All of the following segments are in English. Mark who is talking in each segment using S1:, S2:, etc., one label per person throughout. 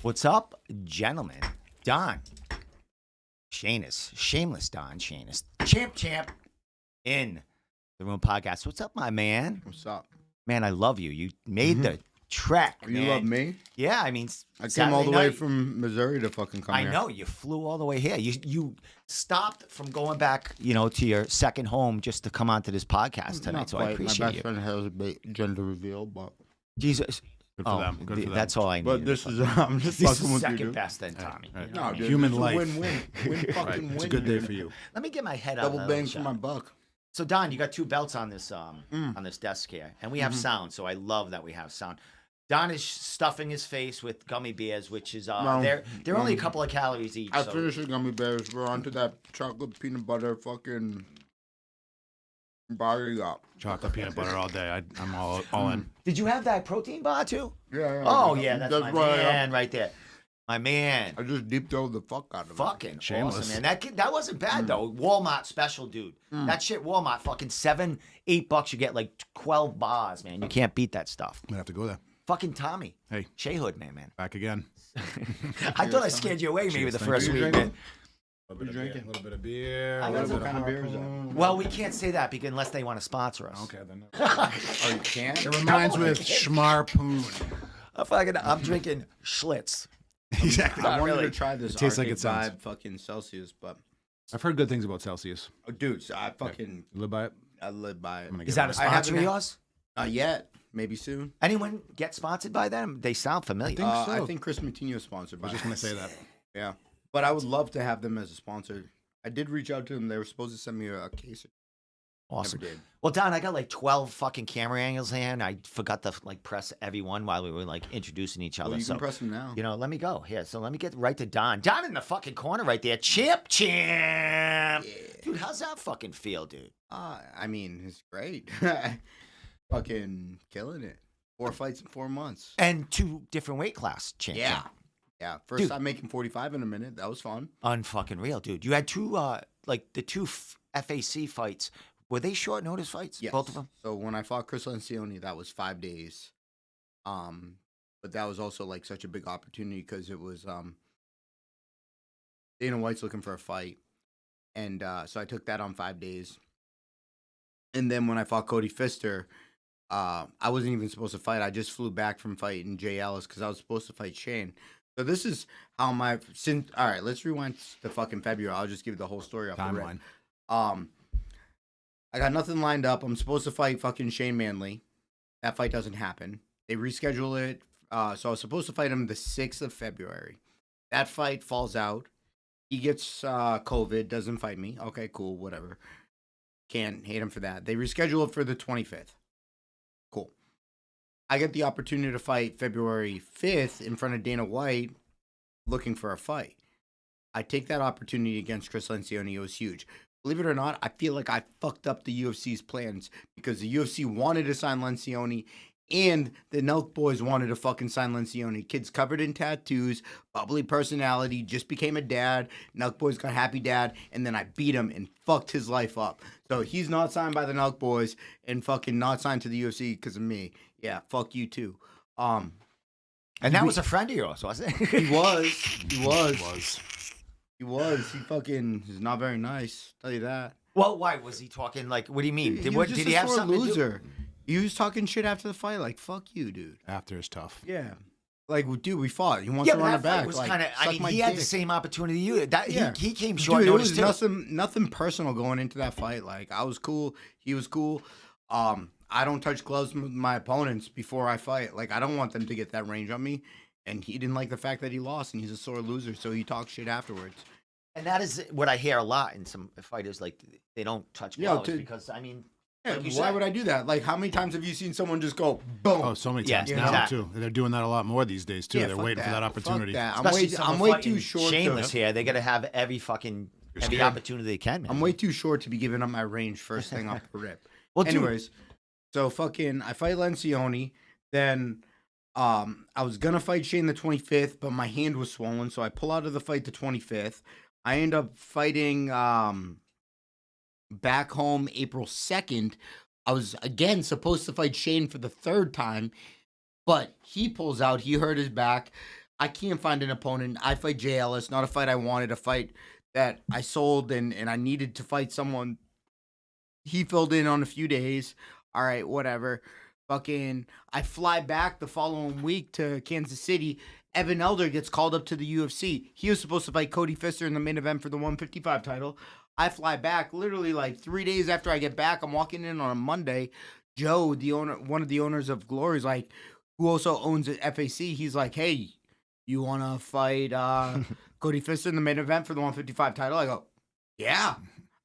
S1: What's up, gentlemen? Don. Shainis. Shameless Don Shainis. Champ. In the Room Podcast. What's up, my man?
S2: What's up?
S1: Man, I love you. You made the trek,
S2: You
S1: man.
S2: love me?
S1: Yeah, I mean,
S2: I came
S1: Saturday
S2: all the
S1: night,
S2: way from Missouri to fucking come
S1: I
S2: here.
S1: know. You flew all the way here. You stopped from going back, to your second home just to come onto this podcast tonight.
S2: Not
S1: So I
S2: quite.
S1: appreciate
S2: My best
S1: you.
S2: friend has a gender reveal, but
S1: Jesus.
S3: Good for them. Good for them.
S1: That's all I need.
S2: but this is I'm just
S1: This
S2: fucking
S1: is
S2: with
S1: second
S2: you, dude.
S1: best then, Tommy.
S3: Right.
S1: You know
S2: No,
S1: what I mean?
S2: dude,
S3: Human
S2: it's a
S3: life.
S2: win-win. Win fucking
S3: Right.
S2: win.
S3: It's a good day
S2: dude.
S3: for you.
S1: Let me get my head out.
S2: Double
S1: of
S2: bangs
S1: the
S2: for my
S1: shot.
S2: buck.
S1: So Don, you got two belts on this on this desk here, and we have sound. So I love that we have sound. Don is stuffing his face with gummy bears, which is
S2: No,
S1: they're only a couple of calories each.
S2: I
S1: so
S2: finished the gummy bears. We're on to that chocolate peanut butter fucking bar you got.
S3: Chocolate peanut butter all day. I'm all in.
S1: Did you have that protein bar too?
S2: Yeah.
S1: Oh yeah, that's my
S2: right.
S1: man right there. My man.
S2: I just deep throat the fuck out of it.
S1: Fucking
S3: Shameless.
S1: awesome, man. That wasn't bad though. Walmart special, dude. That shit, Walmart, fucking $7-8. You get like 12 bars, man. You can't beat that stuff.
S3: I'm gonna have to go there.
S1: Fucking Tommy.
S3: Hey,
S1: Shea Hood, man.
S3: back again.
S1: I thought I scared you away maybe
S3: Cheers,
S1: the
S3: thank
S1: first
S3: you.
S1: week. Man.
S3: A little bit of
S2: drinking?
S3: beer. A little bit of beer.
S1: I
S3: a
S1: got
S3: little
S1: some
S3: bit
S2: kind
S3: of
S2: of beer is that?
S1: Well, we can't say that because unless they want to sponsor us.
S3: Okay, then.
S2: Oh, you can't?
S3: It reminds me of Schmarpoon.
S1: I'm drinking Schlitz.
S3: Exactly.
S2: I wanted
S1: really.
S2: to try this
S3: It tastes like
S2: Arctic
S3: it sounds.
S2: Vibe fucking Celsius, but
S3: I've heard good things about Celsius.
S2: oh, dude, so I fucking
S3: You live by it?
S2: I live by it.
S3: I'm gonna
S1: Is
S3: get
S1: that a
S3: one.
S2: I
S1: sponsor of
S2: haven't-
S1: yours?
S2: Not yet, maybe soon.
S1: Anyone get sponsored by them? They sound familiar.
S3: think so.
S2: I think Chris Matino is sponsored
S3: I
S2: by
S3: was just gonna say that.
S2: Yeah, but I would love to have them as a sponsor. I did reach out to them. They were supposed to send me a case.
S1: Awesome.
S2: Never did.
S1: Well, Don, I got like 12 fucking camera angles here, and I forgot to press every one while we were introducing each other.
S2: Well, you
S1: so,
S2: can press them now.
S1: let me go here. So let me get right to Don. Don in the fucking corner right there. Champ.
S2: Yeah.
S1: Dude, how's that fucking feel, dude?
S2: I mean, it's great. Fucking killing it. 4 fights in 4 months.
S1: And 2 different weight class champ.
S2: Yeah. Yeah. First
S1: Dude.
S2: time making 45 in a minute. That was fun.
S1: Unfucking real, dude. You had 2, the 2 FAC fights. Were they short notice fights?
S2: Yes.
S1: Both of them?
S2: So when I fought Chris Lencioni, that was 5 days. But that was also like such a big opportunity because it was Dana White's looking for a fight. And so I took that on 5 days. And then when I fought Cody Pfister, I wasn't even supposed to fight. I just flew back from fighting Jay Ellis because I was supposed to fight Shane. So this is how all right, let's rewind to fucking February. I'll just give you the whole story off the rip.
S3: Timeline.
S2: I got nothing lined up. I'm supposed to fight fucking Shane Manley. That fight doesn't happen. They reschedule it. So I was supposed to fight him the 6th of February. That fight falls out. He gets COVID, doesn't fight me. Okay, cool, whatever. Can't hate him for that. They reschedule it for the 25th. Cool. I get the opportunity to fight February 5th in front of Dana White looking for a fight. I take that opportunity against Chris Lencioni. It was huge. Believe it or not, I feel like I fucked up the UFC's plans because the UFC wanted to sign Lencioni and the Nelk boys wanted to fucking sign Lencioni. Kid's covered in tattoos, bubbly personality, just became a dad. Nelk boys got happy dad, and then I beat him and fucked his life up. So he's not signed by the Nelk boys and fucking not signed to the UFC because of me. Yeah, fuck you too.
S1: And that was a friend of yours, wasn't it?
S2: He was.
S3: It was.
S2: He fucking is not very nice. Tell you that.
S1: Well, why was he talking like? What do you mean?
S2: He
S1: What
S2: was
S1: did
S2: just
S1: he
S2: a
S1: have
S2: sore
S1: something
S2: loser.
S1: to do?
S2: He was talking shit after the fight, like "fuck you, dude."
S3: After is tough.
S2: Yeah, like dude, we fought. He wants
S1: Yeah,
S2: to
S1: but
S2: run
S1: that
S2: it
S1: fight
S2: back.
S1: was
S2: Like,
S1: kind of. I
S2: suck
S1: mean,
S2: my
S1: he had the
S2: dick.
S1: same opportunity you. That
S2: Yeah.
S1: he came short
S2: Dude, it
S1: notice
S2: was
S1: too.
S2: nothing personal going into that fight. Like I was cool, he was cool. I don't touch gloves with my opponents before I fight. Like I don't want them to get that range on me. And he didn't like the fact that he lost, and he's a sore loser, so he talks shit afterwards.
S1: And that is what I hear a lot in some fighters. Like they don't touch
S2: Yeah,
S1: gloves
S2: to-
S1: because I mean,
S2: Yeah,
S1: like you
S2: why
S1: said.
S2: would I do that? Like, how many times have you seen someone just go boom?
S3: Oh, so many
S1: Yeah,
S3: times now
S1: exactly.
S3: too. They're doing that a lot more these days too.
S2: Yeah,
S3: They're
S2: fuck
S3: waiting for that opportunity.
S2: Fuck that.
S1: especially
S2: I'm
S1: someone
S2: way
S1: fighting
S2: too short.
S1: Shameless
S2: to,
S1: here. They got to have every fucking
S3: You're
S1: every
S3: scared.
S1: opportunity they can. Man.
S2: I'm way too short to be giving up my range first thing off the rip.
S1: Well, dude,
S2: Anyways, so fucking, I fight Lencioni. Then, I was gonna fight Shane the 25th, but my hand was swollen, so I pull out of the fight the 25th. I end up fighting back home April 2nd. I was again supposed to fight Shane for the 3rd time, but he pulls out. He hurt his back. I can't find an opponent. I fight Jay Ellis, not a fight I wanted, a fight that I sold and I needed to fight someone. He filled in on a few days. All right, whatever. Fucking, I fly back the following week to Kansas City. Evan Elder gets called up to the UFC. He was supposed to fight Cody Pfister in the main event for the 155 title. I fly back literally like 3 days after I get back. I'm walking in on a Monday. Joe, the owner, one of the owners of Glory's like, who also owns FAC. He's like, hey, you want to fight Cody Pfister in the main event for the 155 title? I go, yeah,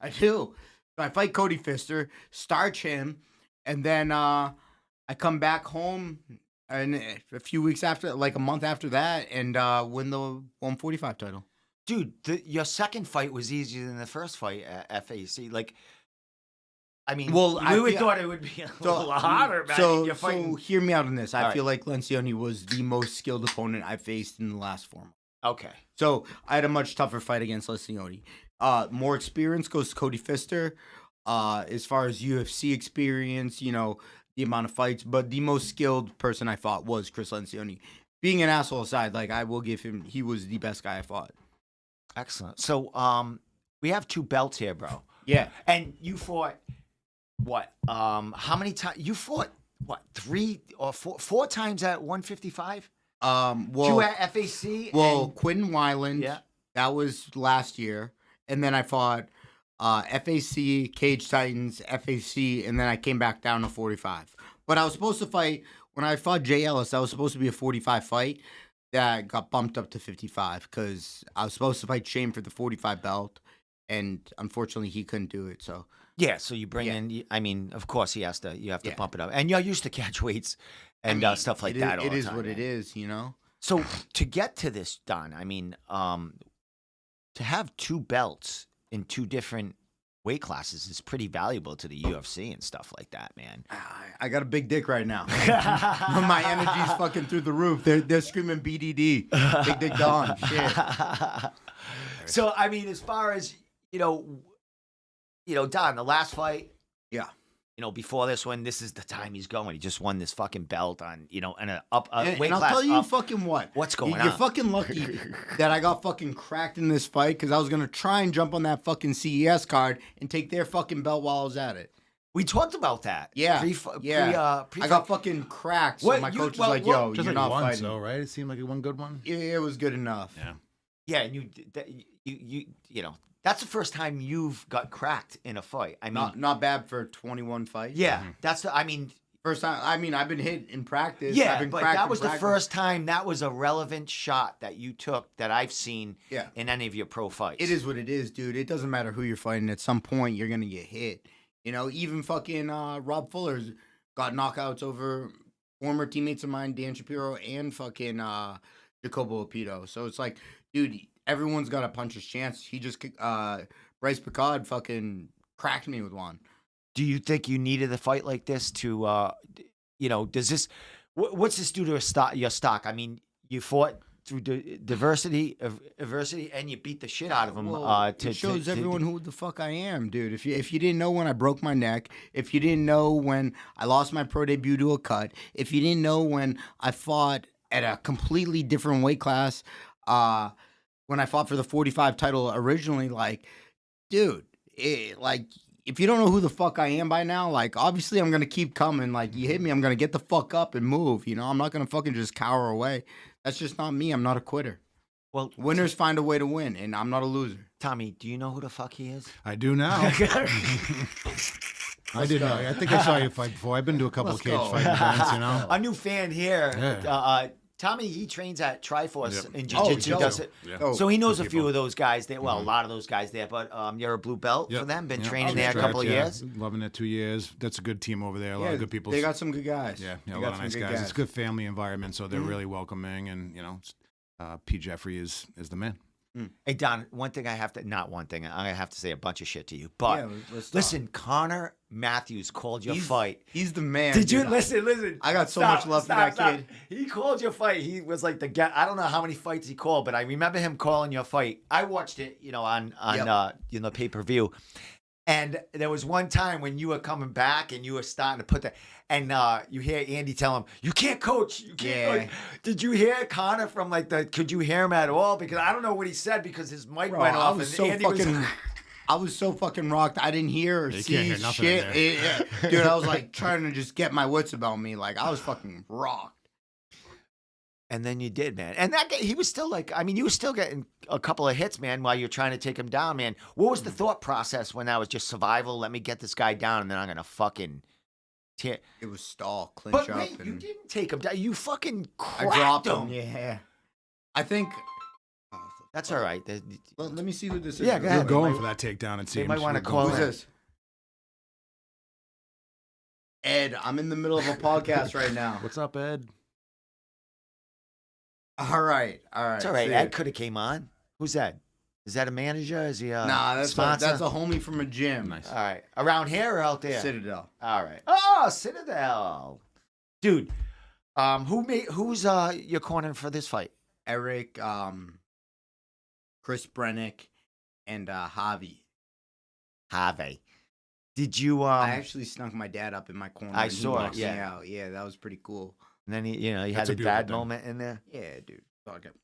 S2: I do. So I fight Cody Pfister, starch him, and then I come back home and a few weeks after, like a month after that, and win the 145 title.
S1: Dude, your second fight was easier than the first fight at FAC. Like, I mean,
S2: Well,
S1: we would
S2: feel-
S1: thought it would be a little harder, man.
S2: So,
S1: You're fighting.
S2: so hear me out on this. I
S1: All
S2: feel like Lencioni was the most skilled opponent I faced in the last 4 months.
S1: Okay.
S2: So I had a much tougher fight against Lencioni. More experience goes to Cody Pfister. As far as UFC experience, you know, the amount of fights, but the most skilled person I fought was Chris Lencioni. Being an asshole aside, like I will give him, he was the best guy I fought.
S1: Excellent. So, we have 2 belts here, bro.
S2: Yeah.
S1: And you fought what? How many times? You fought what? 3 or 4 times at 155?
S2: Well,
S1: 2 at FAC.
S2: well,
S1: and,
S2: Quinn Weiland,
S1: yeah.
S2: that was last year, and then I fought FAC, Cage Titans, FAC, and then I came back down to 45. But I was supposed to fight when I fought Jay Ellis. That was supposed to be a 45 fight. That got bumped up to 55 because I was supposed to fight Shane for the 45 belt, and unfortunately he couldn't do it. So
S1: Yeah, so you bring
S2: Yeah.
S1: in. I mean, of course, you have to
S2: Yeah.
S1: bump it up, and you're used to catch weights and
S2: I mean,
S1: stuff like
S2: it
S1: that.
S2: Is,
S1: all
S2: it
S1: the
S2: is
S1: time,
S2: what it
S1: man.
S2: is, you know.
S1: So to get to this, Don, I mean, to have 2 belts in 2 different weight classes is pretty valuable to the UFC and stuff like that, man.
S2: I got a big dick right now. My energy's fucking through the roof. They're screaming BDD, Big Dick Don. Shit.
S1: So I mean, as far as you know, Don, the last fight,
S2: Yeah.
S1: before this one, this is the time he's going. He just won this fucking belt on, and a
S2: And,
S1: weight
S2: and I'll
S1: class
S2: tell you
S1: up.
S2: fucking what.
S1: What's going
S2: You're
S1: on?
S2: fucking lucky that I got fucking cracked in this fight because I was going to try and jump on that fucking CES card and take their fucking belt while I was at it.
S1: We talked about that.
S2: Yeah.
S1: I
S2: I got fucking cracked. So
S1: What,
S2: my
S1: you-
S2: coach was
S1: well,
S2: like,
S1: well,
S2: yo,
S3: Just
S2: you're
S3: like
S2: not
S3: once,
S2: fighting.
S3: though, right? It seemed like one good one.
S2: It was good enough.
S3: Yeah.
S1: Yeah, and you that's the first time you've got cracked in a fight. I mean,
S2: Not bad for 21 fights.
S1: yeah, I mean,
S2: First time. I mean, I've been hit in practice.
S1: yeah,
S2: I've been
S1: but
S2: cracked
S1: that
S2: in
S1: was the
S2: practice.
S1: first time that was a relevant shot that you took that I've seen
S2: Yeah.
S1: in any of your pro fights.
S2: It is what it is, dude. It doesn't matter who you're fighting. At some point, you're gonna get hit. Even fucking Rob Fuller's got knockouts over former teammates of mine, Dan Shapiro and fucking Jacobo Opito. So it's like, dude, everyone's got a puncher's chance. He just Bryce Picard fucking cracked me with one.
S1: Do you think you needed a fight like this to, does this, what's this do to your stock? I mean, you fought through adversity, and you beat the shit out of him.
S2: Well, it shows everyone who the fuck I am, dude. If you didn't know when I broke my neck, if you didn't know when I lost my pro debut to a cut, if you didn't know when I fought at a completely different weight class, when I fought for the 45 title originally, like, dude, if you don't know who the fuck I am by now, like, obviously I'm gonna keep coming. Like, you hit me, I'm gonna get the fuck up and move. I'm not gonna fucking just cower away. That's just not me. I'm not a quitter.
S1: Well,
S2: Winners find a way to win, and I'm not a loser.
S1: Tommy, do you know who the fuck he is?
S3: I do now. I did. I think I saw you fight before. I've been to a couple
S2: Let's
S3: of cage
S2: go.
S3: fight events.
S1: A new fan here.
S3: Yeah.
S1: Tommy, he trains at Triforce
S3: Yep.
S1: in
S2: Oh,
S1: Jiu-Jitsu.
S2: Joe.
S1: Does it.
S3: Yeah.
S2: Oh,
S1: So he knows a
S3: good
S1: few
S3: people.
S1: of those guys there. Well, a lot of those guys there. But you're a blue belt
S3: Yep.
S1: for them. Been
S3: Yep.
S1: training
S2: Okay.
S1: there a couple of years.
S3: Loving it 2 years. That's a good team over there. A lot of good people.
S2: They got some good guys.
S3: Yeah,
S2: They
S3: a
S2: got
S3: lot of
S2: some
S3: nice
S2: good
S3: guys. It's a good family environment, so they're
S2: Mhm.
S3: really welcoming. And P. Jeffrey is the man.
S1: Hey Don, one thing I have to not one thing. I'm gonna have to say a bunch of shit to you. But
S2: Yeah, let's talk.
S1: listen, Connor Matthews called your fight.
S2: He's the man.
S1: Did you
S2: dude.
S1: listen?
S2: I got so much love for that kid.
S1: He called your fight. He was like the guy. I don't know how many fights he called, but I remember him calling your fight. I watched it, on
S2: Yep.
S1: pay-per-view. And there was one time when you were coming back and you were starting to put that, and you hear Andy tell him, "You can't coach. You can't." Coach. Did you hear Connor from like the? Could you hear him at all? Because I don't know what he said because his mic went off.
S2: I was so fucking rocked. I didn't hear or see shit. Dude, I was like trying to just get my wits about me. Like I was fucking rocked.
S1: And then you did, man. And that guy, he was still like, I mean, you were still getting a couple of hits, man, while you're trying to take him down, man. What was the thought process when that was just survival? Let me get this guy down, and then I'm gonna fucking tear.
S2: It was stall, clinch
S1: but
S2: up.
S1: Wait, you didn't take him down. You fucking
S2: I dropped him. Yeah. I think.
S1: That's all right.
S2: Let me see who this is.
S1: Yeah, go ahead.
S3: You're going for that takedown, it seems.
S1: They might want to call
S2: Who's this? Ed, I'm in the middle of a podcast right now.
S3: What's up, Ed?
S2: All right.
S1: It's all right. Ed could have came on. Who's that? Is that a manager? Is he a sponsor?
S2: That's a homie from a gym.
S3: Nice.
S1: All right. Around here or out there?
S2: Citadel.
S1: All right. Oh, Citadel. Dude, who's your corner for this fight?
S2: Eric, Chris Brennick, and Javi.
S1: Did you
S2: I actually snuck my dad up in my corner.
S1: I saw it,
S2: Yeah, that was pretty cool.
S1: And then he had a dad moment in there.
S2: Yeah, dude. Fuck it.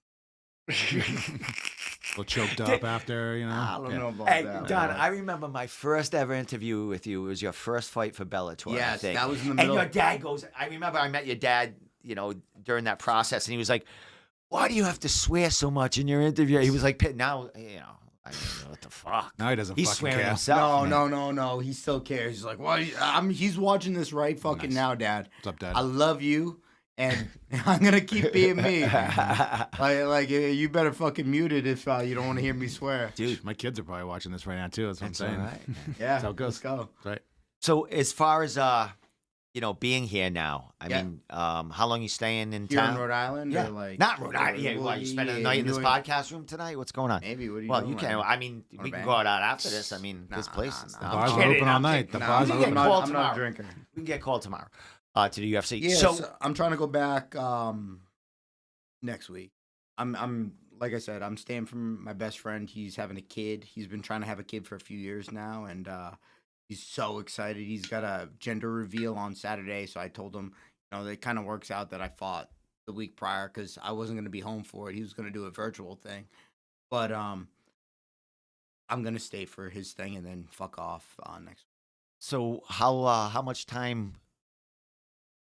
S3: A little choked up after,
S2: I don't know about
S1: Hey,
S2: that.
S1: Don, I remember my first ever interview with you. It was your first fight for Bellator.
S2: Yes,
S1: I think.
S2: that was in the middle.
S1: And your dad goes, I remember I met your dad, during that process, and he was like, "Why do you have to swear so much in your interview?" He was like, "Now, I mean, what the fuck?"
S3: No, he doesn't
S1: He's
S3: fucking
S1: swearing
S3: care.
S1: himself.
S2: No. He still cares. He's like, "Why?" He's watching this right fucking
S3: Nice.
S2: now, Dad.
S3: What's up, Dad?
S2: I love you, and I'm gonna keep being me. like, you better fucking mute it if you don't want to hear me swear,
S1: Dude.
S3: My kids are probably watching this right now too. That's what
S1: That's
S3: I'm saying.
S1: all right, man.
S2: Yeah,
S3: That's how it goes.
S2: Let's go.
S3: Right.
S1: So as far as being here now, I
S2: Yeah.
S1: mean, how long you staying in
S2: Here
S1: town?
S2: in Rhode Island,
S1: Yeah,
S2: or like
S1: not Rhode Island. Yeah,
S2: well,
S1: you spending the
S2: yeah,
S1: night in this
S2: doing-
S1: podcast room tonight? What's going on?
S2: Maybe. What are you
S1: Well,
S2: doing?
S1: you can. I mean,
S2: Or
S1: we can
S2: bang?
S1: go out after this. I mean, this place is.
S2: nah.
S1: I'm
S3: Bars are
S1: kidding,
S3: open
S1: I'm
S3: all night.
S1: kidding.
S3: The
S2: Nah,
S3: bars
S1: we
S3: are
S1: can
S3: open.
S1: get called
S2: I'm
S1: tomorrow.
S2: not a drinker.
S1: We can get called tomorrow to the UFC.
S2: Yeah,
S1: So,
S2: so I'm trying to go back next week. I'm like I said, I'm staying from my best friend. He's having a kid. He's been trying to have a kid for a few years now, and he's so excited. He's got a gender reveal on Saturday, so I told him, it kind of works out that I fought the week prior because I wasn't going to be home for it. He was going to do a virtual thing, but I'm going to stay for his thing and then fuck off next week.
S1: so how much time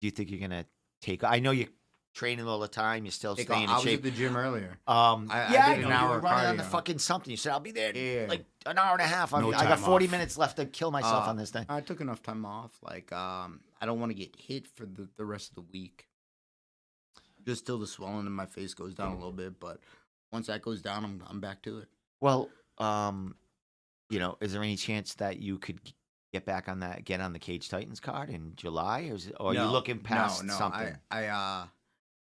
S1: do you think you're gonna take? I know you're training all the time. You're still staying in
S2: I was
S1: shape.
S2: at the gym earlier.
S1: I
S2: did
S1: know
S2: an hour
S1: you were running on the
S2: cardio.
S1: fucking something. You said I'll be there
S2: Yeah.
S1: like an hour and a half.
S3: No
S1: I got
S3: time
S1: 40
S3: off.
S1: minutes left to kill myself on this thing.
S2: I took enough time off. Like, I don't want to get hit for the rest of the week. Just till the swelling in my face goes down a little bit, but once that goes down, I'm back to it.
S1: Well, is there any chance that you could get back on get on the Cage Titans card in July, or are you looking past something?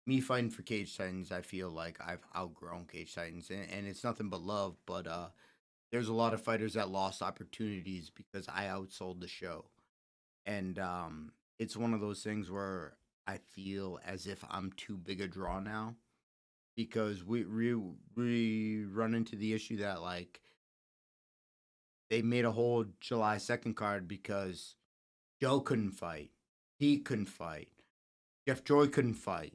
S2: Me fighting for Cage Titans, I feel like I've outgrown Cage Titans, and it's nothing but love. But there's a lot of fighters that lost opportunities because I outsold the show, and it's one of those things where I feel as if I'm too big a draw now, because we run into the issue that like they made a whole July 2nd card because Joe couldn't fight, he couldn't fight, Jeff Joy couldn't fight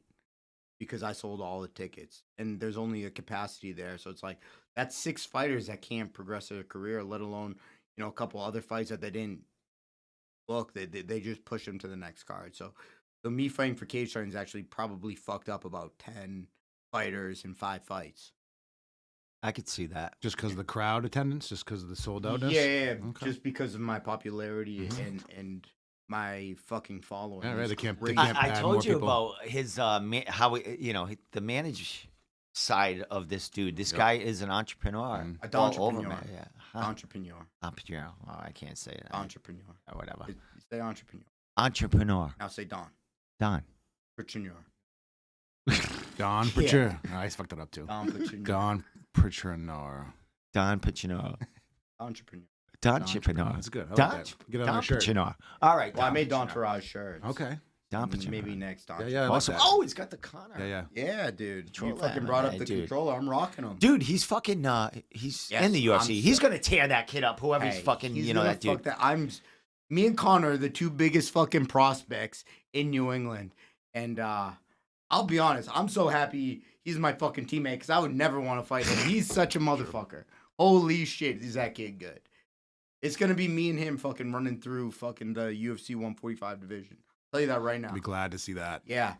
S2: because I sold all the tickets, and there's only a capacity there, so it's like that's 6 fighters that can't progress their career, let alone a couple other fights that they didn't book. They just push them to the next card. So me fighting for Cage Titans actually probably fucked up about 10 fighters in 5 fights.
S1: I could see that.
S3: Just because of the crowd attendance, just because of the sold outness.
S2: Yeah,
S3: Okay.
S2: just because of my popularity and my fucking following.
S3: Yeah, right,
S2: It's
S3: they can't- they
S2: crazy.
S3: can't-
S1: I
S3: add
S1: told
S3: more
S1: you
S3: people.
S1: about his the manage side of this dude. This
S3: Yep.
S1: guy is an entrepreneur.
S3: Mhm.
S2: A
S1: All over,
S2: entrepreneur.
S1: man. Yeah. Huh?
S2: Entrepreneur.
S1: Entrepreneur. Oh, I can't say that.
S2: Entrepreneur.
S1: Or whatever.
S2: Say entrepreneur.
S1: Entrepreneur.
S2: Now say Don.
S1: Don.
S2: Entrepreneur.
S3: Don
S2: Yeah.
S3: Pritchard. Oh, I fucked it up too.
S2: Don Entrepreneur.
S3: Don Pritchard.
S1: Don Pacino.
S2: Entrepreneur.
S1: Don Chipreneur.
S3: That's good. I like
S1: Don
S3: that. Get it on
S1: Don
S3: my shirt.
S1: Pacino. All right.
S2: Well, I made
S1: Don
S2: Don Taraj shirts.
S3: Okay.
S1: Temperature.
S2: maybe next time.
S3: Yeah, I like
S1: Awesome.
S3: that.
S1: Oh, he's got the Connor.
S3: Yeah.
S2: Yeah, dude. You
S1: Controller,
S2: fucking
S1: man,
S2: brought up the
S1: dude.
S2: controller. I'm rocking him.
S1: Dude, he's fucking. He's
S2: Yes,
S1: in the
S2: I'm
S1: UFC. He's
S2: so-
S1: gonna tear that kid up. Whoever's
S2: Hey,
S1: fucking,
S2: he's
S1: you know,
S2: gonna
S1: that dude.
S2: fuck me and Connor are the two biggest fucking prospects in New England. And I'll be honest, I'm so happy he's my fucking teammate because I would never want to fight him. He's such a motherfucker. Holy shit, is that kid good? It's gonna be me and him fucking running through fucking the UFC 145 division. I'll tell you that right now.
S3: I'd be glad to see that.
S2: Yeah.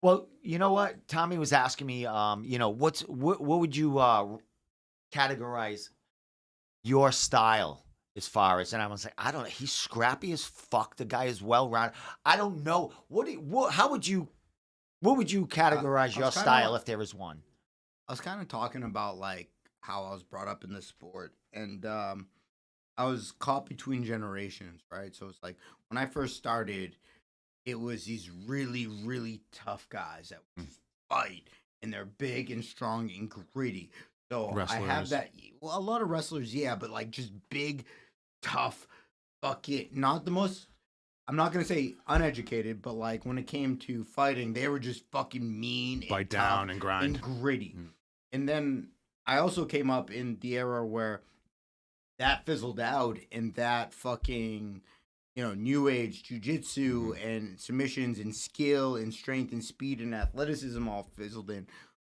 S1: Well, you know what? Tommy was asking me, you know, what would you categorize your style as far as? And I was like, I don't know. He's scrappy as fuck. The guy is well rounded. I don't know. How would you categorize your
S2: was kinda
S1: style
S2: like-
S1: if there is one?
S2: I was kind of talking about like how I was brought up in the sport, and I was caught between generations, right? So it's like when I first started, it was these really, really tough guys that would fight, and they're big and strong and gritty. So I have
S3: Wrestlers.
S2: that. Well, a lot of wrestlers, yeah, but like just big, tough, not the most. I'm not gonna say uneducated, but like when it came to fighting, they were just fucking mean, and
S3: Bite
S2: tough
S3: down and grind.
S2: and gritty.
S3: Mm.
S2: And then I also came up in the era where that fizzled out, and that fucking, new age jujitsu and submissions and skill and strength and speed and athleticism all fizzled in.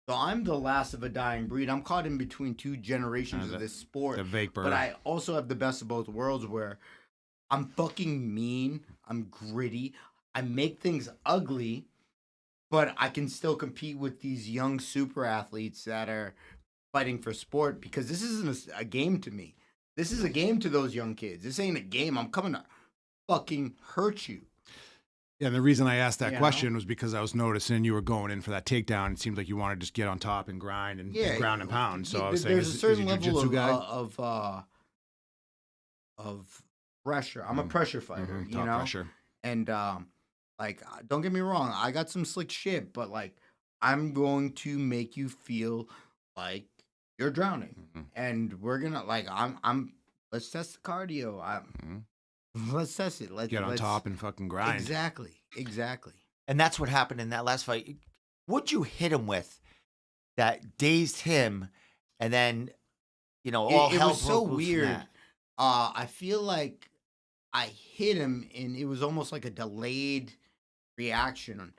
S2: So I'm the last of a dying breed. I'm caught in between two generations of this sport.
S3: The vapor.
S2: But I also have the best of both worlds where I'm fucking mean, I'm gritty, I make things ugly, but I can still compete with these young super athletes that are fighting for sport because this isn't a game to me. This is a game to those young kids. This ain't a game. I'm coming to fucking hurt you.
S3: Yeah, and the reason I asked that
S2: You
S3: question
S2: know?
S3: was because I was noticing you were going in for that takedown. It seemed like you wanted to just get on top and grind and ground and pound. So I was saying,
S2: there's a certain
S3: is he a
S2: level
S3: jiu-jitsu
S2: of,
S3: guy?
S2: of pressure. I'm a pressure fighter,
S3: Top pressure.
S2: And don't get me wrong, I got some slick shit, but like I'm going to make you feel like you're drowning, and we're gonna let's test the cardio. Let's test it. Let's
S3: Get on
S2: let's-
S3: top and fucking grind.
S2: Exactly.
S1: And that's what happened in that last fight. What'd you hit him with that dazed him, and then, all
S2: It
S1: hell
S2: was so
S1: broke loose from
S2: weird.
S1: that?
S2: I feel like I hit him, and it was almost like a delayed reaction.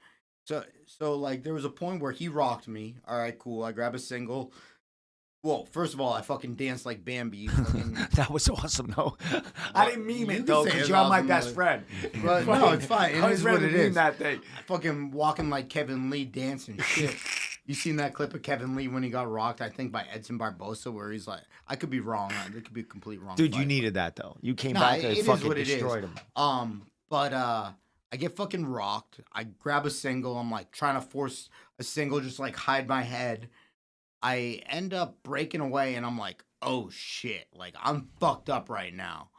S2: So like there was a point where he rocked me. All right, cool. I grab a single. Well, first of all, I fucking danced like Bambi.
S1: That was awesome, though. I didn't mean
S2: You
S1: it
S2: can
S1: though,
S2: say
S1: because
S2: it's
S1: you're my
S2: awesome,
S1: best
S2: but-
S1: friend.
S2: But no, it's fine. It
S1: I was
S2: is what
S1: ready
S2: it
S1: to mean
S2: is.
S1: that thing.
S2: Fucking walking like Kevin Lee dancing shit. You seen that clip of Kevin Lee when he got rocked? I think by Edson Barbosa, where he's like, I could be wrong. It could be a complete wrong.
S1: Dude, you
S2: fight.
S1: needed that though. You came
S2: Nah,
S1: back
S2: it
S1: and
S2: is
S1: fucking
S2: what it is.
S1: destroyed him.
S2: But I get fucking rocked. I grab a single. I'm like trying to force a single, just like hide my head. I end up breaking away, and I'm like, oh shit, like I'm fucked up right now.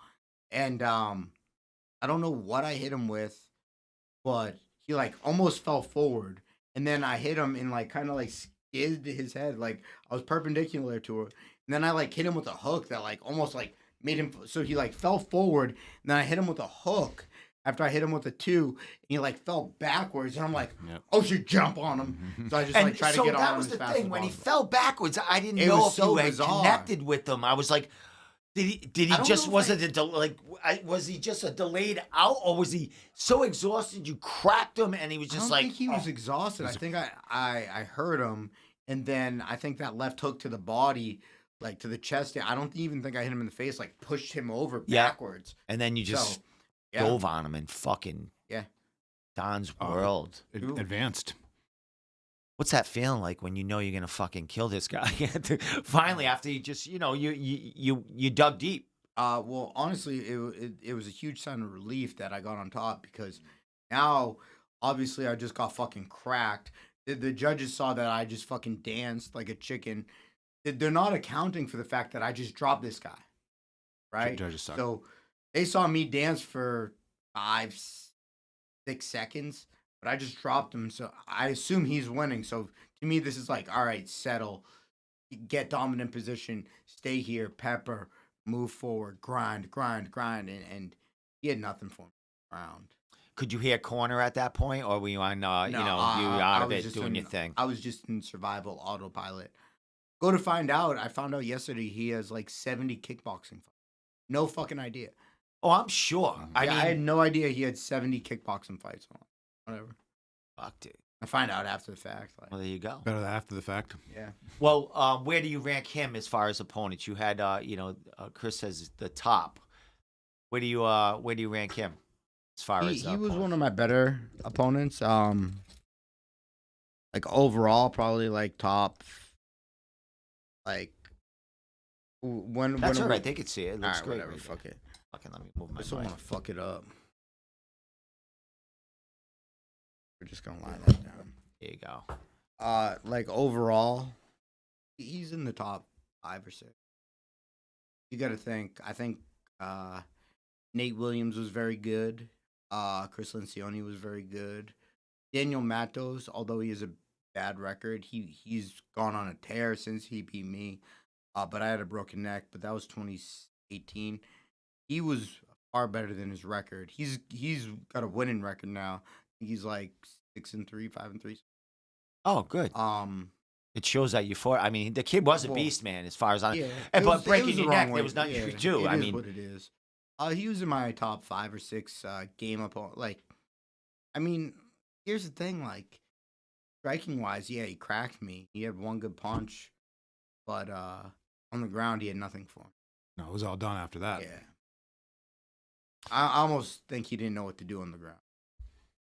S2: And I don't know what I hit him with, but he like almost fell forward, and then I hit him and like kind of like skidded his head, like I was perpendicular to her, and then I like hit him with a hook that like almost like made him so he like fell forward, and then I hit him with a hook after I hit him with a 2, and he like fell backwards, and I'm like,
S3: Yep.
S2: oh shit, jump on him. So I just like try to get on
S1: that
S2: him
S1: was
S2: as
S1: the
S2: fast
S1: thing.
S2: as
S1: When he
S2: possible.
S1: fell backwards, I didn't
S2: It
S1: know
S2: was
S1: if
S2: so
S1: you had
S2: bizarre.
S1: connected with him. I was like, did he
S2: I don't
S1: just
S2: know if
S1: was
S2: I-
S1: it a was he just a delayed out, or was he so exhausted you cracked him and he was
S2: I
S1: just
S2: don't
S1: like,
S2: think he was exhausted. I think I hurt him, and then I think that left hook to the body, like to the chest. I don't even think I hit him in the face. Like pushed him over
S1: Yeah.
S2: backwards.
S1: and then you just
S2: So, yeah.
S1: dove on him and fucking
S2: Yeah.
S1: Don's
S3: Oh.
S1: world.
S2: Ooh.
S3: Advanced.
S2: What's
S1: What's that feeling like when you know you're gonna fucking kill this guy? Finally, after you just you dug deep.
S2: Well, honestly, it was a huge sign of relief that I got on top because now, obviously, I just got fucking cracked. The judges saw that I just fucking danced like a chicken. They're not accounting for the fact that I just dropped this guy, right?
S3: Judges suck.
S2: So they saw me dance for 5, 6 seconds, but I just dropped him. So I assume he's winning. So to me, this is like, all right, settle, get dominant position, stay here, pepper, move forward, grind, and he had nothing for me around.
S1: Could you hear corner at that point, or were you on? You were out of it doing your thing.
S2: I was just in survival autopilot. Go to find out. I found out yesterday he has like 70 kickboxing fights. No fucking idea.
S1: Oh, I'm sure.
S2: I had no idea he had 70 kickboxing fights on. Whatever.
S1: Fuck, dude.
S2: I find out after the fact. Like,
S1: Well, there you go.
S3: Better after the fact.
S2: yeah.
S1: Well, where do you rank him as far as opponents? You had, Chris says the top. Where do you rank him as far as?
S2: He was one of my better opponents. Like overall, probably like top. Like when
S1: That's all
S2: we,
S1: right. They could see it. It looks great.
S2: whatever.
S1: Right
S2: Fuck
S1: there.
S2: it.
S1: Fucking let me move my
S2: I just don't
S1: mic.
S2: want to fuck it up. We're just gonna line that down.
S1: There you go.
S2: Like overall, he's in the top 5 or 6. You got to think. I think Nate Williams was very good. Chris Lencioni was very good. Daniel Matos, although he has a bad record, he's gone on a tear since he beat me. But I had a broken neck. But that was 2018. He was far better than his record. He's got a winning record now. He's like 6-3, 5-3.
S1: Oh, good. It shows that you fought. I mean, the kid was a beast, man. As far as I,
S2: Yeah,
S1: but breaking your neck, there was nothing you could do.
S2: It
S1: I
S2: is
S1: mean,
S2: what it is. He was in my top 5 or 6 game opponent. Like, I mean, here's the thing. Like, striking wise, yeah, he cracked me. He had one good punch, but on the ground, he had nothing for him.
S3: No, it was all done after that.
S2: Yeah, I almost think he didn't know what to do on the ground.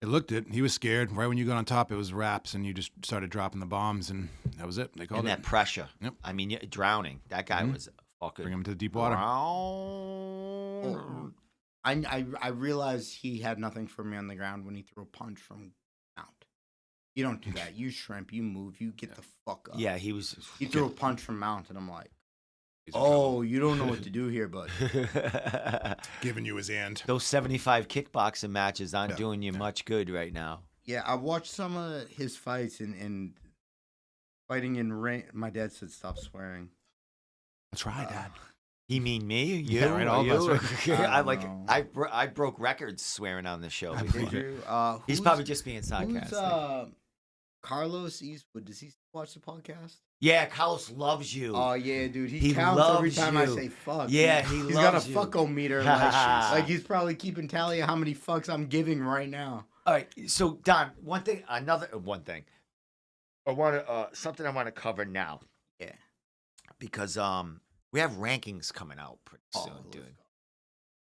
S3: It looked it. He was scared. Right when you got on top, it was wraps, and you just started dropping the bombs, and that was it. They called
S1: and
S3: it.
S1: that pressure.
S3: Yep.
S1: I mean, drowning. That guy was fucking.
S3: Bring him to the deep water.
S2: I realized he had nothing for me on the ground when he threw a punch from mount. You don't do that. You shrimp. You move. You get the fuck up.
S1: Yeah, he was.
S2: He threw a punch from mount, and I'm like,
S3: He's in
S2: oh, you don't know what to do here, bud.
S3: giving you his hand.
S1: Those 75 kickboxing matches aren't doing you much good right now.
S2: Yeah, I watched some of his fights and fighting in ring. My dad said stop swearing.
S3: That's right, Dad.
S1: You mean me? You?
S3: Yeah, right, all of us,
S1: You?
S2: right?
S1: I broke records swearing on the show.
S2: Did you?
S1: He's probably just being sarcastic.
S2: Who's Carlos Eastwood? Does he watch the podcast?
S1: Yeah, Carlos loves you.
S2: Oh yeah, dude. He
S1: He
S2: counts every
S1: loves
S2: time I
S1: you.
S2: say fuck.
S1: Yeah,
S2: he's
S1: he
S2: got a
S1: loves you.
S2: fuck-o-meter. Like he's probably keeping tally of how many fucks I'm giving right now.
S1: All right, so Don, one thing. I want to something I want to cover now.
S2: Yeah.
S1: Because we have rankings coming out pretty soon, dude.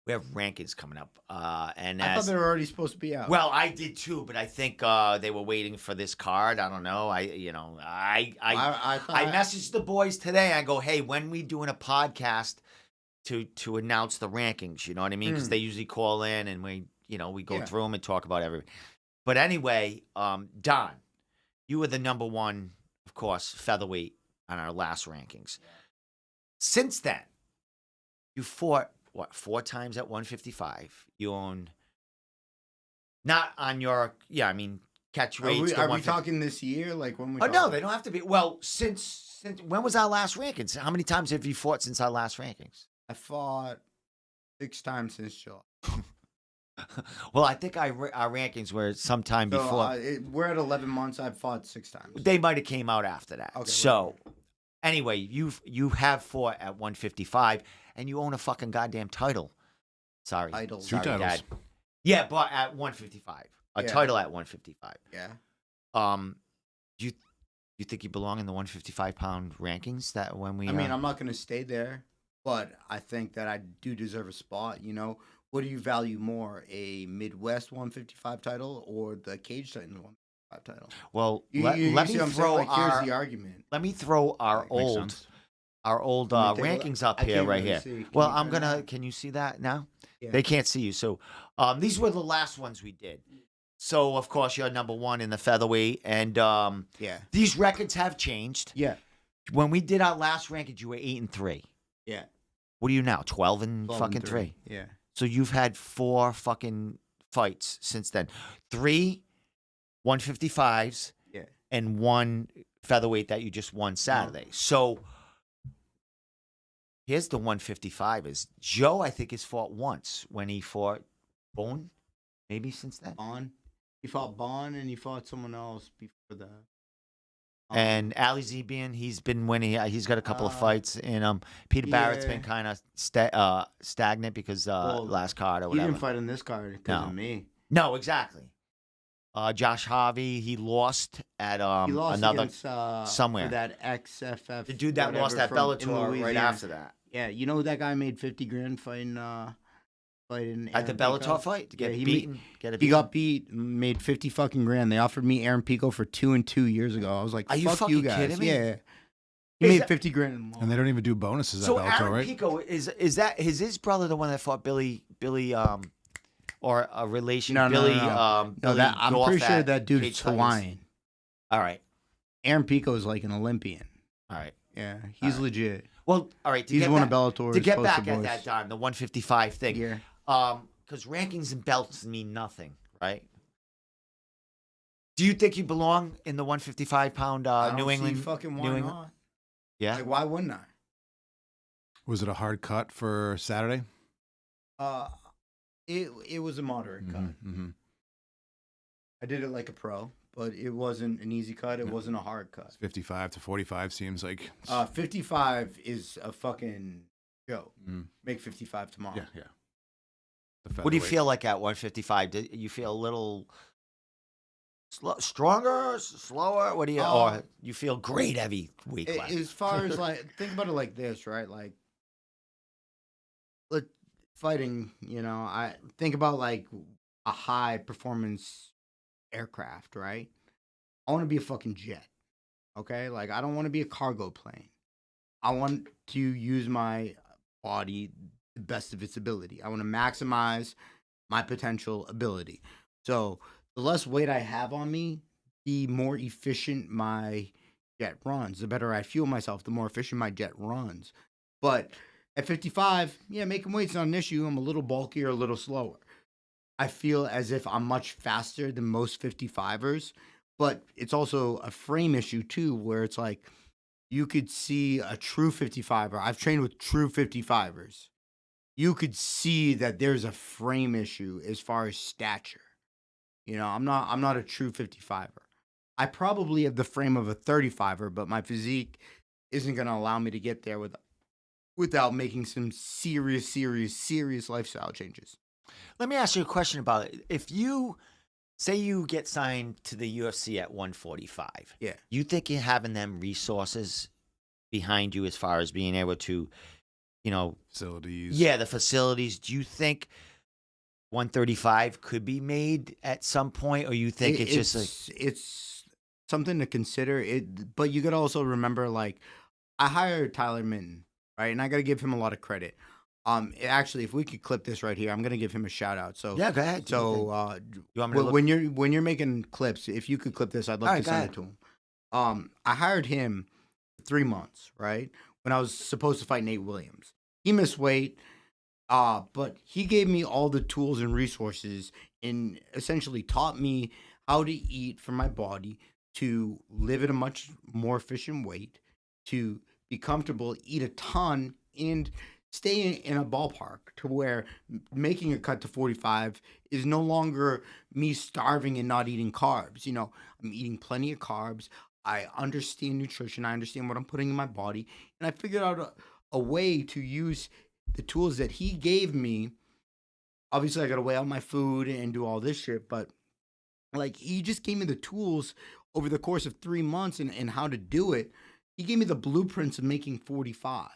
S1: We have rankings coming up, and
S2: I thought they were already supposed to be out.
S1: well, I did too, but I think they were waiting for this card. I don't know. I messaged the boys today. I go, hey, when we doing a podcast to announce the rankings? You know what I mean? Because they usually call in and we go through them and talk about everything. But anyway, Don, you were the number one, of course, featherweight on our last rankings. Since then, you fought. What, 4 times at 155? You own, not on your, catch rates.
S2: Are we talking this year? Like when we?
S1: Oh no, they don't have to be. Well, since when was our last rankings? How many times have you fought since our last rankings?
S2: I fought 6 times since July.
S1: Well, I think our rankings were sometime before.
S2: We're at 11 months. I've fought 6 times.
S1: They might have came out after that.
S2: Okay,
S1: so, anyway, you have fought at 155. And you own a fucking goddamn title. Sorry.
S2: Titles.
S3: Two
S1: Sorry,
S3: titles.
S1: Dad. Yeah, but at 155. A
S2: Yeah.
S1: title at 155.
S2: Yeah.
S1: Do you think you belong in the 155-pound rankings? That when we?
S2: I mean, I'm not going to stay there, but I think that I do deserve a spot. You know, what do you value more, a Midwest 155 title or the Cage Titans 155 title?
S1: Well,
S2: You
S1: let
S2: see
S1: me
S2: what I'm saying?
S1: throw
S2: Like,
S1: our.
S2: here's the argument.
S1: Let me throw our
S3: Makes
S1: old.
S3: sense.
S1: Our old
S2: Let me take a
S1: rankings
S2: look.
S1: up
S2: I
S1: here,
S2: can't
S1: right
S2: really
S1: here.
S2: see. Can
S1: Well,
S2: you
S1: I'm
S2: turn it
S1: gonna.
S2: on?
S1: Can you see that now?
S2: Yeah.
S1: They can't see you. So, these were the last ones we did. So, of course, you're number one in the featherweight, and
S2: Yeah.
S1: these records have changed.
S2: Yeah.
S1: When we did our last rankings, you were 8-3.
S2: Yeah.
S1: What are you now? 12 and
S2: 12
S1: fucking
S2: and
S1: 3.
S2: Yeah.
S1: So you've had 4 fucking fights since then. 3 155s.
S2: Yeah.
S1: And 1 featherweight that you just won Saturday. So here's the 155 is Joe, I think, has fought once when he fought Bone. maybe since then.
S2: Bond. He fought Bond and he fought someone else before that.
S1: And Ali Zebian, he's been winning. He's got a couple of
S2: Uh,
S1: fights, and Peter Barrett's
S2: yeah.
S1: been kind of stagnant because
S2: Well,
S1: last card or
S2: He
S1: whatever.
S2: didn't fight in this card because
S1: No.
S2: of me.
S1: No, exactly. Josh Harvey, he lost at
S2: He lost
S1: another
S2: against,
S1: somewhere.
S2: for that XFF.
S1: The dude that lost
S2: whatever
S1: at
S2: from- in
S1: Bellator right
S2: Louisiana.
S1: after that.
S2: Yeah, you know that guy made 50 grand fighting
S1: At the
S2: Aaron
S1: Bellator
S2: Pico?
S1: fight to get
S2: Yeah,
S1: beaten.
S2: He got beat, made 50 fucking grand. They offered me Aaron Pico for 2-2 years ago. I was like,
S1: Are you
S2: fuck you
S1: fucking
S2: guys.
S1: kidding me?
S2: Yeah. He
S1: Is
S2: made
S1: that-
S2: 50 grand in
S3: And they don't even do bonuses
S1: So
S3: at Bellator,
S1: Aaron
S3: right?
S1: Pico is his brother the one that fought Billy or a relation
S2: No,
S1: Billy
S2: no.
S1: Billy
S2: That I'm
S1: Goff
S2: pretty sure
S1: at
S2: that dude's
S1: Cage Titans?
S2: Hawaiian.
S1: All right.
S2: Aaron Pico is like an Olympian.
S1: All right.
S2: Yeah, he's
S1: Right.
S2: legit.
S1: Well, all right. To
S2: He's
S1: get
S2: one
S1: back,
S2: of Bellator's
S1: to get
S2: poster
S1: back at
S2: boys.
S1: that time, the 155 thing.
S2: Yeah.
S1: Because rankings and belts mean nothing, right? Do you think you belong in the 155-pound
S2: I don't
S1: New
S2: see
S1: England?
S2: fucking why
S1: New England?
S2: not?
S1: Yeah.
S2: Like, why wouldn't I?
S3: Was it a hard cut for Saturday?
S2: It was a moderate cut.
S3: Mm-hmm.
S2: I did it like a pro, but it wasn't an easy cut. It wasn't a hard cut.
S3: 55 to 45 seems like.
S2: 55 is a fucking joke.
S3: Mm.
S2: Make 55 tomorrow.
S3: Yeah. The
S1: What do you
S3: featherweight.
S1: feel like at 155? Do you feel a little stronger, slower? What do you? Or you feel great every week?
S2: As far as like, think about it like this, right? Like, fighting, I think about like a high performance aircraft, right? I want to be a fucking jet, okay? Like, I don't want to be a cargo plane. I want to use my body the best of its ability. I want to maximize my potential ability. So the less weight I have on me, the more efficient my jet runs. The better I fuel myself, the more efficient my jet runs. But at 55, yeah, making weight's not an issue. I'm a little bulkier, a little slower. I feel as if I'm much faster than most 55ers, but it's also a frame issue too, where it's like you could see a true 55er. I've trained with true 55ers. You could see that there's a frame issue as far as stature. I'm not a true 55er. I probably have the frame of a 35er, but my physique isn't going to allow me to get there without making some serious lifestyle changes.
S1: Let me ask you a question about it. If you say you get signed to the UFC at 145,
S2: Yeah.
S1: you think you're having them resources behind you as far as being able to,
S3: Facilities.
S1: yeah, the facilities. Do you think 135 could be made at some point, or you think it's just like
S2: it's something to consider. But you got to also remember, like, I hired Tyler Minton, right, and I got to give him a lot of credit. Actually, if we could clip this right here, I'm gonna give him a shout out. So
S1: yeah, go ahead.
S2: So
S1: you want me to look?
S2: when you're making clips, if you could clip this, I'd love
S1: All
S2: to
S1: right, go
S2: send
S1: ahead.
S2: it to him. I hired him for 3 months, right, when I was supposed to fight Nate Williams. He missed weight, but he gave me all the tools and resources and essentially taught me how to eat for my body to live at a much more efficient weight, to be comfortable, eat a ton, and stay in a ballpark to where making a cut to 45 is no longer me starving and not eating carbs. I'm eating plenty of carbs. I understand nutrition. I understand what I'm putting in my body. And I figured out a way to use the tools that he gave me. Obviously, I got to weigh out my food and do all this shit. But, like, he just gave me the tools over the course of 3 months and how to do it. He gave me the blueprints of making 45.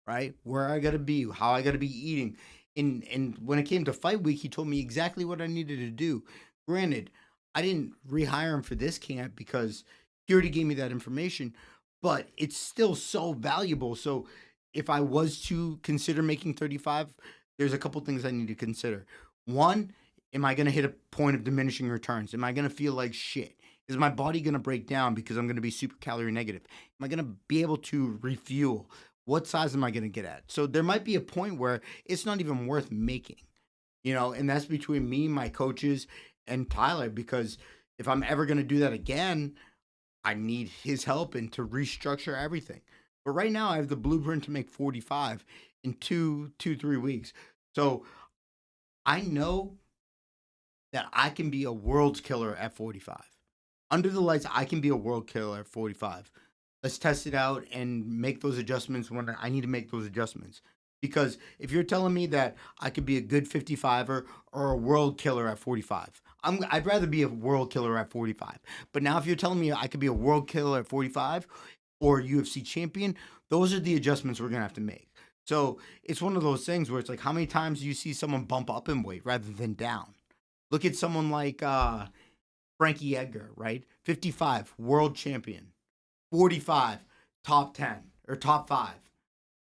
S2: Right? Where I got to be, how I got to be eating. And when it came to fight week, he told me exactly what I needed to do. Granted, I didn't rehire him for this camp because he already gave me that information, but it's still so valuable. So if I was to consider making 35, there's a couple things I need to consider. One, am I going to hit a point of diminishing returns? Am I going to feel like shit? Is my body going to break down because I'm going to be super calorie negative? Am I going to be able to refuel? What size am I going to get at? So there might be a point where it's not even worth making, and that's between me, my coaches, and Tyler, because if I'm ever going to do that again, I need his help and to restructure everything. But right now I have the blueprint to make 45 in 3 weeks. So I know that I can be a world killer at 45. Under the lights, I can be a world killer at 45. Let's test it out and make those adjustments when I need to make those adjustments. Because if you're telling me that I could be a good 55er or a world killer at 45, I'd rather be a world killer at 45. But now if you're telling me I could be a world killer at 45 or UFC champion, those are the adjustments we're going to have to make. So it's one of those things where it's like, how many times do you see someone bump up in weight rather than down? Look at someone like Frankie Edgar, right? 55, world champion. 45, top 10 or top 5.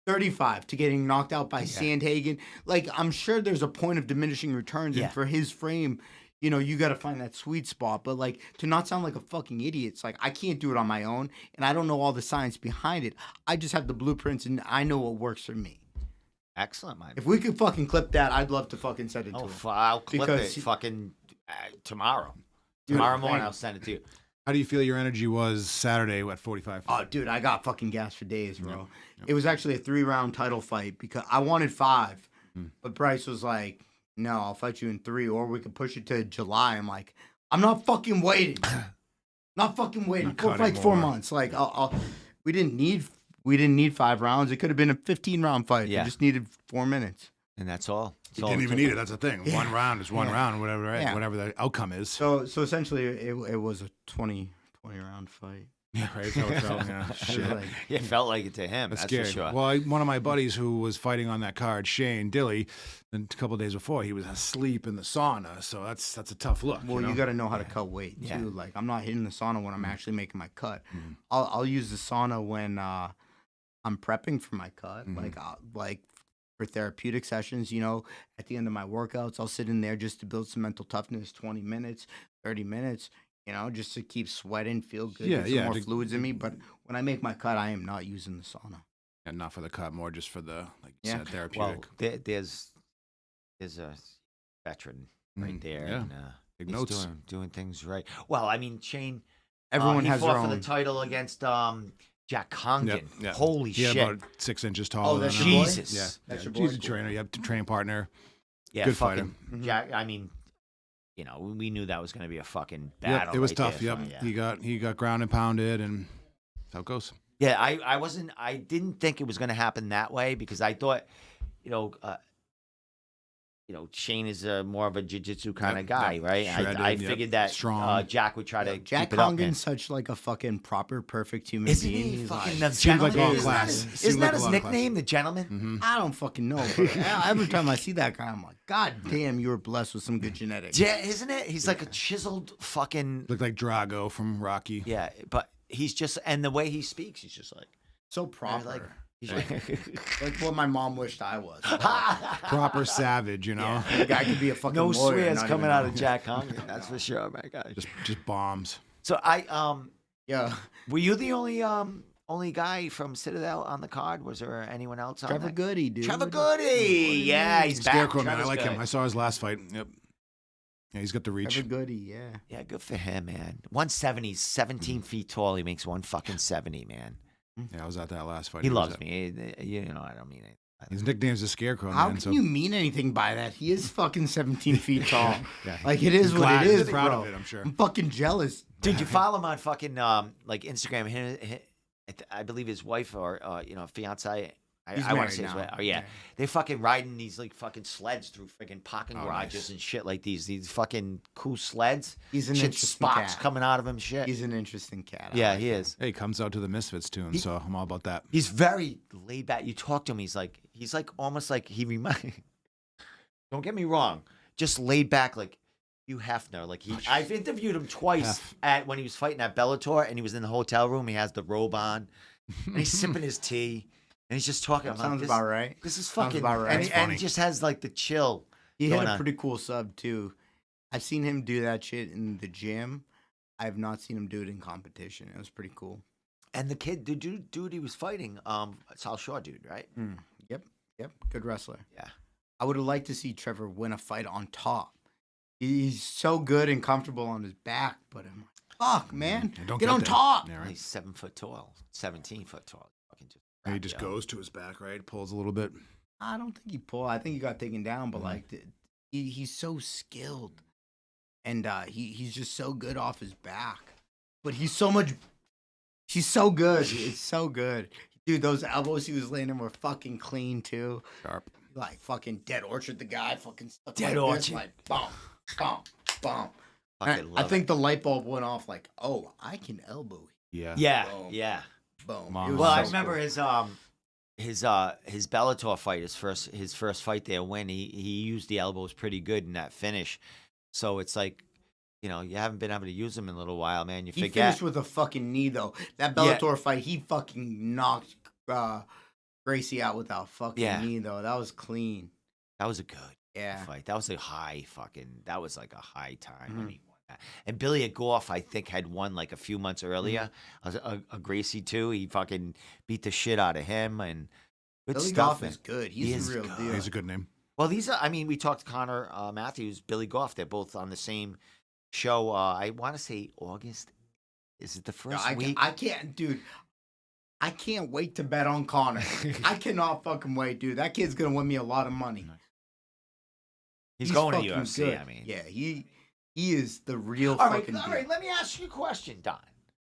S2: 35 to getting knocked out by Sandhagen. Like, I'm sure there's a point of diminishing returns. And for his frame, you know, you got to find that sweet spot. But, like, to not sound like a fucking idiot, it's like, I can't do it on my own. And I don't know all the science behind it. I just have the blueprints and I know what works for me.
S1: Excellent, man.
S2: If we could fucking clip that, I'd love to fucking send it to him.
S1: I'll clip it fucking tomorrow. Tomorrow morning, I'll send it to you.
S3: How do you feel your energy was Saturday at 45?
S2: Oh, dude, I got fucking gas for days, bro. Yep. It was actually a 3-round title fight because I wanted 5. But Bryce was like, no, I'll fight you in 3, or we could push it to July. I'm like, I'm not fucking waiting. Not fucking waiting for like 4 months. Like, we didn't need 5 rounds. It could have been a 15-round fight. We just needed 4 minutes.
S1: And that's all.
S3: You didn't even need it. That's the thing. Yeah. 1 round is 1 round, whatever, right?
S2: Yeah.
S3: Whatever the outcome is.
S2: So essentially, it was a 20-round fight.
S3: Yeah, right. So it felt,
S2: Shit.
S1: It felt like it to him. That's
S3: scary.
S1: For sure.
S3: Well, one of my buddies who was fighting on that card, Shane Dilly, then a couple of days before, he was asleep in the sauna. So that's a tough look.
S2: Well, you got to know how to cut weight too. Like, I'm not hitting the sauna when I'm actually making my cut. I'll use the sauna when I'm prepping for my cut. Like for therapeutic sessions, you know, at the end of my workouts, I'll sit in there just to build some mental toughness. 20 minutes, 30 minutes. You know, just to keep sweating, feel good, get some more fluids in me. But when I make my cut, I am not using the sauna.
S3: And not for the cut, more just for the, like you said, therapeutic.
S1: Well, there's a veteran right there.
S3: Yeah.
S1: And,
S3: Big
S1: he's
S3: notes.
S1: doing things right. Well, I mean, Shane,
S2: Everyone
S1: he
S2: has
S1: fought
S2: their
S1: for
S2: own.
S1: the title against Jack Congdon.
S3: Yep.
S1: Holy
S3: He
S1: shit.
S3: had about 6 inches taller
S2: that's
S3: than
S2: your
S3: him.
S2: boy?
S1: Jesus.
S3: Yeah.
S2: That's your
S3: He's
S2: boy?
S3: a trainer. You have a training partner.
S1: Yeah,
S3: Good
S1: fucking
S3: fighter.
S1: Jack. I mean, you know, we knew that was going to be a fucking battle.
S3: Yep, it was
S1: right
S3: tough.
S1: there,
S3: Yep.
S1: so, yeah.
S3: He got ground and pounded, and that's how it goes.
S1: Yeah, I didn't think it was going to happen that way because I thought, you know, Shane is more of a jiu-jitsu kind of guy, right?
S3: Shredded,
S1: I figured that
S3: strong.
S1: Jack would try to
S2: Jack
S1: keep it up, man.
S2: Congdon's such like a fucking proper, perfect human
S1: Isn't
S2: being.
S1: he
S2: He's
S1: fucking
S2: like,
S1: the
S3: Seems like
S1: gentleman?
S3: all
S1: Isn't
S3: class.
S1: that-
S3: Seems
S1: Isn't
S3: like
S1: that
S3: a
S1: his
S3: lot of class.
S1: nickname, the gentleman?
S2: I don't fucking know. But every time I see that guy, I'm like, God damn, you were blessed with some good genetics.
S1: Yeah, isn't it? He's like a chiseled fucking.
S3: Looked like Drago from Rocky.
S1: Yeah, but he's just, and the way he speaks, he's just like.
S2: So proper.
S1: Like,
S2: Like what my mom wished I was.
S3: Proper savage, you know.
S2: The guy could be a fucking
S1: no
S2: lawyer.
S1: swears
S2: not
S1: coming
S2: even
S1: out
S2: know.
S1: of Jack Congdon. That's for sure, my guy.
S3: Just bombs.
S1: So
S2: Yeah.
S1: were you the only guy from Citadel on the card? Was there anyone else on
S2: Trevor
S1: that?
S2: Goody, dude.
S1: Trevor Goody. Yeah, he's back.
S3: Scarecrow, man. I
S1: Trevor's
S3: like him.
S1: good.
S3: I saw his last fight. Yep. Yeah, he's got the reach.
S2: Trevor Goody, yeah.
S1: Yeah, good for him, man. 170, he's 17 feet tall. He makes 170, man.
S3: Yeah, I was at that last fight.
S1: He
S3: was
S1: loves
S3: at-
S1: me. You know, I don't mean it.
S3: His nickname's the Scarecrow,
S2: How
S3: man.
S2: can
S3: so
S2: you mean anything by that? He is fucking 17 feet tall.
S3: Yeah.
S2: Like, it is
S3: He's
S2: what
S3: glad-
S2: it
S3: he's
S2: is,
S3: proud
S2: bro.
S3: of it, I'm sure.
S2: I'm fucking jealous.
S1: Dude, you follow him on fucking like Instagram. I believe his wife or fiance.
S2: He's
S1: I want
S2: married
S1: to say his
S2: now.
S1: wife. Oh yeah, they're fucking riding these like fucking sleds through freaking parking
S3: Oh,
S1: garages
S3: nice.
S1: and shit like these fucking cool sleds.
S2: He's an
S1: Shit,
S2: interesting
S1: sparks
S2: cat.
S1: coming out of him. Shit.
S2: He's an interesting cat. I
S1: Yeah,
S2: like
S1: he
S2: him.
S1: is.
S3: Hey, he comes out to the Misfits tune, so I'm all about that.
S1: He's very laid back. You talk to him, he's like almost like he reminds. Don't get me wrong, just laid back like Hugh Hefner. Like I've interviewed him twice when he was fighting at Bellator, and he was in the hotel room. He has the robe on, and he's sipping his tea, and he's just talking. I'm like,
S2: Sounds
S1: this,
S2: about right.
S1: This is
S2: Sounds
S1: fucking.
S2: about right.
S1: And,
S2: That's
S1: and
S3: funny.
S1: he just has like the chill.
S2: He had
S1: going
S2: a
S1: on.
S2: pretty cool sub, too. I've seen him do that shit in the gym. I have not seen him do it in competition. It was pretty cool.
S1: And the kid, the dude he was fighting, South Shore dude, right?
S2: Yep. Good wrestler.
S1: Yeah.
S2: I would have liked to see Trevor win a fight on top. He's so good and comfortable on his back, but I'm like, fuck, man.
S3: Yeah, don't
S2: Get on
S3: there.
S2: top.
S3: Yeah, right.
S1: He's 7 foot tall, 17 foot tall. Fucking just.
S3: He just goes to his back, right? Pulls a little bit.
S2: I don't think he pulled. I think he got taken down, but like he's so skilled. and he's just so good off his back. But he's so good. It's so good. Dude, those elbows he was landing were fucking clean too.
S3: Sharp.
S2: Like fucking Dead Orchard, the guy fucking stuck
S1: Dead
S2: like this,
S1: Orchard.
S2: like boom, boom, boom.
S1: Fucking
S2: I
S1: love
S2: think the light bulb went off. Like, oh, I can elbow.
S3: Yeah.
S1: Yeah,
S2: Boom.
S1: yeah.
S2: Boom.
S3: Mom.
S2: It was
S1: Well, I
S2: so
S1: remember
S2: cool.
S1: his Bellator fight, his first fight there when he used the elbows pretty good in that finish. So it's like, you know, you haven't been able to use them in a little while, man. You
S2: He
S1: forget.
S2: finished with a fucking knee though. That
S1: Yeah.
S2: Bellator fight, he fucking knocked Gracie out with a fucking
S1: Yeah.
S2: knee though. That was clean.
S1: That was a good
S2: Yeah.
S1: fight. That was a high fucking. That was like a high time when
S2: Mhm.
S1: he won that. And Billy Goff, I think, had won like a few months earlier. A Gracie too. He fucking beat the shit out of him and good
S2: Billy
S1: stuff.
S2: Goff
S1: man.
S2: is good.
S1: He
S2: He's
S1: is
S2: the real
S1: good.
S2: deal.
S3: He's a good name.
S1: Well, these are. I mean, we talked to Connor Matthews, Billy Goff. They're both on the same show. I want to say August. Is it the
S2: No,
S1: first week?
S2: I can't, dude. I can't wait to bet on Connor. I cannot fucking wait, dude. That kid's gonna win me a lot of money.
S1: He's going to
S2: fucking
S1: UFC.
S2: good.
S1: I mean,
S2: yeah, he is the real
S1: All right,
S2: fucking
S1: all
S2: deal.
S1: right. Let me ask you a question, Don.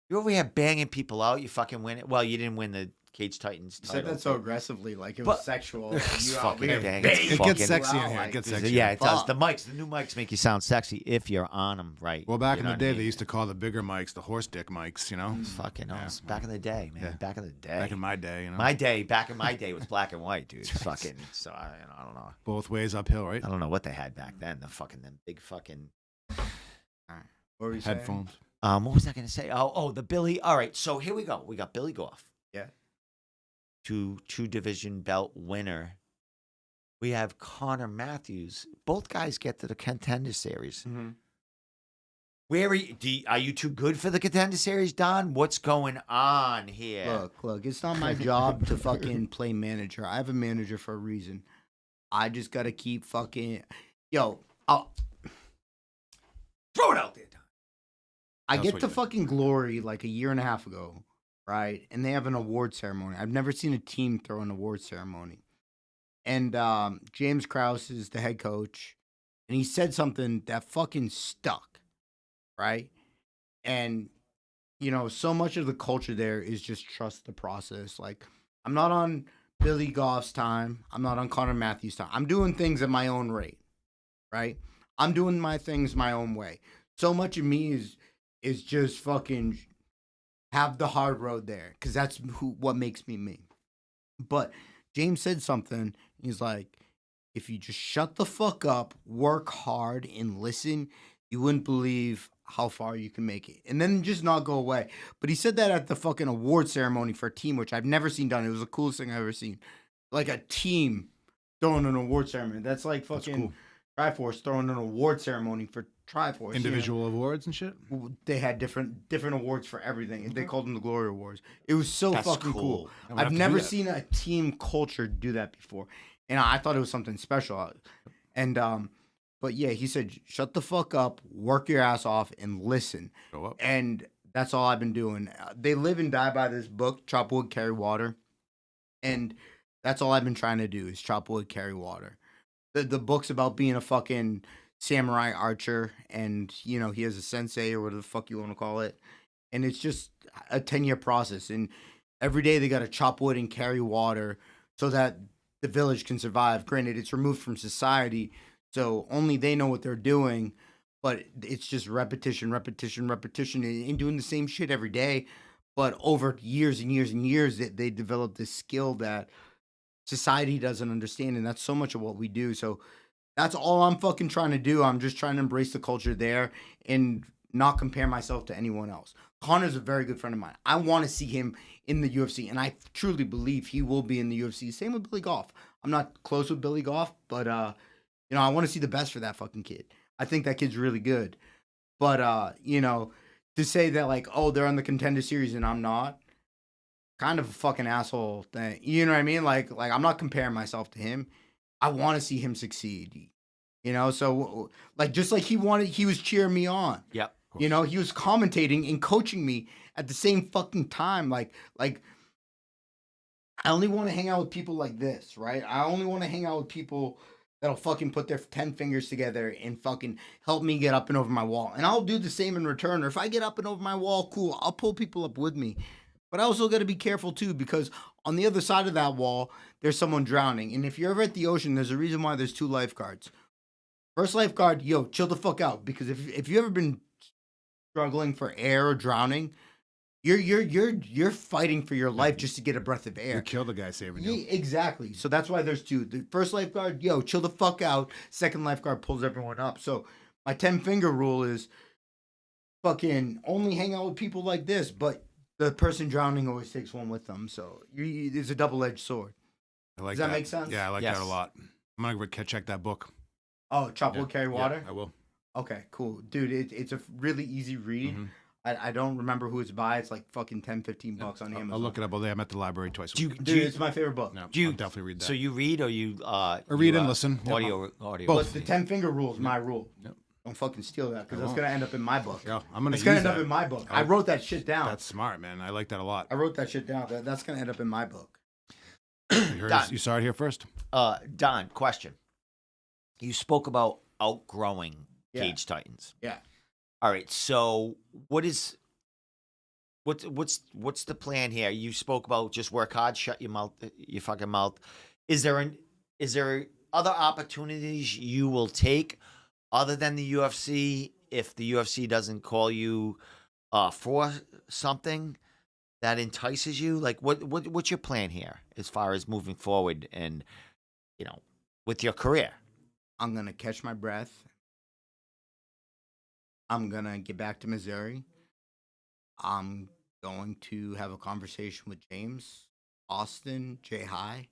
S1: You over here banging people out. You fucking win it. Well, you didn't win the Cage Titans
S2: You said
S1: title.
S2: that so aggressively, like it
S1: But-
S2: was sexual.
S1: It's
S2: You out
S1: fucking
S2: here
S1: dang,
S2: banging
S1: it's
S3: It
S1: fucking-
S3: gets sexy in
S2: out
S3: here.
S2: like
S3: It gets
S2: this.
S3: sexy.
S1: Yeah, it does.
S2: Fuck.
S1: The new mics make you sound sexy if you're on them right.
S3: Well, back
S1: You
S3: in
S1: know
S3: the
S1: what
S3: day,
S1: I
S3: they
S1: mean?
S3: used to call the bigger mics the horse dick mics, you know?
S1: It's fucking
S3: Yeah,
S1: awesome. Back in the day, man.
S3: Yeah.
S1: Back in the day.
S3: Back in my day, you know?
S1: Back in my day was black and white, dude. Fucking. So I don't know.
S3: Both ways uphill, right?
S1: I don't know what they had back then. Them big fucking.
S2: What were you saying?
S3: Headphones.
S1: What was I gonna say? Oh, the Billy. All right, so here we go. We got Billy Goff.
S2: Yeah.
S1: Two division belt winner. We have Connor Matthews. Both guys get to the contender series.
S2: Mhm.
S1: Where are you too good for the contender series, Don? What's going on here?
S2: Look, it's not my job to fucking play manager. I have a manager for a reason. I just gotta keep fucking
S1: Throw it out there, Don.
S2: I
S3: That's
S2: get
S3: what
S2: to
S3: you-
S2: fucking Glory like a year and a half ago, right? And they have an award ceremony. I've never seen a team throw an award ceremony. And James Krause is the head coach, and he said something that fucking stuck, right? And you know, so much of the culture there is just trust the process. Like, I'm not on Billy Goff's time. I'm not on Connor Matthews' time. I'm doing things at my own rate, right? I'm doing my things my own way. So much of me is just fucking have the hard road there, because that's what makes me me. But James said something. He's like, if you just shut the fuck up, work hard, and listen, you wouldn't believe how far you can make it. And then just not go away. But he said that at the fucking award ceremony for a team, which I've never seen done. It was the coolest thing I've ever seen. Like a team throwing an award ceremony. That's like
S3: That's
S2: fucking
S3: cool.
S2: Triforce throwing an award ceremony for Triforce. you know?
S3: Individual awards and shit?
S2: They had different awards for everything. They called them the Glory Awards. It was so
S1: That's
S2: fucking
S1: cool.
S2: cool.
S3: I would have
S2: I've
S3: to do
S2: never
S3: that.
S2: seen a team culture do that before, and I thought it was something special. And but yeah, he said, "Shut the fuck up, work your ass off, and listen."
S3: Go up.
S2: And that's all I've been doing. They live and die by this book, Chop Wood, Carry Water, and that's all I've been trying to do is chop wood, carry water. The book's about being a fucking samurai archer, and you know he has a sensei or whatever the fuck you want to call it, and it's just a 10-year process. And every day they got to chop wood and carry water so that the village can survive. Granted, it's removed from society, so only they know what they're doing. But it's just repetition, and doing the same shit every day. But over years and years and years, they develop this skill that society doesn't understand, and that's so much of what we do. So that's all I'm fucking trying to do. I'm just trying to embrace the culture there and not compare myself to anyone else. Connor's a very good friend of mine. I want to see him in the UFC, and I truly believe he will be in the UFC. Same with Billy Goff. I'm not close with Billy Goff, but you know, I want to see the best for that fucking kid. I think that kid's really good. But you know, to say that like, oh, they're on the contender series and I'm not, kind of a fucking asshole thing. You know what I mean? Like I'm not comparing myself to him. I want to see him succeed. You know, so like just like he was cheering me on.
S1: Yep.
S2: You know, he was commentating and coaching me at the same fucking time. Like I only want to hang out with people like this, right? I only want to hang out with people that'll fucking put their 10 fingers together and fucking help me get up and over my wall. And I'll do the same in return. Or if I get up and over my wall, cool, I'll pull people up with me. But I also got to be careful too, because on the other side of that wall, there's someone drowning. And if you're ever at the ocean, there's a reason why there's 2 lifeguards. First lifeguard, yo, chill the fuck out. Because if you ever been struggling for air or drowning, you're fighting for your life just to get a breath of
S3: You
S2: air.
S3: kill the guy saving
S2: Yeah,
S3: you.
S2: exactly. So that's why there's 2. The first lifeguard, yo, chill the fuck out. Second lifeguard pulls everyone up. So my 10-finger rule is fucking only hang out with people like this, but the person drowning always takes one with them. So it's a double-edged sword.
S3: I like
S2: Does that make sense?
S3: Yeah, I like
S1: Yes.
S3: that a lot. I'm gonna go check that book.
S2: Oh, chop
S3: Yeah,
S2: will carry
S3: yeah,
S2: water?
S3: I will.
S2: Okay, cool. Dude, it's a really easy read.
S3: Mhm.
S2: I don't remember who it's by. It's like fucking 10, 15 bucks on Amazon.
S3: I'll look it up all day. I'm at the library twice a
S1: Do you,
S3: week.
S1: do
S2: Dude,
S1: you,
S2: it's my favorite book.
S3: No,
S1: do you-
S3: I'll definitely read that.
S1: so you read or you
S3: read
S1: you,
S3: and listen. Yep.
S1: audio
S3: Both.
S2: But the 10-finger rule is my rule.
S3: Yep.
S2: Don't fucking steal that, because
S3: I
S2: that's
S3: won't.
S2: going to end up in my book.
S3: Yeah, I'm gonna
S2: It's going to
S3: use
S2: end up
S3: that.
S2: in my book.
S3: Oh.
S2: I wrote that shit down.
S3: That's smart, man. I like that a lot.
S2: I wrote that shit down. That's going to end up in my book.
S3: You saw it here first.
S1: Don, question. You spoke about outgrowing
S2: Yeah.
S1: Cage Titans.
S2: Yeah.
S1: All right. So what's the plan here? You spoke about just work hard, shut your fucking mouth. Is there other opportunities you will take other than the UFC if the UFC doesn't call you for something that entices you? Like what's your plan here as far as moving forward and with your career?
S2: I'm going to catch my breath. I'm going to get back to Missouri. I'm going to have a conversation with James, Austin, Jay High.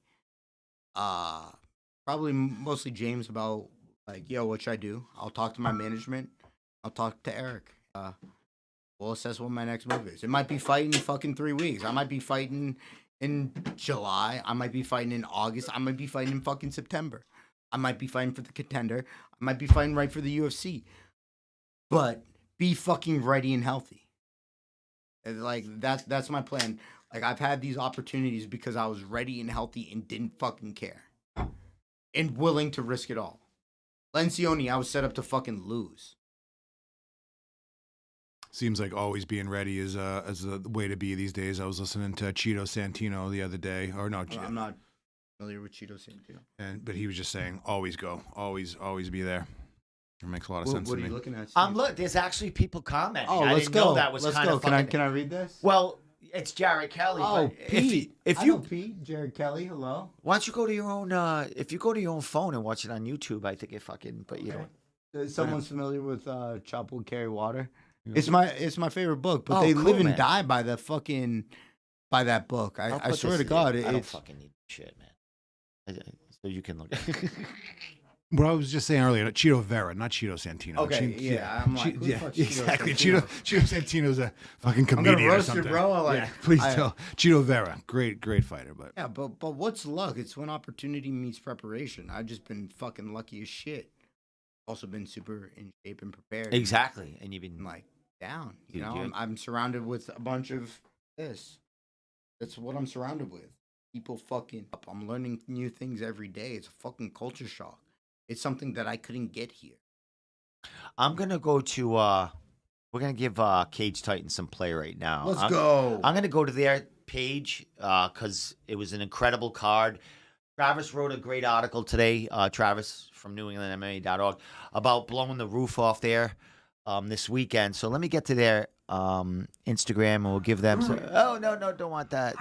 S2: Probably mostly James about, like, yo, what should I do? I'll talk to my management. I'll talk to Eric. We'll assess what my next move is. It might be fighting in fucking 3 weeks. I might be fighting in July. I might be fighting in August. I might be fighting in fucking September. I might be fighting for the Contender. I might be fighting right for the UFC. But be fucking ready and healthy. And like that's my plan. Like, I've had these opportunities because I was ready and healthy and didn't fucking care. And willing to risk it all. Lencioni, I was set up to fucking lose.
S3: Seems like always being ready is a way to be these days. I was listening to Cheeto Santino the other day, or no,
S2: I'm not familiar with Cheeto Santino.
S3: but he was just saying, always go, always be there. It makes a lot of sense
S2: What
S3: to
S2: are
S3: me.
S2: you looking at?
S1: Look, there's actually people commenting.
S2: Oh,
S1: I
S2: let's
S1: didn't
S2: go.
S1: know that was
S2: Let's
S1: kind
S2: go.
S1: of
S2: Can
S1: fucking.
S2: I read this?
S1: Well, it's Jared Kelly.
S2: Oh,
S1: but
S2: Pete.
S1: If
S2: I
S1: you
S2: know Pete, Jared Kelly, hello.
S1: why don't you go to your own? If you go to your own phone and watch it on YouTube, I think it fucking. But you don't.
S2: Someone's familiar with Chop Will Carry Water?
S3: Yeah.
S2: It's my favorite book, but
S1: Oh,
S2: they
S1: cool,
S2: live and
S1: man.
S2: die by that book.
S1: I'll
S2: I
S1: put
S2: swear
S1: this
S2: to
S1: in.
S2: God,
S1: I don't
S2: it's
S1: fucking need shit, man. So you can look.
S3: What I was just saying earlier, Cheeto Vera, not Cheeto Santino.
S2: okay. Yeah, I'm like, who the fuck's Cheeto
S3: exactly.
S2: Santino?
S3: Cheeto Santino's a fucking
S2: I'm
S3: comedian
S2: gonna
S3: or
S2: roast you,
S3: something.
S2: bro. Like,
S3: Yeah, please
S2: I-
S3: tell. Cheeto Vera, great fighter, but
S2: Yeah, but what's luck? It's when opportunity meets preparation. I've just been fucking lucky as shit. Also been super in shape and prepared.
S1: Exactly, and you've
S2: I'm
S1: been
S2: like down. You
S1: Dude,
S2: know,
S1: you're-
S2: I'm surrounded with a bunch of this. That's what I'm surrounded with. People fucking up. I'm learning new things every day. It's a fucking culture shock. It's something that I couldn't get here.
S1: I'm gonna go to. We're gonna give Cage Titan some play right now.
S2: Let's
S1: I'm,
S2: go.
S1: I'm gonna go to their page because it was an incredible card. Travis wrote a great article today. Travis from NewEnglandMMA.org about blowing the roof off there this weekend. So let me get to their Instagram and we'll give them. Oh no, don't want that.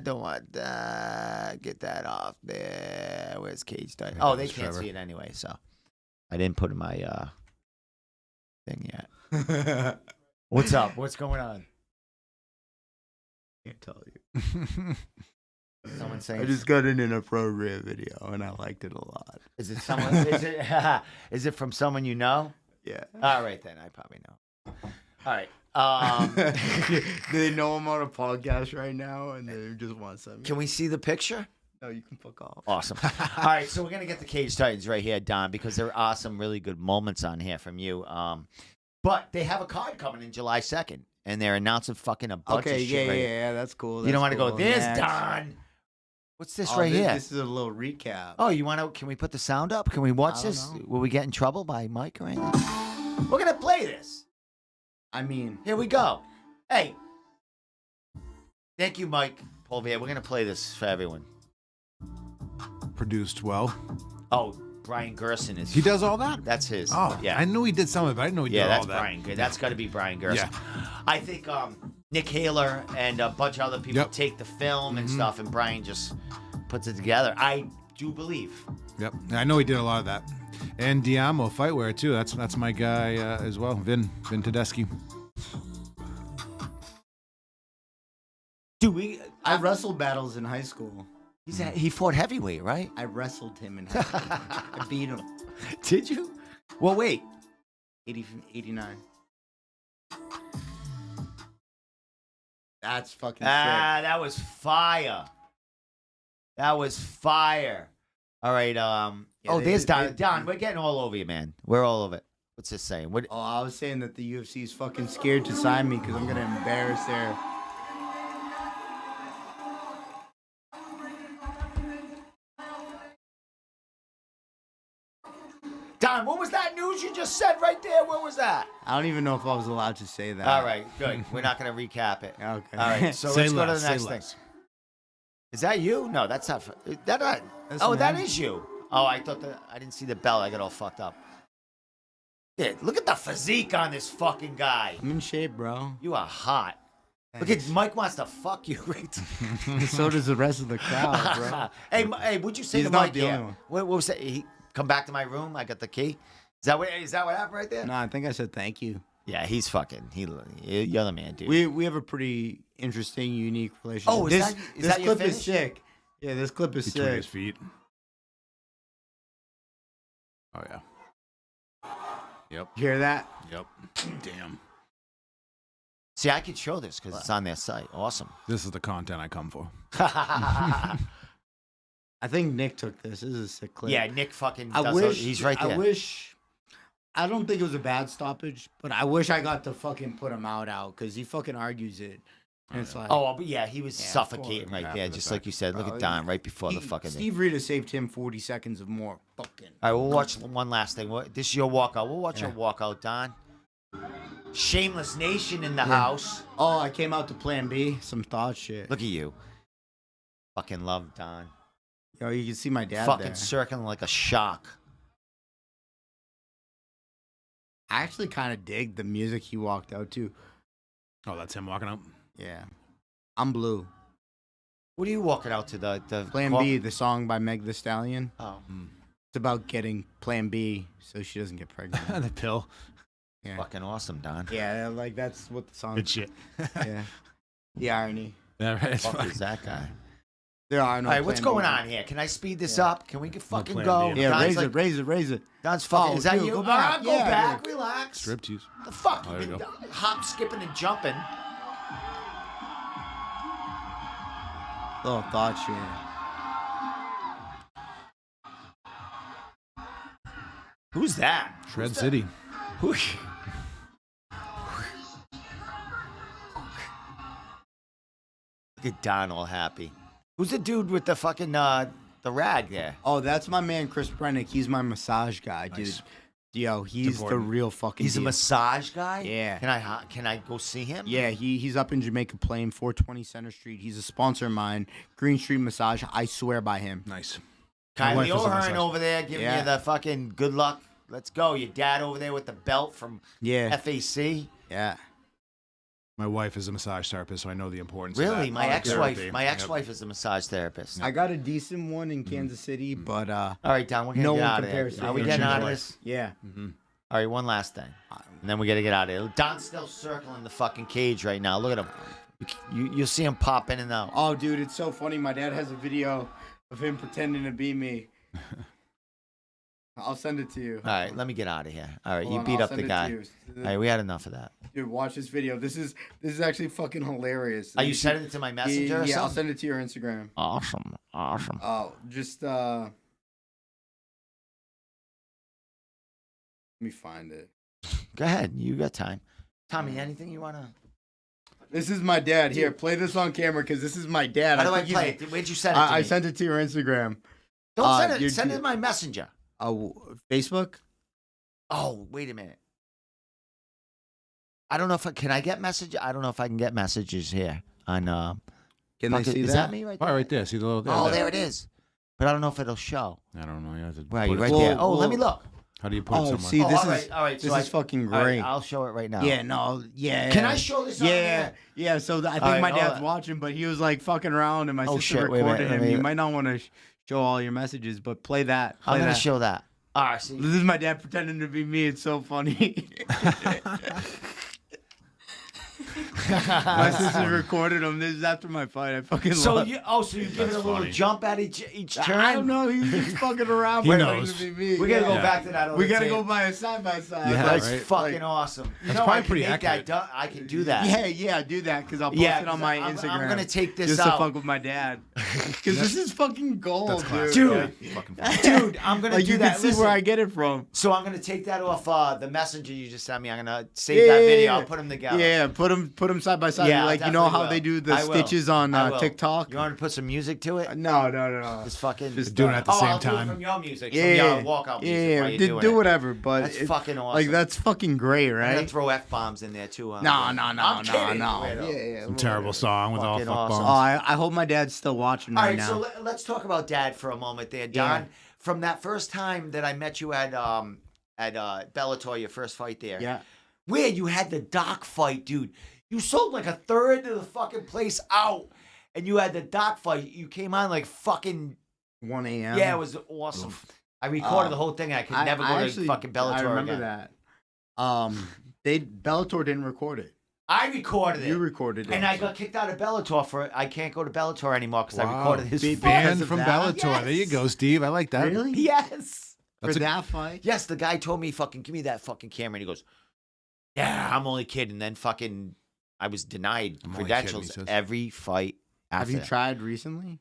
S1: Don't want that. Get that off there. Where's Cage Titan? Oh, they
S3: Thanks,
S1: can't
S3: Trevor.
S1: see it anyway. So I didn't put in my thing yet. What's up? What's going on?
S2: Can't tell you.
S1: Someone saying
S2: I just got an inappropriate video and I liked it a lot.
S1: is it someone? Is it from someone you know?
S2: Yeah.
S1: All right, then I probably know. All right.
S2: They know I'm on a podcast right now and they just want something.
S1: Can we see the picture?
S2: No, you can fuck off.
S1: Awesome. All right, so we're gonna get the Cage Titans right here, Don, because there are some really good moments on here from you. But they have a card coming in July 2nd, and they're announcing fucking a bunch
S2: Okay,
S1: of shit.
S2: yeah, that's cool.
S1: You don't want to go.
S2: cool.
S1: There's
S2: Next.
S1: Don. What's this
S2: Oh,
S1: right here?
S2: This is a little recap.
S1: Oh, you want to? Can we put the sound up? Can we watch
S2: I don't
S1: this?
S2: know.
S1: Will we get in trouble by Mike or anything? We're gonna play this.
S2: I mean,
S1: Here we go. Hey, thank you, Mike Polvier. We're gonna play this for everyone.
S3: Produced well.
S1: Oh, Brian Gerson is.
S3: He does all that?
S1: That's his.
S3: Oh,
S1: yeah.
S3: I knew he did some of it, but I didn't know he did all
S1: That's
S3: that.
S1: Brian. That's got to be Brian Gerson.
S3: Yeah.
S1: I think Nick Haler and a bunch of other people
S3: Yep.
S1: take the film and stuff, and Brian just puts it together. I do believe.
S3: Yep. I know he did a lot of that. And Diamo Fightwear, too. That's my guy as well. Vin Tedeschi.
S1: Dude,
S2: I wrestled battles in high school.
S1: he fought heavyweight, right?
S2: I wrestled him in high school. I beat him.
S1: Did you? Well, wait.
S2: 89. That's fucking sick.
S1: That was fire. That was fire. All right. There's Don. Don, we're getting all over you, man. We're all over it. What's this saying? What?
S2: Oh, I was saying that the UFC is fucking scared to sign me because I'm gonna embarrass their.
S1: Don, what was that news you just said right there? What was that?
S2: I don't even know if I was allowed to say that.
S1: All right, good. We're not going to recap it.
S2: Okay.
S1: All right, so
S3: Say
S1: let's go to
S3: less,
S1: the
S3: say
S1: next thing.
S3: less.
S1: Is that you? No, that's not. That not.
S2: That's
S1: Oh, that
S2: mine.
S1: is you. Oh, I thought I didn't see the bell. I got all fucked up. Yeah, look at the physique on this fucking guy.
S2: I'm in shape, bro.
S1: You are hot. Look at Mike wants to fuck you right.
S2: So does the rest of the crowd, bro.
S1: Hey, what'd you say
S2: He's
S1: to
S2: not
S1: Mike?
S2: the only
S1: Yeah.
S2: one.
S1: What was that? He come back to my room. I got the key. Is that what happened right there?
S2: No, I think I said thank you.
S1: Yeah, he's fucking. You're the man, dude.
S2: We have a pretty interesting, unique relationship.
S1: Oh, is
S2: this
S1: that your
S2: clip is
S1: finish?
S2: sick. Yeah, this clip is
S3: Between
S2: sick.
S3: his feet. Oh, yeah. Yep.
S2: You hear that?
S3: Yep. Damn.
S1: See, I could show this because it's on their site. Awesome.
S3: This is the content I come for.
S2: I think Nick took this. This is a sick clip.
S1: Yeah, Nick fucking.
S2: I
S1: does
S2: wish
S1: he's right there.
S2: I don't think it was a bad stoppage, but I wish I got to fucking put him out because he fucking argues it. And it's like,
S1: Oh, but yeah, he was
S2: Yeah,
S1: suffocating right
S3: after
S1: there,
S3: the
S1: just
S3: fact.
S1: like you said. Look
S2: Oh,
S1: at Don right before the
S2: he-
S1: fucking thing.
S2: Steve Rita saved him 40 seconds of more. Fucking.
S1: All right, we'll watch one last thing. This is your walkout. We'll watch your walkout, Don. Shameless Nation in the house.
S2: Oh, I came out to Plan B. Some thought shit.
S1: Look at you. Fucking love Don.
S2: Yo, you can see my dad
S1: Fucking
S2: there.
S1: circling like a shark.
S2: I actually kind of dig the music he walked out to.
S3: Oh, that's him walking out?
S2: Yeah. I'm Blue.
S1: What are you walking out to? The
S2: Plan B, the song by Meg Thee Stallion.
S1: Oh,
S2: It's about getting Plan B so she doesn't get pregnant.
S3: The pill.
S2: Yeah.
S1: fucking awesome, Don.
S2: Yeah, like that's what the song.
S3: Good shit.
S2: Yeah. The irony.
S3: Yeah, right. It's
S1: Fuck
S3: fine.
S1: is that guy?
S2: There are no.
S1: All right, what's
S2: Plan
S1: going
S2: B.
S1: on here? Can I speed this up? Can we fucking
S3: Plan
S1: go?
S3: B.
S2: Yeah,
S1: Don's
S2: raise it.
S1: Don's fucking.
S2: Oh,
S1: Is that
S2: dude,
S1: you?
S2: go back.
S1: Go
S2: Yeah,
S1: back. Relax.
S3: Striptease.
S1: The fuck?
S3: Oh, there you
S1: You've
S3: go.
S1: been hop, skipping, and jumping.
S2: Little thought shit.
S1: Who's that?
S3: Shred City.
S1: Who? Look at Don all happy. Who's the dude with the fucking the rag there?
S2: Oh, that's my man Chris Brennick. He's my massage guy, dude.
S3: Nice.
S2: Yo, he's the
S3: important.
S2: real fucking.
S1: He's a
S2: deal.
S1: massage guy.
S2: Yeah.
S1: Can I go see him?
S2: Yeah, he's up in Jamaica Plain, 420 Center Street. He's a sponsor of mine. Green Street Massage. I swear by him.
S3: Nice. My wife
S1: Kylie
S3: is a
S1: O'Hearn
S3: massage-
S1: over there giving
S2: Yeah.
S1: you the fucking good luck. Let's go. Your dad over there with the belt from
S2: Yeah,
S1: FAC.
S2: yeah.
S3: My wife is a massage therapist, so I know the importance of
S1: Really?
S3: that.
S1: My ex-wife.
S3: Therapy.
S1: My
S3: Yep.
S1: ex-wife is a massage therapist.
S2: I got a decent one in Kansas City, but
S1: All right, Don. We're gonna
S2: No
S1: get
S2: one
S1: out of
S2: compares
S1: here.
S2: to
S1: Are we
S2: him.
S1: getting
S3: Change
S1: out of
S3: your
S1: this?
S2: yeah.
S1: All right, one last thing, and then we gotta get out of here. Don's still circling the fucking cage right now. Look at him. You'll see him pop in and out.
S2: Oh, dude, it's so funny. My dad has a video of him pretending to be me. I'll send it to you.
S1: All right, let me get out of here. All right,
S2: Hold
S1: you
S2: on,
S1: beat
S2: I'll
S1: up the
S2: send it to
S1: guy.
S2: you.
S1: All right, we had enough of that.
S2: Dude, watch this video. This is actually fucking hilarious.
S1: Are you sending it to my messenger or
S2: Yeah, I'll
S1: something?
S2: send it to your Instagram.
S1: Awesome.
S2: Oh, just let me find it.
S1: Go ahead. You got time. Tommy, anything you wanna?
S2: This is my dad. Here, play this on camera because this is my dad.
S1: How do I
S2: think
S1: play
S2: he's-
S1: it? Where'd you send it to me?
S2: I sent it to your Instagram.
S1: Don't send it.
S2: you're-
S1: Send it to my messenger.
S2: Facebook?
S1: Oh, wait a minute. I don't know if can I get message. I don't know if I can get messages here on.
S2: Can they see
S1: is that me right
S3: Oh,
S1: there?
S3: right there. See the little.
S1: Oh, there it is. But I don't know if it'll show.
S3: I don't know. You have to
S1: Right,
S3: put it-
S1: right
S2: Well,
S1: there. Oh, let me
S2: well,
S1: look.
S3: How do you put it
S2: Oh,
S3: somewhere?
S2: see,
S1: Oh,
S2: this
S1: all
S2: is
S1: right, all right.
S2: this
S1: so
S2: is fucking
S1: all right,
S2: great.
S1: I'll show it right now.
S2: Yeah, no, yeah.
S1: Can I show this? on
S2: Yeah,
S1: there?
S2: yeah. So I think
S1: right,
S2: my
S1: hold
S2: dad's
S1: on.
S2: watching, but he was like fucking around, and my
S1: Oh,
S2: sister
S1: shit, wait a minute,
S2: recorded
S1: let
S2: him.
S1: me-
S2: You might not want to show all your messages, but play that.
S1: I'm
S2: Play
S1: gonna
S2: that.
S1: show that. All right, see.
S2: This is my dad pretending to be me. It's so funny. My sister recorded him. This is after my fight. I fucking
S1: So
S2: love.
S1: so you give it a
S3: That's
S1: little
S3: funny.
S1: jump at each turn.
S2: I don't know. He's just fucking around.
S3: He
S2: pretending
S3: knows.
S2: to be me.
S1: We gotta go
S2: Yeah.
S1: back to that.
S2: We gotta go by a side by side.
S3: Yeah,
S1: That's
S3: right.
S1: fucking awesome. You know,
S3: probably
S1: I can
S3: pretty
S1: make
S3: accurate.
S1: that. I can do that.
S2: Yeah, do that because I'll post
S1: Yeah,
S2: it on my
S1: 'cause
S2: Instagram.
S1: I'm gonna take this
S2: just
S1: out.
S2: to fuck with my dad because this is fucking gold,
S3: That's classic.
S1: Dude.
S3: Yeah, fucking funny.
S1: Dude, I'm gonna
S2: Like
S1: do
S2: you
S1: that.
S2: can see
S1: Listen,
S2: where I get it from.
S1: so I'm gonna take that off the messenger you just sent me. I'm gonna save that video. I'll put them together.
S2: Yeah, put them side by side.
S1: Yeah, I
S2: like you know
S1: definitely
S2: how
S1: will.
S2: they do the
S1: I will.
S2: stitches on
S1: I will.
S2: TikTok.
S1: You want to put some music to it?
S2: No.
S1: Just fucking
S2: Just
S3: doing it at the
S1: oh,
S3: same
S1: I'll do it
S3: time.
S1: from your music.
S2: Yeah,
S1: From your walkout music. while you're doing
S2: do
S1: it.
S2: whatever. But
S1: That's
S2: it-
S1: fucking awesome.
S2: like that's fucking great,
S1: I'm gonna
S2: right?
S1: throw F-bombs in there too.
S2: No.
S1: I'm kidding, weirdo.
S2: Yeah,
S3: Some terrible song with all
S1: Fucking
S3: fuck
S1: awesome.
S2: Oh,
S3: bombs.
S2: I hope my dad's still watching
S1: All
S2: right
S1: right,
S2: now.
S1: so let's talk about Dad for a moment there, Don.
S2: Yeah.
S1: From that first time that I met you at Bellator, your first fight there,
S2: yeah.
S1: where you had the dock fight, dude. You sold like a third of the fucking place out, and you had the dock fight. You came on like fucking
S2: 1 a.m.
S1: yeah, it was awesome. I recorded the whole thing. I could never go to fucking Bellator
S2: I remember
S1: again.
S2: that. Bellator didn't record it.
S1: I recorded it.
S2: You recorded it.
S1: And I got kicked out of Bellator I can't go to Bellator anymore because I
S3: Wow.
S1: recorded his
S2: Be-
S1: fight.
S3: Banned
S2: of
S3: from
S2: that?
S3: Bellator. There you
S1: Yes.
S3: go, Steve. I like that.
S2: Really?
S1: Yes.
S2: For
S3: That's a-
S2: that fight?
S1: Yes, the guy told me, fucking, give me that fucking camera. And he goes, yeah, I'm only kidding. And then fucking, I was denied
S3: I'm only
S1: credentials
S3: kidding, he says.
S1: every fight
S2: Have
S1: after
S2: you
S1: that.
S2: tried recently?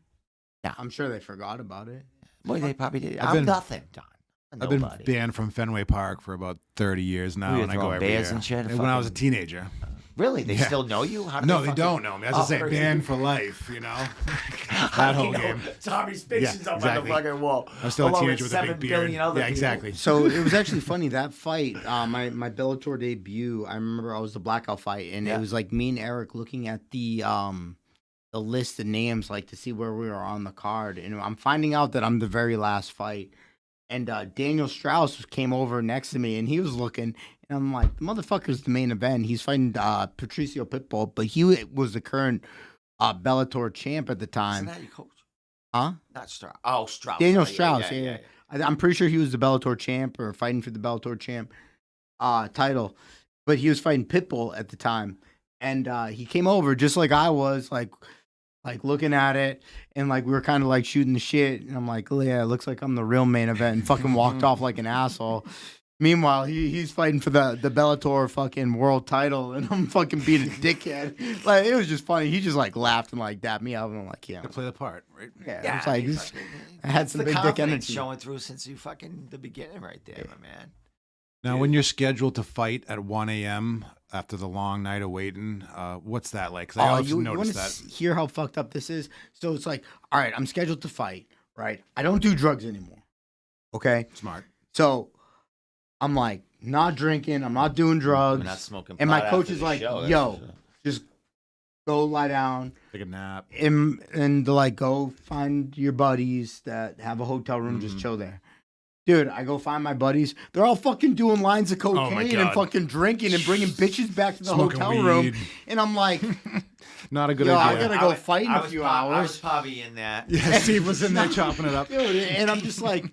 S1: No.
S2: I'm sure they forgot about it.
S1: Boy, they probably did.
S3: I've
S1: I'm
S3: been-
S1: nothing, Don. I'm
S3: I've been
S1: nobody.
S3: banned from Fenway Park for about 30 years now,
S1: Were you
S3: and I go
S1: throwing
S3: every
S1: bears
S3: year.
S1: and shit?
S3: When I was a
S1: Fucking-
S3: teenager.
S1: Really? They
S3: Yeah.
S1: still know you? How do
S3: No,
S1: they
S3: they
S1: fucking...
S3: don't know me. That's what I'm saying.
S1: okay.
S3: Banned for life, you know?
S1: How
S3: That
S1: do you
S3: whole
S1: know?
S3: game.
S1: Tommy's pictures
S3: Yeah,
S1: up
S3: exactly.
S1: on the fucking wall.
S3: I was still a
S1: along
S3: teenager with a
S1: 7
S3: big beard.
S1: billion other
S3: Yeah,
S1: people.
S3: exactly.
S2: So it was actually funny that fight. My Bellator debut. I remember I was the blackout fight, and
S1: Yeah.
S2: it was like me and Eric looking at the list of names, like to see where we were on the card, and I'm finding out that I'm the very last fight. And Daniel Strauss came over next to me, and he was looking, and I'm like, the motherfucker's the main event. He's fighting Patricio Pitbull, but he was the current Bellator champ at the
S1: Isn't
S2: time.
S1: that your coach?
S2: Huh?
S1: Not Strauss. Oh, Strauss.
S2: Daniel
S1: Oh,
S2: Strauss, yeah. I'm pretty sure he was the Bellator champ or fighting for the Bellator champ title, but he was fighting Pitbull at the time, and he came over just like I was, like looking at it, and like we were kind of like shooting the shit, and I'm like, oh, yeah, it looks like I'm the real main event, and fucking walked off like an asshole. Meanwhile, he's fighting for the Bellator fucking world title, and I'm fucking being a dickhead. Like, it was just funny. He just like laughed and like dapped me up, and I'm like, yeah,
S3: To play the part, right?
S2: yeah.
S1: Yeah,
S2: It's like
S1: you
S2: it's-
S1: fucking-
S2: I had
S1: that's
S2: some
S1: the
S2: big dick
S1: confidence
S2: energy.
S1: showing through since you fucking the beginning right there, my man.
S3: Now, when you're scheduled to fight at 1 a.m. after the long night of waiting, what's that like? 'Cause I always
S2: you
S3: noticed
S2: want
S3: that.
S2: to hear how fucked up this is? So it's like, all right, I'm scheduled to fight, right? I don't do drugs anymore. Okay?
S3: Smart.
S2: So I'm like, not drinking, I'm not doing drugs.
S1: We're not smoking.
S2: And my
S1: pot
S2: coach
S1: after
S2: is
S1: the
S2: like,
S1: show, that's
S2: yo,
S1: for sure.
S2: just go lie down
S3: Take a nap.
S2: and they're like, go find your buddies that have a hotel room, just chill there. Dude, I go find my buddies. They're all fucking doing lines of
S3: my
S2: cocaine and
S3: God.
S2: fucking drinking and bringing bitches back to the
S3: Smoking
S2: hotel room.
S3: weed.
S2: And I'm like,
S3: Not a good
S2: Yo, I
S3: idea.
S2: gotta go fight in a few
S1: I
S2: hours.
S1: was probably in that.
S3: Yeah, Steve was in there chopping it up.
S2: dude, and I'm just like,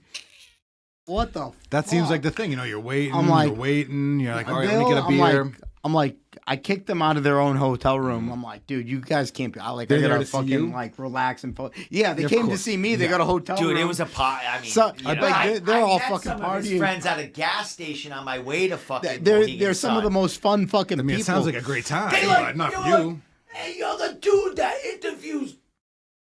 S2: what the
S3: That seems
S2: fuck?
S3: like the thing. You know, you're waiting.
S2: I'm like-
S3: you're waiting. You're like, all right,
S2: They
S3: let me get a
S2: all-
S3: beer.
S2: I'm like, I kicked them out of their own hotel room. I'm like, dude, you guys can't be. I
S3: They're there
S2: gotta
S3: to see
S2: fucking
S3: you?
S2: like relax and yeah, they
S3: Of
S2: came to
S3: course.
S2: see me. They
S3: Yeah.
S2: got a hotel room.
S1: Dude, it was a pot. I mean,
S2: So,
S1: you
S2: I
S1: know,
S2: bet they're
S1: I
S2: all
S1: met
S2: fucking
S1: some of his
S2: partying.
S1: friends at a gas station on my way to fucking.
S2: They're
S1: Mohegan
S2: some of the
S1: Sun.
S2: most fun fucking
S3: I mean,
S2: people.
S3: it sounds like a great time,
S1: They
S3: but not for
S1: you're
S3: you.
S1: like, hey, you're the dude that interviews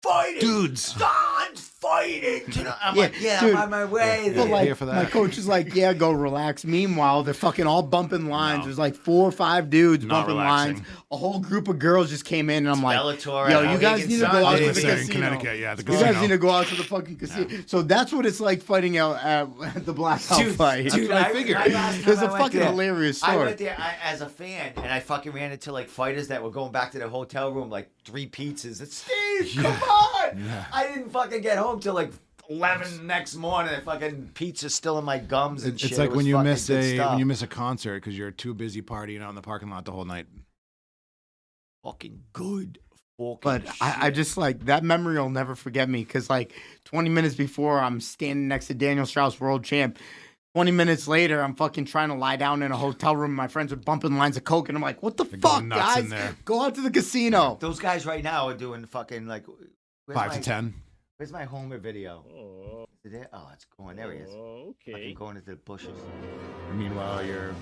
S1: fighting
S3: Dudes.
S1: Don's fighting tonight. I'm
S2: Yeah,
S1: like, yeah,
S2: dude.
S1: I'm on my way.
S2: But
S3: Yeah,
S2: like,
S3: here for that.
S2: my coach is like, yeah, go relax. Meanwhile, they're fucking all bumping lines.
S3: No.
S2: There's like 4 or 5 dudes
S3: Not
S2: bumping
S3: relaxing.
S2: lines. A whole group of girls just came in, and I'm like,
S1: Bellator
S2: yo,
S1: at
S2: you guys
S1: Mohegan
S2: need to
S1: Sun,
S2: go
S3: I
S2: out
S3: was
S2: to
S3: gonna
S2: the
S3: say in
S2: casino.
S3: Connecticut, yeah, the
S2: You guys
S3: casino.
S2: need to go out to the fucking casino. So that's what it's like fighting out at the blackout fight.
S1: Dude,
S3: what I figured.
S1: last
S2: There's
S1: time
S2: a
S1: I went
S2: fucking
S1: there,
S2: hilarious
S1: I
S2: story.
S1: went there as a fan, and I fucking ran into like fighters that were going back to their hotel room like 3 pizzas. It's Steve, come on!
S3: Yeah.
S1: I didn't fucking get home till like 11 the next morning. And fucking pizza's still in my gums and shit.
S3: It's like
S1: It was
S3: when you
S1: fucking
S3: miss
S1: good stuff.
S3: when you miss a concert because you're too busy partying out in the parking lot the whole night.
S1: fucking good. Fucking
S2: But I
S1: shit.
S2: just like that memory will never forget me because like 20 minutes before I'm standing next to Daniel Strauss, world champ. 20 minutes later, I'm fucking trying to lie down in a hotel room. My friends are bumping lines of coke, and I'm like, "What the
S3: They're
S2: fuck,
S3: going nuts in
S2: guys?
S3: there.
S2: Go out to the casino."
S1: Those guys right now are doing fucking like where's
S3: 5
S1: my,
S3: to 10.
S1: Where's my Homer video? Is it there? Oh, it's going. There he is. Fucking going into the bushes.
S3: Meanwhile, you're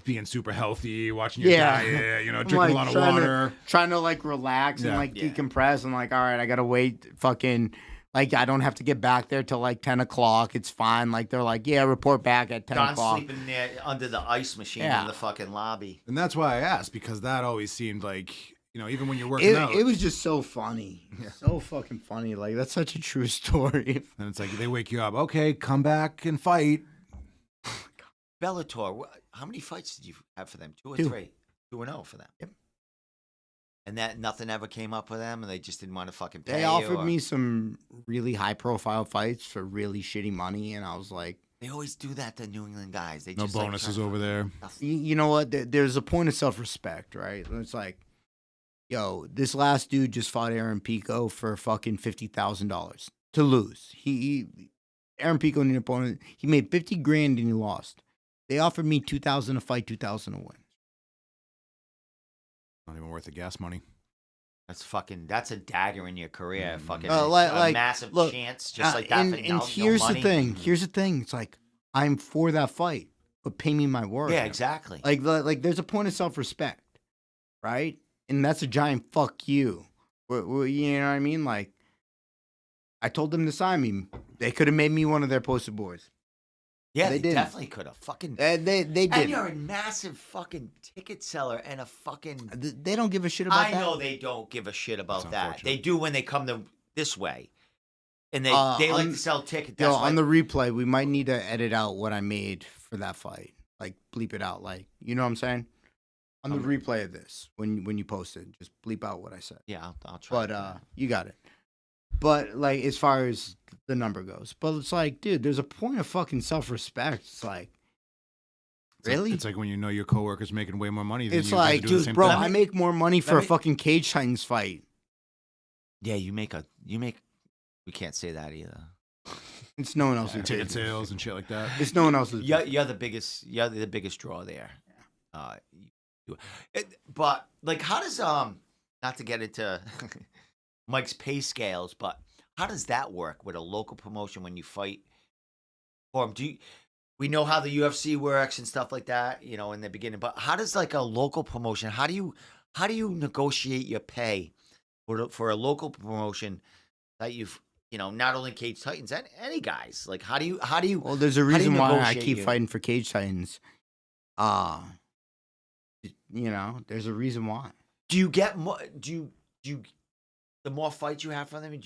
S3: being super healthy, watching your
S2: Yeah.
S3: diet,
S2: I'm,
S3: drinking
S2: like,
S3: a lot of
S2: trying
S3: water.
S2: trying to like relax and
S3: Yeah.
S2: like
S1: Yeah.
S2: decompress. I'm like, all right, I gotta wait. Fucking like I don't have to get back there till like 10 o'clock. It's fine. Like they're like, yeah, report back at 10
S1: Don's
S2: o'clock.
S1: sleeping there under the ice machine
S2: Yeah.
S1: in the fucking lobby.
S3: And that's why I asked, because that always seemed like, even when you're working out,
S2: It was just so funny, so fucking funny. Like that's such a true story.
S3: and it's like they wake you up. Okay, come back and fight.
S1: Bellator, how many fights did you have for them? 2 or
S2: 2.
S1: 3? 2-0 for them.
S2: Yep.
S1: And that nothing ever came up with them, and they just didn't want to fucking pay
S2: They
S1: you,
S2: offered
S1: or-
S2: me some really high profile fights for really shitty money, and I was like,
S1: They always do that to New England guys. They
S3: No
S1: just like,
S3: bonuses
S1: try to
S3: over there.
S1: fucking-
S2: you know what? There's a point of self respect, right? It's like, yo, this last dude just fought Aaron Pico for fucking $50,000 to lose. Aaron Pico needed an opponent. He made 50 grand and he lost. They offered me 2,000 to fight, 2,000 to win.
S3: Not even worth the gas money.
S1: That's a dagger in your career. Fucking
S2: like,
S1: a massive
S2: look,
S1: chance, just like that. for
S2: And
S1: no
S2: here's
S1: money.
S2: the thing. Here's the thing. It's like I'm for that fight, but pay me my word.
S1: Yeah, exactly.
S2: Like there's a point of self respect, right? And that's a giant fuck you. You know what I mean? Like, I told them to sign me. They could have made me one of their poster boys.
S1: yeah,
S2: they
S1: they
S2: didn't.
S1: definitely could have. Fucking.
S2: They
S1: And
S2: did.
S1: you're a massive fucking ticket seller and a fucking.
S2: They don't give a shit about
S1: I
S2: that.
S1: know they don't give a shit about
S3: That's
S1: that.
S3: unfortunate.
S1: They do when they come to this way, and they like
S2: on-
S1: to sell tickets.
S2: Yo,
S1: That's why
S2: on the replay, we might need to edit out what I made for that fight. Like bleep it out. Like, you know what I'm saying? On the replay of this, when you post it, just bleep out what I said.
S1: yeah, I'll try.
S2: But you got it. But like as far as the number goes, but it's like, dude, there's a point of fucking self respect. It's like, really?
S3: It's like when you know your coworker's making way more money than
S2: It's
S3: you. guys
S2: like,
S3: are doing the
S2: dude,
S3: same
S2: bro,
S3: thing.
S2: I make more money for a
S1: me-
S2: fucking Cage Titans fight.
S1: yeah, you make. We can't say that either.
S2: It's no one else's
S3: ticket
S2: business.
S3: sales and shit like that.
S2: It's no one else's. business.
S1: You're the biggest. You're the biggest draw there. But like, how does not to get into Mike's pay scales, but how does that work with a local promotion when you fight for him? We know how the UFC works and stuff like that, in the beginning. But how does like a local promotion? How do you negotiate your pay for a local promotion that you've not only Cage Titans, any guys? Like how do you?
S2: Well, there's a
S1: how do you
S2: reason why I
S1: negotiate
S2: keep
S1: your-
S2: fighting for Cage Titans. There's a reason why.
S1: Do you get more? Do you the more fights you have for them?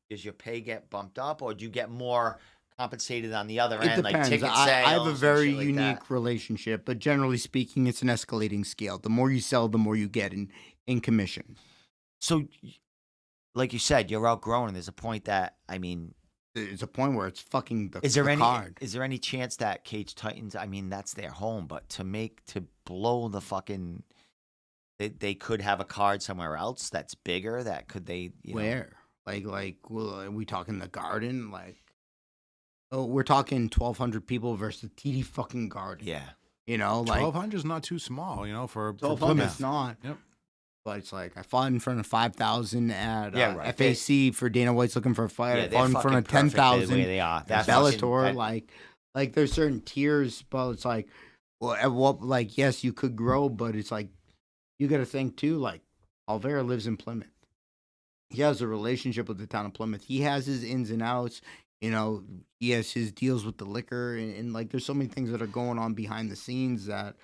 S1: Does your pay get bumped up, or do you get more compensated on the other
S2: It
S1: end, like
S2: depends.
S1: ticket
S2: I
S1: sales?
S2: have a
S1: and
S2: very
S1: shit like
S2: unique
S1: that?
S2: relationship, but generally speaking, it's an escalating scale. The more you sell, the more you get in commission.
S1: So, like you said, you're outgrowing. There's a point that
S2: It's a point where it's fucking the,
S1: is there
S2: the
S1: any
S2: card.
S1: is there any chance that Cage Titans? That's their home, but to blow the fucking, they could have a card somewhere else that's bigger. That could they?
S2: Where? Well, are we talking the Garden? We're talking 1,200 people versus the TD fucking Garden.
S1: Yeah.
S3: 1,200 is not too small, for
S2: 1,200
S3: Plymouth.
S2: is not.
S3: Yep.
S2: But it's like I fought in front of 5,000 at
S1: Yeah, right.
S2: FAC for Dana White's looking for a fight.
S1: Yeah,
S2: I
S1: they're
S2: fought in front
S1: fucking
S2: of
S1: perfect the
S2: 10,000
S1: way they are.
S2: at
S1: That's
S2: Bellator.
S1: fucking-
S2: Like there's certain tiers, but it's like, well, at what, yes, you could grow, but it's like you got to think too. Like Alvera lives in Plymouth. he has a relationship with the town of Plymouth. He has his ins and outs. You know, he has his deals with the liquor, and like, there's so many things that are going on behind the scenes that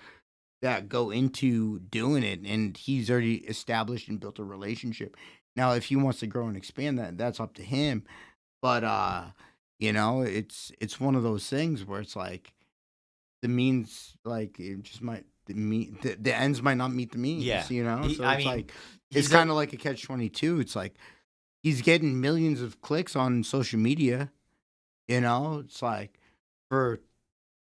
S2: go into doing it. And he's already established and built a relationship. Now, if he wants to grow and expand that, that's up to him. But you know, it's one of those things where it's like the means, like it just might the ends might not meet the means.
S1: Yeah.
S2: You know, so
S1: I
S2: it's
S1: mean,
S2: like
S1: he's
S2: it's kind of like a catch-22. It's like he's getting millions of clicks on social media. You know, it's like for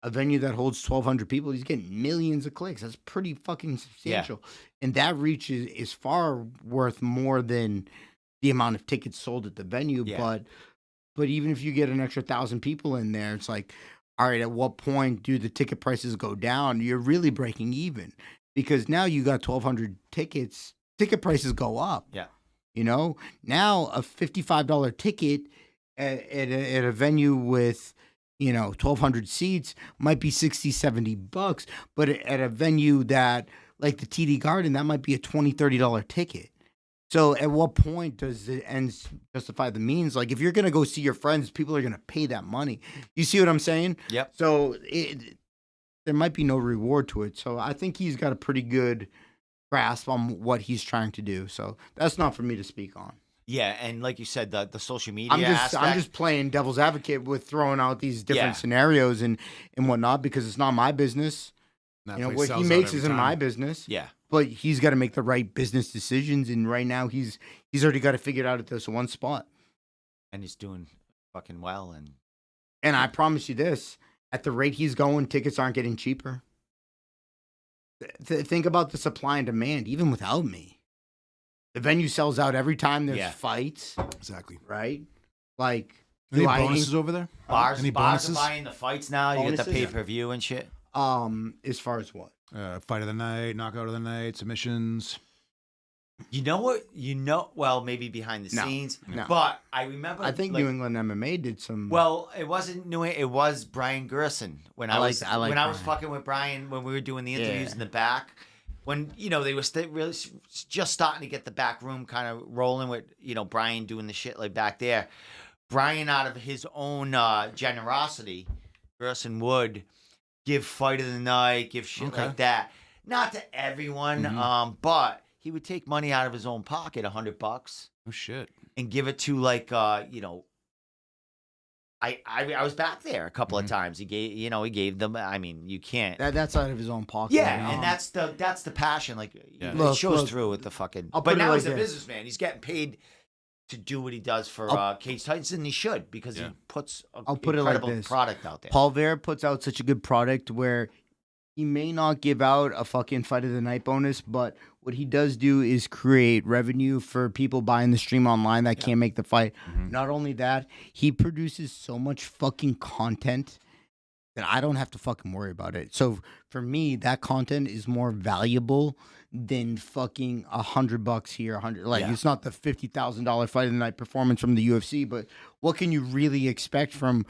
S2: a venue that holds 1,200 people, he's getting millions of clicks. That's pretty fucking substantial. And that reach is far worth more than the amount of tickets sold at the venue.
S1: Yeah.
S2: But even if you get an extra 1,000 people in there, it's like, all right, at what point do the ticket prices go down? You're really breaking even, because now you got 1,200 tickets. Ticket prices go up.
S1: Yeah.
S2: You know, now a $55 ticket at a venue with, you know, 1,200 seats might be $60-$70, but at a venue that like the TD Garden, that might be a $20-$30 ticket. So at what point does the ends justify the means? Like, if you're gonna go see your friends, people are gonna pay that money. You see what I'm saying?
S1: Yep.
S2: So there might be no reward to it. So I think he's got a pretty good grasp on what he's trying to do. So that's not for me to speak on.
S1: Yeah, and like you said, the social media
S2: I'm
S1: aspect.
S2: just playing devil's advocate with throwing out these different
S1: Yeah.
S2: scenarios and whatnot, because it's not my business.
S3: That
S2: You know,
S3: place
S2: what he
S3: sells out
S2: makes
S3: every
S2: isn't
S3: time.
S2: my business.
S1: Yeah.
S2: But he's got to make the right business decisions, and right now he's already got to figure it out at this one spot.
S1: And he's doing fucking well.
S2: And I promise you this: at the rate he's going, tickets aren't getting cheaper. Think about the supply and demand. Even without me, the venue sells out every time there's
S1: Yeah.
S2: fights.
S3: Exactly.
S2: Right? Like,
S3: Any
S2: do I
S3: bonuses over there?
S1: Bars,
S3: Any
S1: bars are
S3: bonuses?
S1: buying the fights now. You get the
S2: Bonuses?
S1: pay-per-view and shit.
S2: As far as what?
S3: Fight of the night, knockout of the night, submissions.
S1: You know what? Well, maybe behind the
S2: No.
S1: scenes.
S2: No.
S1: But I remember.
S2: I think
S1: like,
S2: New England MMA did some.
S1: Well, it wasn't New. It was Brian Gerson when
S2: I
S1: I
S2: like-
S1: was
S2: I like
S1: when I was
S2: Brian.
S1: fucking with Brian when we were doing the interviews
S2: Yeah.
S1: in the back. When they were really just starting to get the back room kind of rolling with Brian doing the shit like back there. Brian, out of his own generosity, Gerson would give fight of the night, give shit
S3: Okay.
S1: like that. Not to everyone,
S3: Mhm.
S1: but he would take money out of his own pocket, $100,
S3: Oh shit.
S1: and give it to I was back there a couple of times. He gave them. I mean, you can't.
S2: that's out of his own pocket.
S1: Yeah, and that's the passion. Like
S3: Yeah.
S1: it
S2: Look,
S1: shows
S2: look,
S1: through with the fucking.
S2: I'll
S1: But
S2: put it
S1: now
S2: like
S1: he's a
S2: this.
S1: businessman. He's getting paid to do what he does for Cage Titans, and he should, because
S3: Yeah.
S1: he puts an
S2: I'll put it like
S1: incredible
S2: this.
S1: product out there.
S2: Paul Bear puts out such a good product where he may not give out a fucking fight of the night bonus, but what he does do is create revenue for people buying the stream online that can't make the fight.
S3: Mhm.
S2: Not only that, he produces so much fucking content that I don't have to fucking worry about it. So for me, that content is more valuable than fucking $100 here, 100. Like,
S1: Yeah.
S2: it's not the $50,000 fight of the night performance from the UFC, but what can you really expect from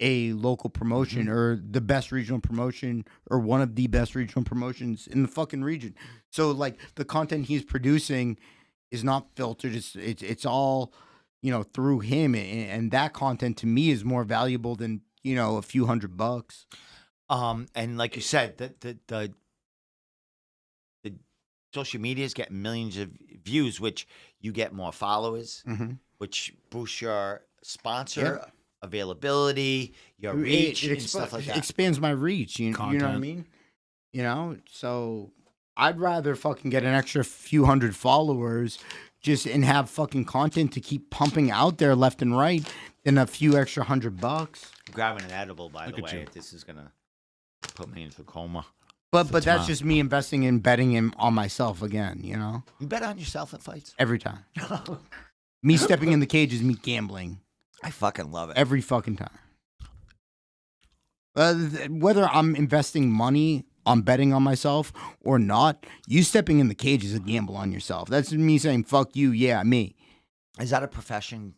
S2: a local promotion or the best regional promotion or one of the best regional promotions in the fucking region? So like, the content he's producing is not filtered. It's all, through him, and that content to me is more valuable than a few $100.
S1: And like you said, the social medias get millions of views, which you get more followers, which boosts your sponsor availability, your reach, and stuff like
S2: It
S1: that.
S2: expands my reach. You know what I
S3: Content.
S2: mean? So I'd rather fucking get an extra few hundred followers and have fucking content to keep pumping out there left and right than a few extra $100.
S1: I'm grabbing an edible, by
S3: Look
S1: the
S3: at
S1: way.
S3: you.
S1: This is gonna put me into a coma.
S2: But that's
S3: tomorrow.
S2: just me investing in betting on myself again,
S1: You bet on yourself at fights.
S2: every time. Me stepping in the cage is me gambling
S1: I fucking love it.
S2: every fucking time. Whether I'm investing money on betting on myself or not, you stepping in the cage is a gamble on yourself. That's me saying, fuck you, yeah, me.
S1: Is that a profession,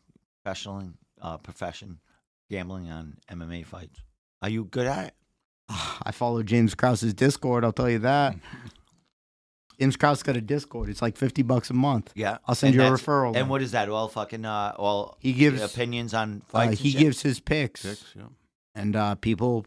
S1: gambling on MMA fights? Are you good at it?
S2: I follow James Krause's Discord, I'll tell you that. James Krause got a Discord. It's like $50 a month.
S1: Yeah.
S2: I'll send you a referral.
S1: And
S2: link.
S1: what is that? All fucking all
S2: He gives
S1: opinions on fights.
S2: he
S1: and shit?
S2: gives his picks.
S3: Yeah.
S2: And people,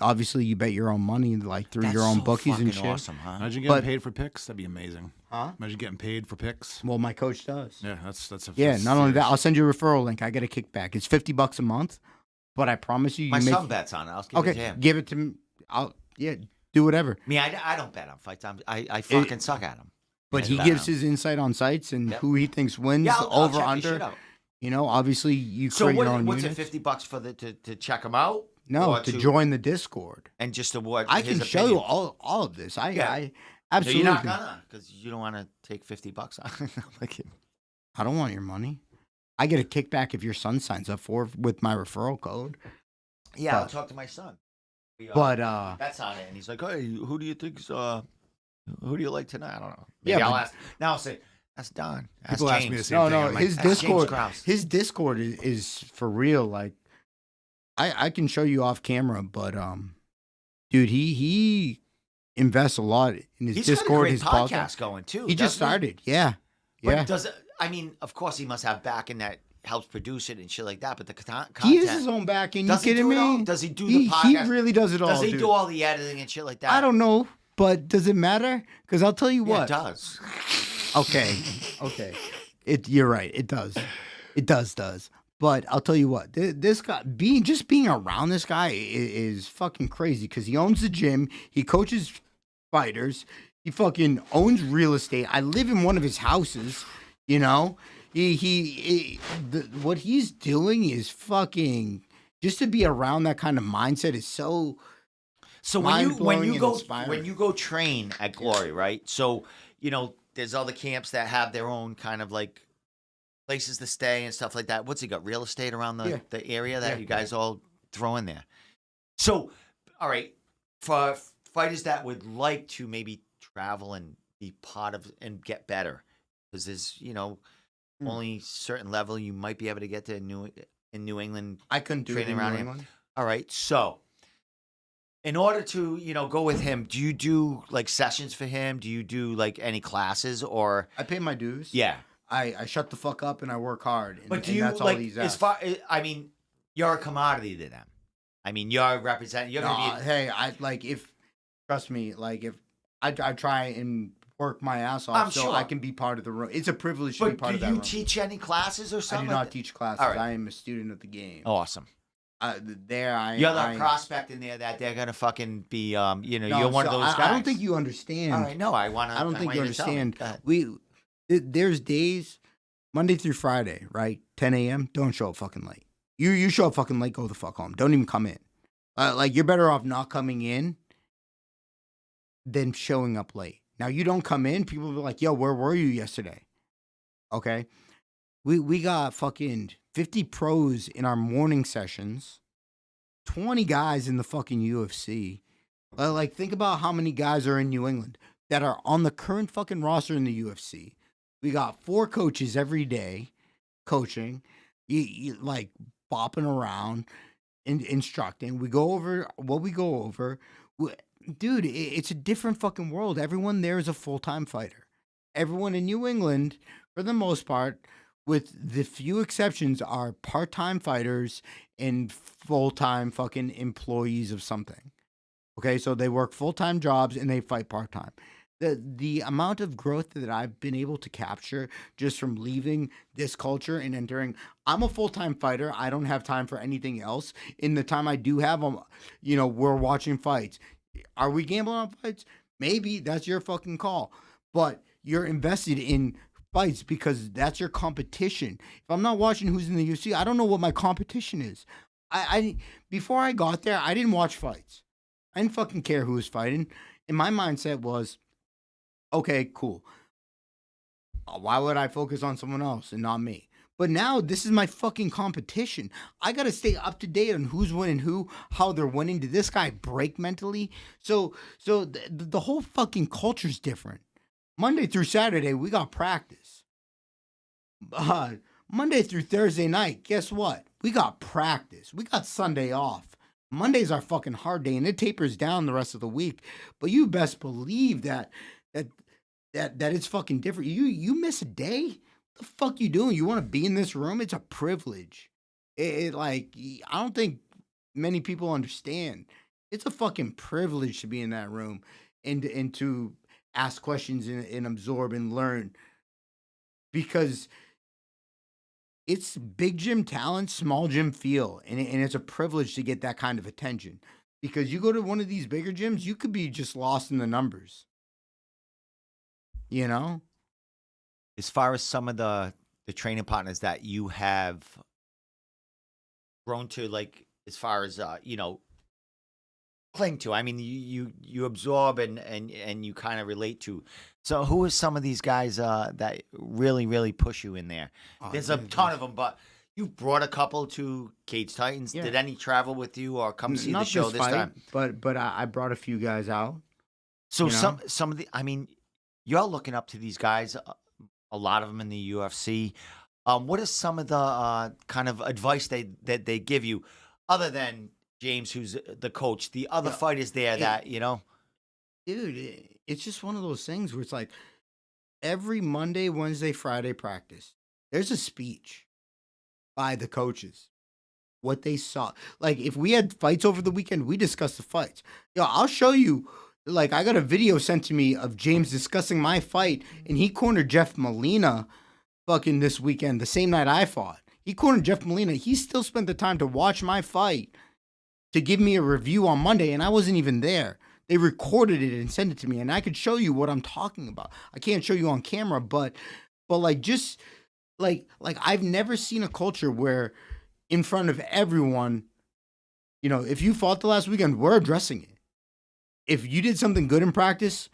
S2: obviously, you bet your own money, like through
S1: That's
S2: your own
S1: so
S2: bookies and
S1: fucking
S2: shit.
S1: Awesome, huh?
S3: Imagine getting
S2: But-
S3: paid for picks. That'd be amazing.
S2: Huh?
S3: Imagine getting paid for picks.
S2: Well, my coach does.
S3: Yeah, that's a
S2: Yeah, not only that,
S3: serious-
S2: I'll send you a referral link. I get a kickback. It's $50 a month, but I promise you,
S1: My
S2: make
S1: son bets on it. I'll give it to
S2: okay.
S1: him.
S2: Give it to me. Do whatever.
S1: Me, I don't bet on fights. I fucking suck at them.
S2: But
S1: Yeah,
S2: he gives his insight on sites and
S1: Yep.
S2: who he thinks wins,
S1: Yeah, I'll
S2: over,
S1: check your shit
S2: under.
S1: out.
S2: You know, obviously, you
S1: So
S2: create your own
S1: what's
S2: units.
S1: it? $50 for to check them out?
S2: No,
S1: Or
S2: to join the Discord.
S1: and just to what?
S2: I
S1: his
S2: can show you
S1: opinion.
S2: all of this.
S1: Yeah.
S2: I
S1: No,
S2: absolutely.
S1: you're not gonna, because you don't want to take $50 on. Like,
S2: I don't want your money. I get a kickback if your son signs up with my referral code.
S1: yeah, I'll
S2: But-
S1: talk to my son.
S2: But
S1: That's on it, and he's like, "Hey, who do you think's who do you like tonight?" I don't know.
S2: Yeah,
S1: Maybe I'll
S2: but-
S1: ask. Now I'll say, "That's Don." That's
S3: People ask
S1: James.
S3: me the same
S2: no,
S3: thing.
S2: no,
S3: I'm like,
S2: his
S1: "That's James
S2: Discord,
S1: Krause."
S2: his Discord is for real. Like, I can show you off camera, but dude, he invests a lot in his
S1: He's
S2: Discord.
S1: got a great
S2: his
S1: podcast going too.
S2: He just
S1: doesn't
S2: started. Yeah,
S1: But
S2: yeah.
S1: does it? I mean, of course, he must have backing that helps produce it and shit like that. But the content.
S2: He is his own back. And you
S1: Does he
S2: kidding
S1: do it all?
S2: me?
S1: Does he do
S2: He
S1: the podcast?
S2: really does it all.
S1: Does he
S2: dude.
S1: do all the editing and shit like that?
S2: I don't know, but does it matter? Because I'll tell you
S1: Yeah,
S2: what.
S1: it does.
S2: Okay. You're right. It does. It does. But I'll tell you what. This guy, being around this guy is fucking crazy because he owns the gym. He coaches fighters. He fucking owns real estate. I live in one of his houses. You know, what he's doing is fucking. Just to be around that kind of mindset is so.
S1: So when
S2: Mind-blowing
S1: you
S2: and
S1: go
S2: inspiring.
S1: train at Glory, right? So there's other camps that have their own kind of like places to stay and stuff like that. What's he got? Real estate around the area that
S2: Yeah.
S1: you guys all throw in there. So, all right, for fighters that would like to maybe travel and be part of and get better, because there's only certain level you might be able to get to in New England.
S2: I couldn't do it
S1: Training
S2: in
S1: around
S2: New
S1: here.
S2: England.
S1: All right, so in order to go with him, do you do like sessions for him? Do you do like any classes or?
S2: I pay my dues.
S1: Yeah,
S2: I shut the fuck up and I work hard. And,
S1: but do
S2: and
S1: you
S2: that's all
S1: like
S2: he's
S1: as
S2: asked.
S1: far? I mean, you're a commodity to them. I mean, you're representing. You're gonna be.
S2: Hey, trust me, like if I try and work my ass off
S1: I'm
S2: so
S1: sure.
S2: I can be part of the room. It's a privilege to be
S1: But
S2: part
S1: do
S2: of that
S1: you
S2: room.
S1: teach any classes or
S2: I
S1: something?
S2: do not
S1: like that?
S2: teach classes.
S1: All right.
S2: I am a student of the game.
S1: Awesome. You're the prospect in there that they're gonna fucking be. You're one of those guys.
S2: I don't think you understand.
S1: All right, no, I want to.
S2: I don't think you understand.
S1: Go ahead.
S2: There's days, Monday through Friday, right? 10 a.m. Don't show up fucking late. You show up fucking late, go the fuck home. Don't even come in. Like you're better off not coming in than showing up late. Now you don't come in, people will be like, "Yo, where were you yesterday?" Okay, we got fucking 50 pros in our morning sessions, 20 guys in the fucking UFC. Like think about how many guys are in New England that are on the current fucking roster in the UFC. We got 4 coaches every day coaching, you like bopping around, instructing. We go over what we go over. Dude, it's a different fucking world. Everyone there is a full-time fighter. Everyone in New England, for the most part, with the few exceptions, are part-time fighters and full-time fucking employees of something. Okay, so they work full-time jobs and they fight part-time. The amount of growth that I've been able to capture just from leaving this culture and entering, I'm a full-time fighter. I don't have time for anything else. In the time I do have, we're watching fights. Are we gambling on fights? Maybe. That's your fucking call. But you're invested in fights because that's your competition. If I'm not watching who's in the UFC, I don't know what my competition is. I before I got there, I didn't watch fights. I didn't fucking care who was fighting. And my mindset was, okay, cool. Why would I focus on someone else and not me? But now this is my fucking competition. I got to stay up to date on who's winning who, how they're winning. Did this guy break mentally? So the whole fucking culture's different. Monday through Saturday, we got practice. Monday through Thursday night, guess what? We got practice. We got Sunday off. Monday's our fucking hard day, and it tapers down the rest of the week. But you best believe that that it's fucking different. You miss a day? The fuck you doing? You want to be in this room? It's a privilege. I don't think many people understand. It's a fucking privilege to be in that room and to ask questions and absorb and learn because it's big gym talent, small gym feel, and it's a privilege to get that kind of attention. Because you go to one of these bigger gyms, you could be just lost in the numbers, you know?
S1: As far as some of the training partners that you have grown to, like, as far as, cling to. I mean, you absorb and you kind of relate to. So who are some of these guys that really really push you in there?
S2: Oh,
S1: There's a ton of them, but you brought a couple to Cage Titans.
S2: Yeah.
S1: Did any travel with you or come see the
S2: Not
S1: show this
S2: fight,
S1: time?
S2: but I brought a few guys out.
S1: So
S2: You know?
S1: some of the, I mean, you're looking up to these guys. A lot of them in the UFC. What is some of the kind of advice that they give you, other than James, who's the coach? The other
S2: Yeah,
S1: fighters there
S2: it,
S1: that
S2: dude, it's just one of those things where it's like every Monday, Wednesday, Friday practice, there's a speech by the coaches. What they saw. Like if we had fights over the weekend, we discussed the fights. Yo, I'll show you. Like I got a video sent to me of James discussing my fight, and he cornered Jeff Molina fucking this weekend, the same night I fought. He cornered Jeff Molina. He still spent the time to watch my fight to give me a review on Monday, and I wasn't even there. They recorded it and sent it to me, and I could show you what I'm talking about. I can't show you on camera, but like just like I've never seen a culture where in front of everyone, if you fought the last weekend, we're addressing it. If you did something good in practice,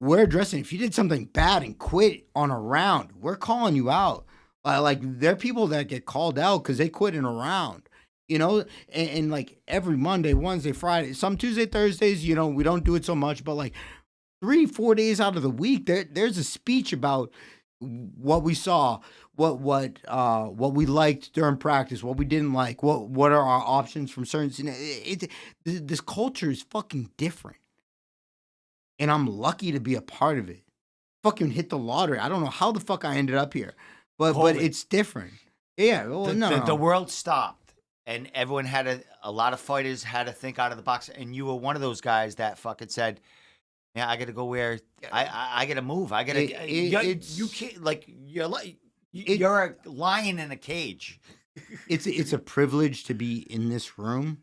S2: we're addressing it. If you did something bad and quit on a round, we're calling you out. Like there are people that get called out because they quit in a round, and like every Monday, Wednesday, Friday, some Tuesday, Thursdays, we don't do it so much, but like 3-4 days out of the week, there's a speech about what we saw, what we liked during practice, what we didn't like, what are our options from certain. This culture is fucking different, and I'm lucky to be a part of it. Fucking hit the lottery. I don't know how the fuck I ended up here, but
S1: COVID.
S2: it's different. Yeah, well,
S1: the world stopped and everyone had a lot of fighters had to think out of the box, and you were one of those guys that fucking said, "Yeah, I got to go where I got to move. I got to." You can't you're a lion in a cage.
S2: It's a privilege to be in this room,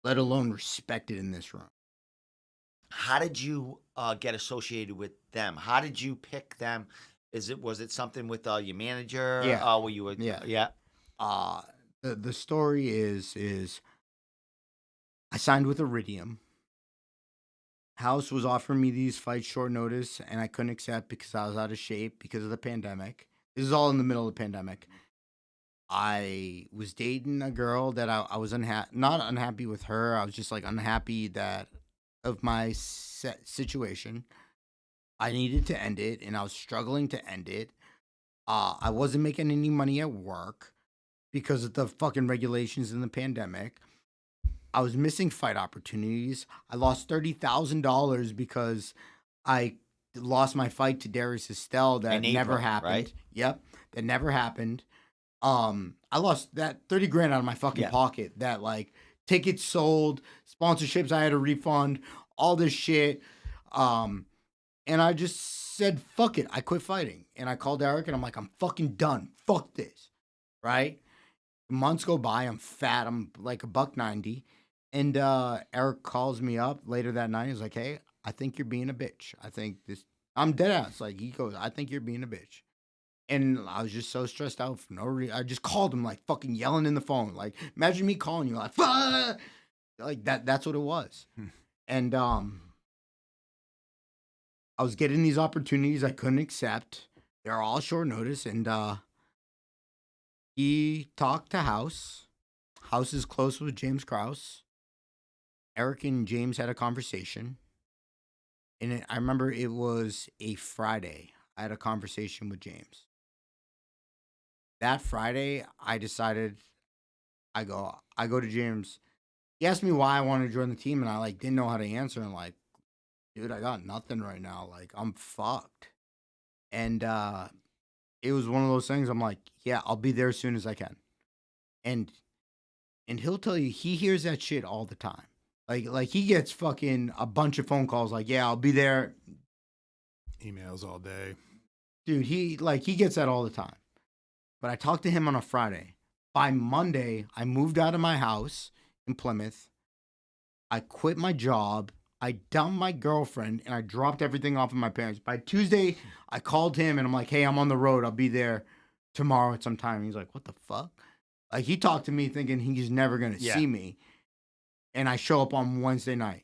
S2: let alone respected in this room.
S1: How did you get associated with them? How did you pick them? Was it something with your manager?
S2: Yeah.
S1: Were you
S2: Yeah. The story is I signed with Iridium. House was offering me these fights short notice, and I couldn't accept because I was out of shape because of the pandemic. This is all in the middle of the pandemic. I was dating a girl that I was not unhappy with her. I was just like unhappy that of my situation. I needed to end it, and I was struggling to end it. I wasn't making any money at work because of the fucking regulations in the pandemic. I was missing fight opportunities. I lost $30,000 because I lost my fight to Darius Estelle that
S1: In
S2: never
S1: April,
S2: happened.
S1: right?
S2: Yep, that never happened. I lost that 30 grand out of my fucking pocket. That like tickets sold, sponsorships I had to refund, all this shit. And I just said, fuck it. I quit fighting. And I called Eric and I'm like, I'm fucking done. Fuck this. Right? Months go by. I'm fat. I'm like $190. And Eric calls me up later that night. He's like, hey, I think you're being a bitch. I'm dead ass. Like, he goes, I think you're being a bitch. And I was just so stressed out for no reason. I just called him like fucking yelling in the phone. Like, imagine me calling you like, fuck! Like that's what it was. And I was getting these opportunities I couldn't accept. They're all short notice. And he talked to House. House is close with James Krause. Eric and James had a conversation. And I remember it was a Friday. I had a conversation with James. That Friday, I decided I go to James. He asked me why I wanted to join the team, and I like didn't know how to answer. And like, dude, I got nothing right now. Like, I'm fucked. And it was one of those things. I'm like, yeah, I'll be there as soon as I can. And he'll tell you he hears that shit all the time. Like he gets fucking a bunch of phone calls. Like, yeah, I'll be there.
S3: Emails all day.
S2: Dude, he gets that all the time. But I talked to him on a Friday. By Monday, I moved out of my house in Plymouth. I quit my job. I dumped my girlfriend and I dropped everything off of my parents. By Tuesday, I called him and I'm like, hey, I'm on the road. I'll be there tomorrow at some time. He's like, what the fuck? Like, he talked to me thinking he's never going to see me. And I show up on Wednesday night,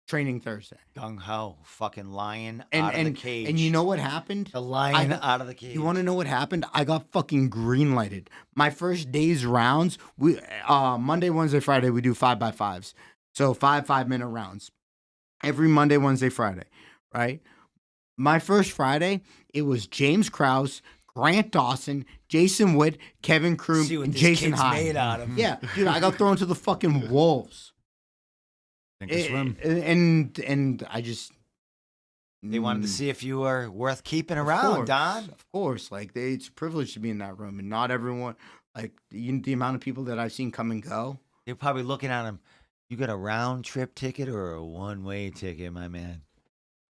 S2: training Thursday.
S1: Gung ho, fucking lion out of the cage.
S2: And you know what happened?
S1: The lion out of the cage.
S2: You want to know what happened? I got fucking green lighted. My first day's rounds, we Monday, Wednesday, Friday, we do 5x5s. So 5-minute rounds. Every Monday, Wednesday, Friday, right? My first Friday, it was James Krause, Grant Dawson, Jason Witt, Kevin Kroom,
S1: See what
S2: and
S1: this
S2: Jason
S1: kid's
S2: Hyde.
S1: made out of.
S2: Yeah, dude, I got thrown to the fucking wolves.
S3: Think to swim.
S2: And I just...
S1: They wanted to see if you were worth keeping around, Don.
S2: Of course. Like, it's a privilege to be in that room. And not everyone... Like, the amount of people that I've seen come and go.
S1: They're probably looking at him. You got a round trip ticket or a one-way ticket, my man?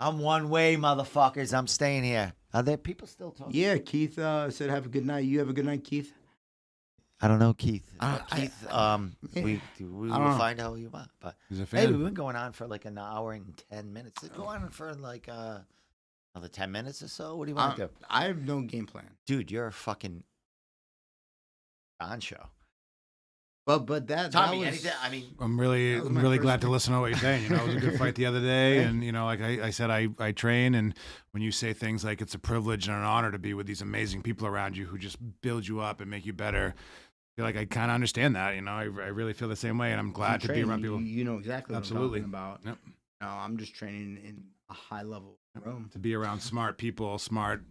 S1: I'm one way, motherfuckers. I'm staying here. Are there people still talking?
S2: Yeah, Keith said have a good night. You have a good night, Keith?
S1: I don't know, Keith. Keith,
S2: yeah.
S1: we will
S2: know.
S1: find out who you are. But
S3: He's a
S1: hey,
S3: fan.
S1: we've been going on for like an hour and 10 minutes. Let's go on for like another 10 minutes or so. What do you want to do?
S2: I have no game plan.
S1: Dude, you're a fucking Don show.
S2: But that
S1: Tommy,
S2: was,
S1: anything? I mean,
S3: I'm really
S2: That was my
S3: really
S2: first
S3: glad to
S2: thing.
S3: listen to what you're saying. You know, it was a good fight the other day,
S2: Yeah.
S3: and you know, like I said, I train, and when you say things like it's a privilege and an honor to be with these amazing people around you who just build you up and make you better, I feel like I kind of understand that. You know, I really feel the same way, and I'm glad to be around people.
S2: You know exactly what
S3: Absolutely.
S2: I'm talking about.
S3: Yep.
S2: No, I'm just training in a high level room.
S3: To be around smart people, smart,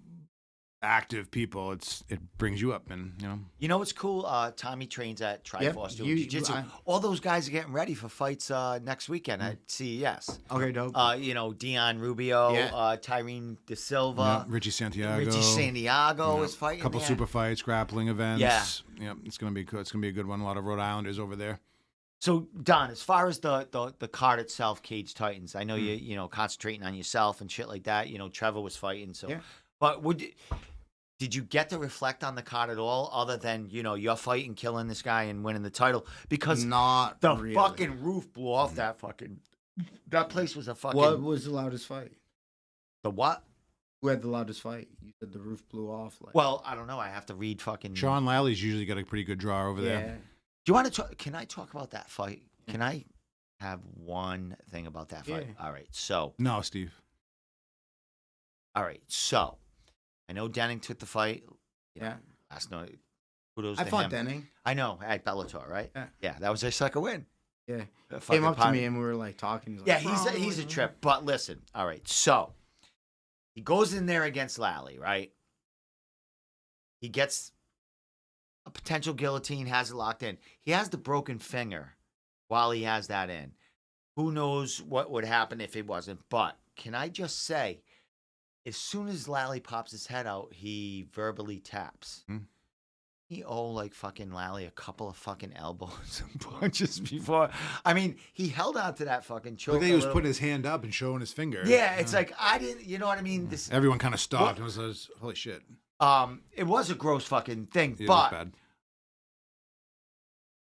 S3: active people, it brings you up, and you know.
S1: you know what's cool? Tommy trains at Triforce doing
S2: you-
S1: jiu-jitsu.
S2: I-
S1: All those guys are getting ready for fights next weekend at CES.
S2: Okay, dope.
S1: You know, Dion Rubio,
S2: Yeah.
S1: Tyrene De
S3: Yeah,
S1: Silva,
S3: Richie Santiago.
S1: Richie Santiago
S3: Yeah,
S1: is fighting
S3: a couple
S1: there.
S3: super fights, grappling events.
S1: Yeah.
S3: Yep, it's gonna be good. It's gonna be a good one. A lot of Rhode Islanders over there.
S1: So Don, as far as the card itself, Cage Titans, I know
S2: Hmm.
S1: you know concentrating on yourself and shit like that. You know, Trevor was fighting, so.
S2: Yeah.
S1: But did you get to reflect on the card at all, other than you know your fighting, killing this guy, and winning the title? Because
S2: Not
S1: the
S2: really.
S1: fucking roof blew off that fucking. That place was a fucking.
S2: What was the loudest fight?
S1: The what?
S2: Who had the loudest fight? You said the roof blew off. Like,
S1: Well, I don't know. I have to read fucking.
S3: Sean Lally usually got a pretty good draw over
S2: yeah.
S3: there.
S1: Do you want to talk? Can I talk about that fight? Can I have one thing about that fight?
S2: Yeah.
S1: All right. So,
S3: No, Steve.
S1: I know Denning took the fight.
S2: Yeah.
S1: Last night. Kudos
S2: I
S1: to
S2: fought
S1: him.
S2: Denning.
S1: I know at Bellator, right?
S2: Yeah.
S1: That was their second win.
S2: Yeah.
S1: The
S2: Came
S1: fucking
S2: up to
S1: pun-
S2: me and we were like talking.
S1: Yeah,
S2: like,
S1: he's a trip. But listen, all right. So he goes in there against Lally, right? He gets a potential guillotine, has it locked in. He has the broken finger while he has that in. Who knows what would happen if it wasn't? But can I just say, as soon as Lally pops his head out, he verbally taps.
S3: Hmm.
S1: He like fucking Lally a couple of fucking elbows and punches before. I mean, he held on to that fucking choke.
S3: Look,
S1: a
S3: he was
S1: little.
S3: putting his hand up and showing his finger.
S1: Yeah, it's like I didn't. You know what I mean? This.
S3: Everyone kind of stopped and was holy shit.
S1: It was a gross fucking thing,
S3: It was
S1: but
S3: bad.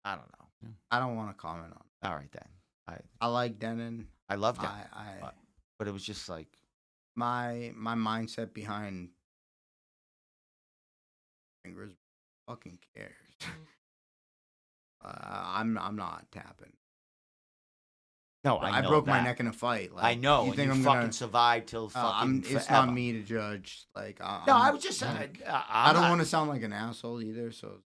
S1: I don't know.
S2: I don't want to comment on it.
S1: All right then.
S2: I like Denon.
S1: I loved it,
S2: I
S1: but it was just like
S2: my mindset behind fingers fucking cares. I'm not tapping.
S1: no.
S2: I
S1: know
S2: broke my
S1: that.
S2: neck in a fight. Like,
S1: I know.
S2: You
S1: and
S2: think
S1: you
S2: I'm
S1: fucking
S2: gonna?
S1: survived till fucking
S2: It's
S1: forever.
S2: not me to judge. Like,
S1: No, I was just saying.
S2: like,
S1: I
S2: I don't want to sound like an asshole either. So,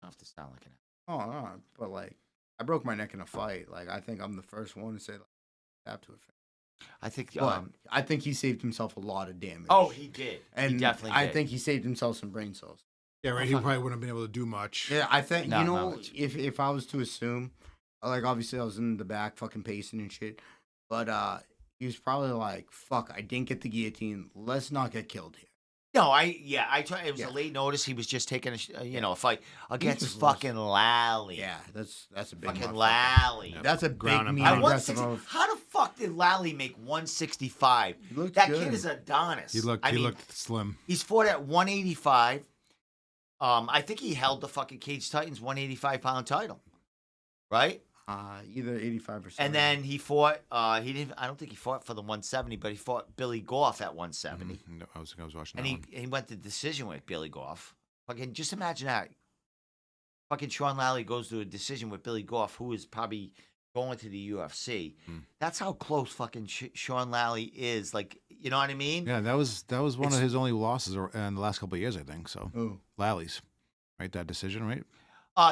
S1: have to sound like an.
S2: oh no, but like, I broke my neck in a fight. Like, I think I'm the first one to say like, tap to a finger.
S1: I think.
S2: But I think he saved himself a lot of damage.
S1: Oh, he did.
S2: and
S1: he definitely
S2: I
S1: did.
S2: think he saved himself some brain cells.
S3: Yeah, right. He probably wouldn't have been able to do much.
S2: Yeah, I think
S1: No,
S2: you
S1: not
S2: know
S1: much.
S2: if I was to assume, like obviously I was in the back fucking pacing and shit, but He was probably like, "Fuck, I didn't get the guillotine. Let's not get killed here."
S1: No, I tried. It was
S2: Yeah.
S1: a late notice. He was just taking a
S2: Yeah.
S1: a fight against
S2: just lost.
S1: fucking Lally.
S2: Yeah, that's a big
S1: Fucking
S2: motherfucker.
S1: Lally.
S3: Yep.
S2: That's a big
S3: Ground and
S2: mean
S3: pound.
S2: aggressive
S1: 160
S2: move.
S1: How the fuck did Lally make 165?
S2: He looked
S1: That
S2: good.
S1: kid is Adonis.
S3: He looked slim.
S1: He's fought at 185. I think he held the fucking Cage Titans 185-pound title, right?
S2: Either 85%.
S1: And then he fought. He didn't. I don't think he fought for the 170, but he fought Billy Goff at 170,
S3: No, I was watching
S1: and
S3: that one.
S1: he went to decision with Billy Goff. Fucking just imagine that. Fucking Sean Lally goes to a decision with Billy Goff, who is probably going to the UFC. That's how close fucking Sean Lally is. Like, you know what I mean?
S3: Yeah, that was one of his only losses in the last couple of years, I think. So
S2: Ooh.
S3: Lally's, right? That decision, right?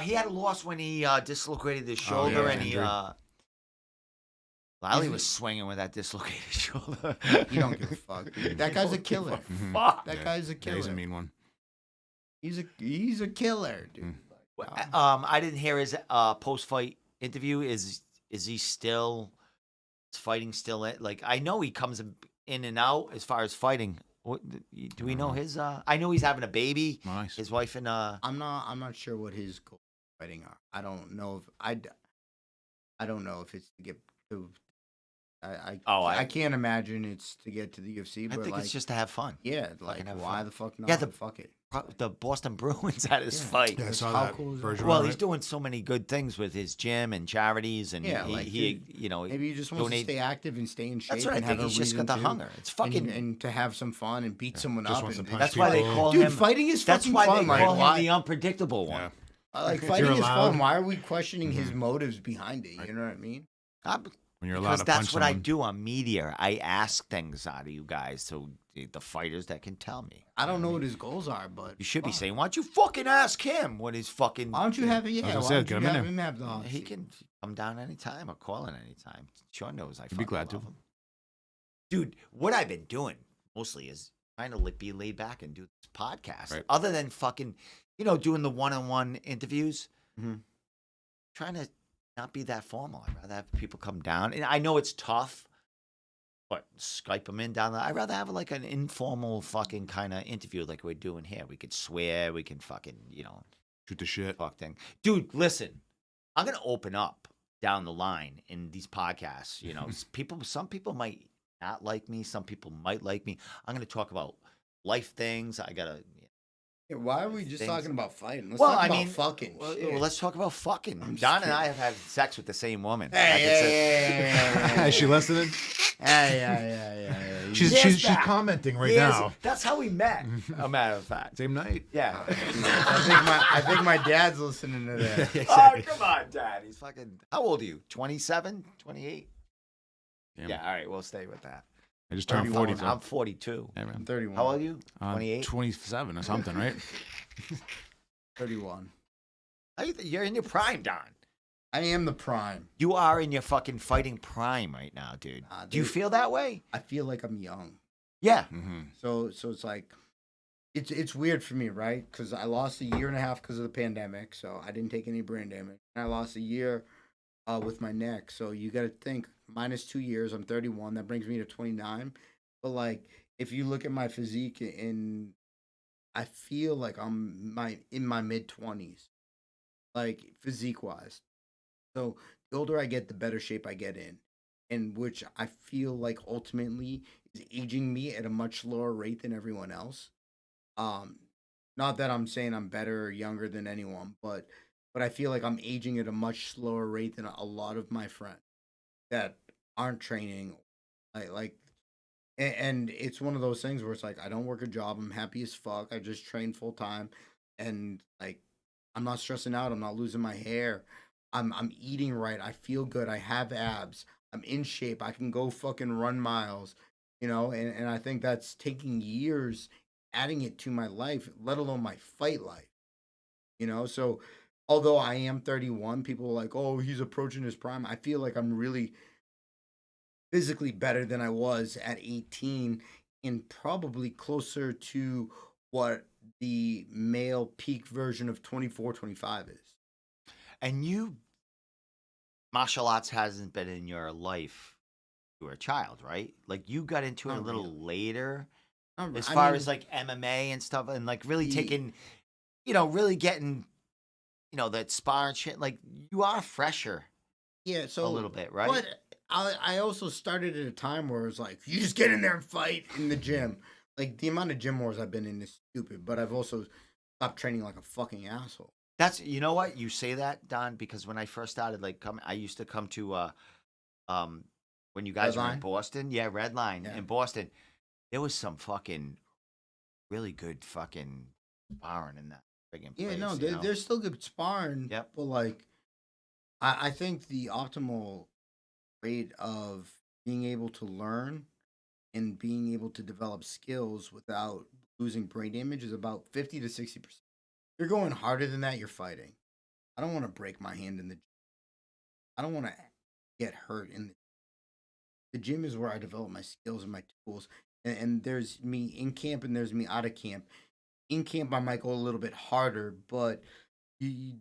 S1: He had a loss when he dislocated his shoulder,
S3: yeah,
S1: and he.
S3: injury.
S1: Lally was swinging with that dislocated shoulder.
S2: You don't give a fuck. Dude. That guy's a killer.
S1: Fuck.
S2: That guy's a
S3: Yeah,
S2: killer.
S3: he's a mean one.
S2: He's a killer, dude.
S1: I didn't hear his post-fight interview. Is he still fighting? Still like I know he comes in and out as far as fighting. What, do we know his? I know he's having a baby.
S3: Nice.
S1: His wife and
S2: I'm not sure what his goals for fighting are. I don't know if I don't know if it's to get to. I can't imagine it's to get to the UFC.
S1: I
S2: But
S1: think
S2: like,
S1: it's just to have fun.
S2: yeah, like
S1: have
S2: why
S1: fun.
S2: the fuck not?
S1: Yeah,
S2: fuck it.
S1: The Boston Bruins had his fight.
S3: Yeah, I saw
S2: How
S3: that.
S2: cool is that?
S3: Bergeron,
S1: Well,
S3: right?
S1: he's doing so many good things with his gym and charities, and
S2: Yeah,
S1: he,
S2: like,
S1: he
S2: dude,
S1: you know,
S2: Maybe he just wants
S1: donate-
S2: to stay active and stay in shape.
S1: That's what I
S2: and
S1: think.
S2: have a
S1: He's just got
S2: reason
S1: the
S2: to,
S1: hunger. It's fucking.
S2: and to have some fun and beat someone
S3: just
S2: up.
S3: wants to
S2: And,
S3: punch
S1: That's why they
S3: people.
S1: call
S2: dude,
S1: him.
S2: fighting is
S1: That's
S2: fucking
S1: why
S2: fun.
S1: they call
S2: Like, why?
S1: him the unpredictable one.
S3: Yeah.
S2: Like
S3: If
S2: fighting
S3: you're
S2: is
S3: allowed-
S2: fun. Why are we questioning his motives behind it? You know what I mean?
S3: When you're allowed
S1: Because
S3: to
S1: that's
S3: punch
S1: what I
S3: someone.
S1: do on media. I ask things out of you guys, so the fighters that can tell me.
S2: I don't know what his goals are, but
S1: You should be
S2: fuck.
S1: saying, "Why don't you fucking ask him what his fucking?"
S2: Why don't you have it? Yeah,
S3: gonna
S2: why
S3: say,
S2: don't
S3: get
S2: you
S3: him in
S2: have
S3: there.
S2: him have the hot
S1: He
S2: seat?
S1: can come down anytime or call in anytime. Sean knows I.
S3: I'd be
S1: fucking
S3: glad
S1: love
S3: to.
S1: him. Dude, what I've been doing mostly is trying to be laid back and do this podcast.
S3: Right.
S1: Other than fucking, doing the one-on-one interviews.
S2: Mhm.
S1: Trying to not be that formal. I'd rather have people come down, and I know it's tough. But Skype them in down there. I'd rather have like an informal fucking kind of interview like we're doing here. We could swear. We can fucking,
S3: Shoot the shit.
S1: fuck thing. Dude, listen. I'm going to open up down the line in these podcasts. Some people might not like me. Some people might like me. I'm going to talk about life things. I got to.
S2: Yeah, why are we just
S1: Things.
S2: talking about fighting? Let's
S1: Well,
S2: talk
S1: I
S2: about
S1: mean,
S2: fucking.
S1: Well,
S2: shit.
S1: let's talk about fucking.
S2: I'm just
S1: Don and
S2: kidding.
S1: I have had sex with the same woman.
S2: Hey,
S1: I could say-
S3: Is she listening?
S2: Yeah.
S3: She's
S1: Yes,
S3: she's
S1: back.
S3: commenting right
S1: Yes,
S3: now.
S1: That's how we met. A matter of fact.
S3: Same night.
S1: Yeah.
S2: I think my dad's listening to that.
S1: Oh, come on, Dad. He's fucking. How old are you? 27? 28?
S3: Damn.
S1: Yeah, all right. We'll stay with that.
S3: I just turned
S2: 31.
S3: 40. So.
S1: I'm 42.
S3: Yeah,
S2: I'm
S3: man.
S2: 31.
S1: How old are you? 28?
S3: 27 or something, right?
S2: 31.
S1: You're in your prime, Don.
S2: I am the prime.
S1: You are in your fucking fighting prime right now, dude. Do you
S2: dude.
S1: feel that way?
S2: I feel like I'm young.
S1: Yeah.
S3: Mm-hmm.
S2: So it's like, it's weird for me, right? Because I lost a year and a half because of the pandemic, so I didn't take any brain damage. And I lost a year with my neck. So you got to think, minus 2 years, I'm 31. That brings me to 29. But like, if you look at my physique, and I feel like I'm in my mid 20s, like physique wise. So the older I get, the better shape I get in, and which I feel like ultimately is aging me at a much slower rate than everyone else. Not that I'm saying I'm better or younger than anyone, but I feel like I'm aging at a much slower rate than a lot of my friends that aren't training, and it's one of those things where it's like I don't work a job. I'm happy as fuck. I just train full time, and like I'm not stressing out. I'm not losing my hair. I'm eating right. I feel good. I have abs. I'm in shape. I can go fucking run miles, and I think that's taking years adding it to my life, let alone my fight life. So although I am 31, people are like, "Oh, he's approaching his prime." I feel like I'm really physically better than I was at 18, and probably closer to what the male peak version of 24, 25 is.
S1: And martial arts hasn't been in your life you were a child, right? Like you got into it a
S2: Not
S1: little
S2: really.
S1: later as
S2: I
S1: far
S2: mean,
S1: as like MMA and stuff, and like really
S2: Ye-
S1: taking, really getting, that spar and shit. Like you are fresher
S2: yeah.
S1: a
S2: So,
S1: little bit, right?
S2: but I also started at a time where it was like, you just get in there and fight in the gym. Like the amount of gym wars I've been in is stupid. But I've also stopped training like a fucking asshole.
S1: That's what you say that, Don, because when I first started like coming, I used to come to um when you guys were in
S2: Line.
S1: Boston, yeah, Red Line
S2: Yeah.
S1: in Boston. There was some fucking really good fucking sparring in that friggin'
S2: Yeah,
S1: place.
S2: no,
S1: You know?
S2: there's still good sparring.
S1: Yep.
S2: But like, I think the optimal rate of being able to learn and being able to develop skills without losing brain damage is about 50 to 60%. You're going harder than that, you're fighting. I don't want to break my hand in the I don't want to get hurt in the gym is where I develop my skills and my tools. And there's me in camp and there's me out of camp. In camp, I might go a little bit harder, but you,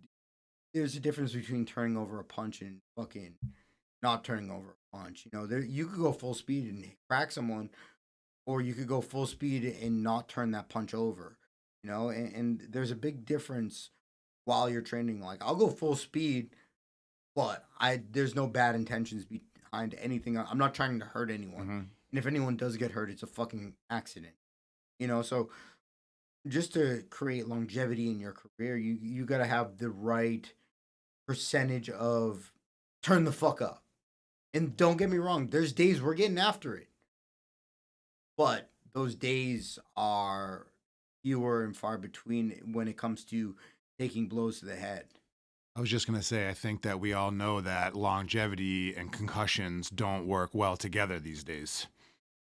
S2: there's a difference between turning over a punch and fucking not turning over a punch. There you could go full speed and crack someone, or you could go full speed and not turn that punch over. And there's a big difference while you're training. Like I'll go full speed, but there's no bad intentions behind anything. I'm not trying to hurt anyone.
S1: Mhm.
S2: And if anyone does get hurt, it's a fucking accident. So just to create longevity in your career, you got to have the right percentage of turn the fuck up. And don't get me wrong, there's days we're getting after it. But those days are fewer and far between when it comes to taking blows to the head.
S3: I was just going to say, I think that we all know that longevity and concussions don't work well together these days.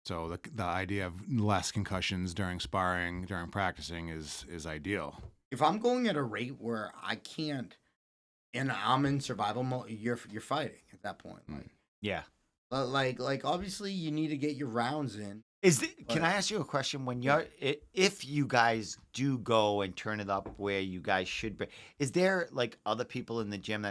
S3: So the idea of less concussions during sparring, during practicing is ideal.
S2: If I'm going at a rate where I can't, and I'm in survival mode, you're fighting at that point.
S1: Yeah.
S2: Like obviously you need to get your rounds in.
S1: Can I ask you a question? When if you guys do go and turn it up where you guys should be, is there like other people in the gym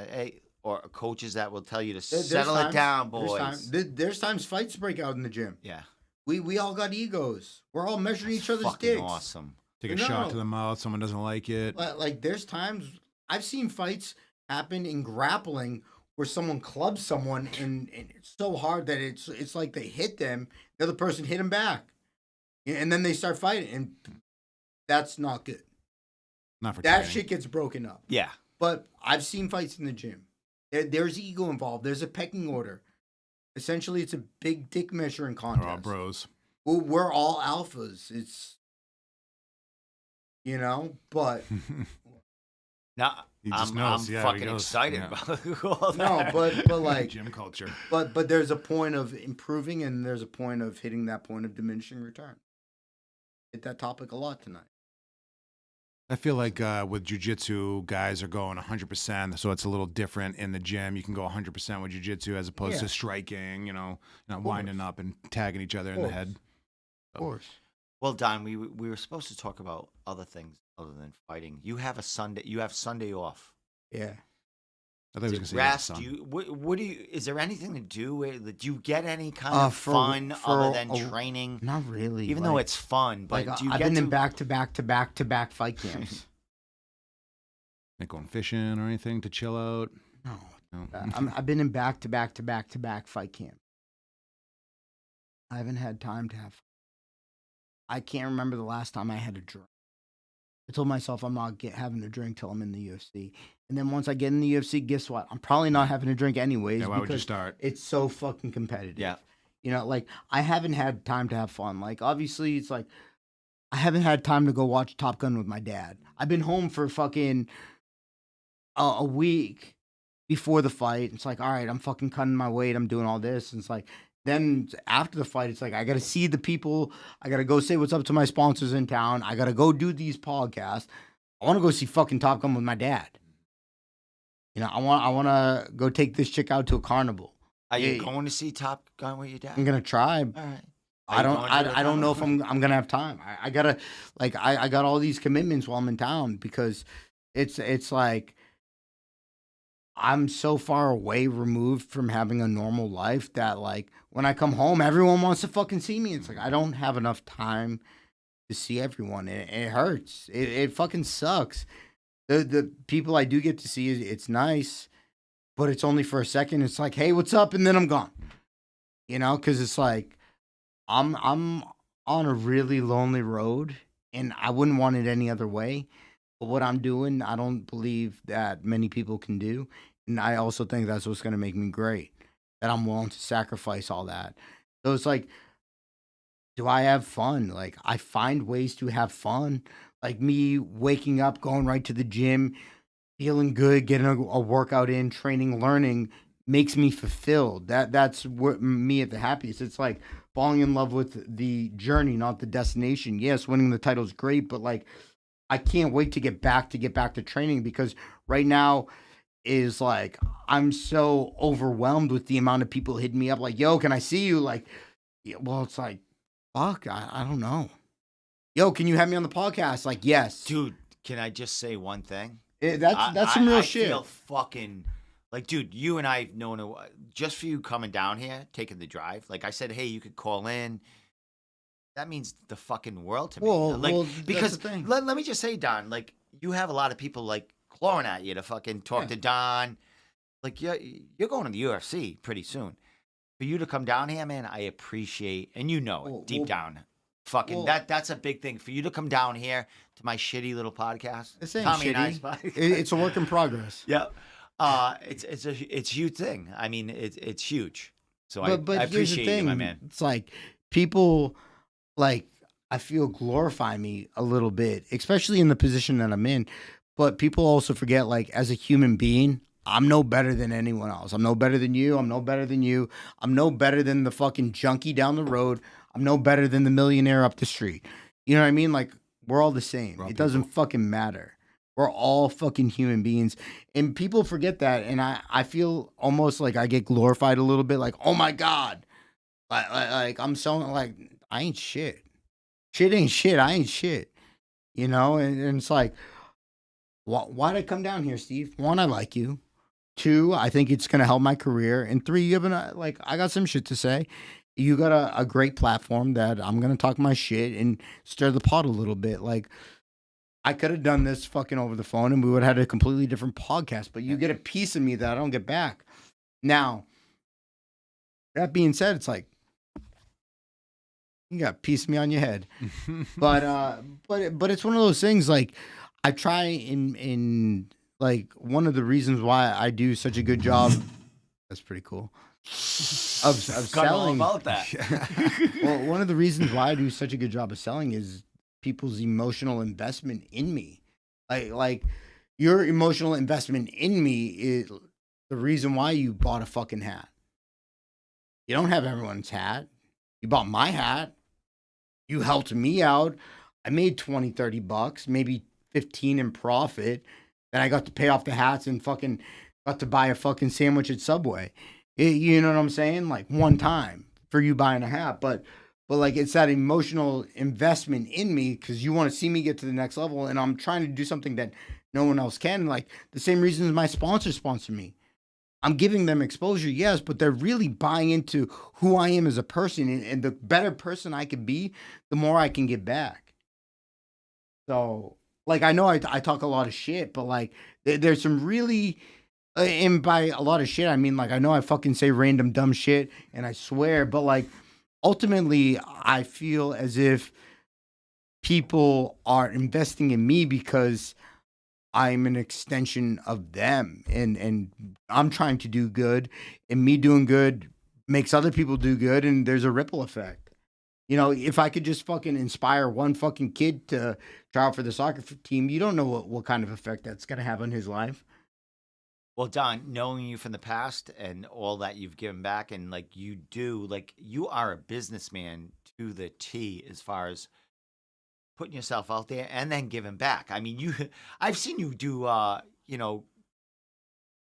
S1: or coaches that will tell you to settle it down, boys?
S2: There's times fights break out in the gym.
S1: Yeah.
S2: We all got egos. We're all measuring each other's
S1: fucking
S2: dicks.
S1: awesome.
S3: Take a shot to the mouth. Someone doesn't like it.
S2: Like there's times I've seen fights happen in grappling where someone clubs someone and it's so hard that it's like they hit them, the other person hit them back, and then they start fighting, and that's not good.
S3: Not for
S2: that
S3: training.
S2: shit gets broken up.
S1: Yeah.
S2: But I've seen fights in the gym. There's ego involved. There's a pecking order. Essentially, it's a big dick measuring contest.
S3: They're all bros.
S2: We're all alphas. It's but
S1: Now
S3: He just
S1: I'm
S3: knows. Yeah, he
S1: fucking
S3: goes,
S1: excited
S3: yeah.
S1: about all that.
S2: no, but like
S3: Gym culture.
S2: but there's a point of improving and there's a point of hitting that point of diminishing return. Hit that topic a lot tonight.
S3: I feel like with jiu-jitsu, guys are going 100%, so it's a little different in the gym. You can go 100% with jiu-jitsu as opposed to striking, not winding up and tagging each other in the head.
S2: Of course.
S1: Well, Don, we were supposed to talk about other things other than fighting. You have Sunday off.
S2: Yeah.
S3: I thought he was
S1: Is
S3: going
S1: it
S3: to say
S1: rest?
S3: you had a son.
S1: What do you? Is there anything to do? Do you get any kind of fun other than training?
S2: Not really.
S1: Even though it's fun, but
S2: like
S1: do you
S2: I've
S1: get
S2: been
S1: to?
S2: in back to back fight camps.
S3: Like going fishing or anything to chill out?
S2: No.
S3: No.
S2: I've been in back to back fight camp. I haven't had time to have. I can't remember the last time I had a drink. I told myself I'm not having a drink till I'm in the UFC. And then once I get in the UFC, guess what? I'm probably not having a drink anyways.
S3: Yeah, why would you
S2: because
S3: start?
S2: It's so fucking competitive.
S1: Yeah.
S2: Like I haven't had time to have fun. Like obviously it's like I haven't had time to go watch Top Gun with my dad. I've been home for fucking a week before the fight. It's like, all right, I'm fucking cutting my weight. I'm doing all this. And it's like, then after the fight, it's like, I got to see the people. I got to go say what's up to my sponsors in town. I got to go do these podcasts. I want to go see fucking Top Gun with my dad. I want to go take this chick out to a carnival.
S1: Are you going to see Top Gun with your dad?
S2: I'm going to try.
S1: All right.
S2: I don't know if I'm going to have time. I got to, like, I got all these commitments while I'm in town because it's like, I'm so far away removed from having a normal life that like when I come home, everyone wants to fucking see me. It's like I don't have enough time to see everyone. It hurts. It fucking sucks. The people I do get to see, it's nice, but it's only for a second. It's like, hey, what's up? And then I'm gone. Because it's like I'm on a really lonely road, and I wouldn't want it any other way. But what I'm doing, I don't believe that many people can do, and I also think that's what's gonna make me great. That I'm willing to sacrifice all that. So it's like, do I have fun? Like I find ways to have fun. Like me waking up, going right to the gym, feeling good, getting a workout in, training, learning makes me fulfilled. That's what me at the happiest. It's like falling in love with the journey, not the destination. Yes, winning the title is great, but like I can't wait to get back to training because right now is like I'm so overwhelmed with the amount of people hitting me up like, "Yo, can I see you?" Like, yeah, well, it's like, fuck, I don't know. Yo, can you have me on the podcast? Like, yes.
S1: Dude, can I just say one thing?
S2: That's some real
S1: I
S2: shit.
S1: feel fucking like, dude, you and I have known just for you coming down here, taking the drive. Like I said, hey, you could call in. That means the fucking world to me.
S2: Well,
S1: Because
S2: that's the thing.
S1: let me just say, Don, like you have a lot of people like clawing at you to fucking talk
S2: Yeah.
S1: to Don. Like you're going to the UFC pretty soon. For you to come down here, man, I appreciate, and you know it
S2: Well,
S1: deep
S2: well-
S1: down. Fucking
S2: well-
S1: that's a big thing for you to come down here to my shitty little podcast.
S2: This ain't
S1: Tommy and I's
S2: shitty.
S1: podcast.
S2: It's a work in progress.
S1: Yeah. It's a huge thing. I mean, it's huge. So
S2: But
S1: I
S2: here's the
S1: appreciate
S2: thing.
S1: you, my man.
S2: It's like people like I feel glorify me a little bit, especially in the position that I'm in. But people also forget, like, as a human being, I'm no better than anyone else. I'm no better than you. I'm no better than you. I'm no better than the fucking junkie down the road. I'm no better than the millionaire up the street. You know what I mean? Like, we're all the same.
S3: We're all
S2: It doesn't fucking matter. We're all fucking human beings. And people forget that. And I feel almost like I get glorified a little bit. Like, oh my God. Like I'm so, like, I ain't shit. Shit ain't shit. I ain't shit. And it's like, why'd I come down here, Steve? One, I like you. Two, I think it's going to help my career. And three, you have I got some shit to say. You got a great platform that I'm going to talk my shit and stir the pot a little bit. Like, I could have done this fucking over the phone and we would have had a completely different podcast, but you get a piece of me that I don't get back. Now, that being said, it's like, you got a piece of me on your head. But it's one of those things, like, I try in like one of the reasons why I do such a good job. That's pretty cool. Of
S1: Forgot all
S2: selling.
S1: about that.
S2: Well, one of the reasons why I do such a good job of selling is people's emotional investment in me. Like your emotional investment in me is the reason why you bought a fucking hat. You don't have everyone's hat. You bought my hat. You helped me out. I made 20, 30 bucks, maybe 15 in profit. Then I got to pay off the hats and fucking got to buy a fucking sandwich at Subway. You know what I'm saying? Like one time for you buying a hat. But like it's that emotional investment in me because you want to see me get to the next level. And I'm trying to do something that no one else can. Like the same reasons my sponsors sponsor me. I'm giving them exposure, yes, but they're really buying into who I am as a person. And the better person I can be, the more I can get back. So, like, I know I talk a lot of shit, but, like, there's some really, and by a lot of shit, I mean, like, I know I fucking say random dumb shit, and I swear, but, like, ultimately, I feel as if people are investing in me because I'm an extension of them, and I'm trying to do good, and me doing good makes other people do good, and there's a ripple effect. If I could just fucking inspire one fucking kid to try out for the soccer team, you don't know what kind of effect that's going to have on his life.
S1: Well, Don, knowing you from the past and all that you've given back, and like you are a businessman to the T as far as putting yourself out there and then giving back. I mean, I've seen you do,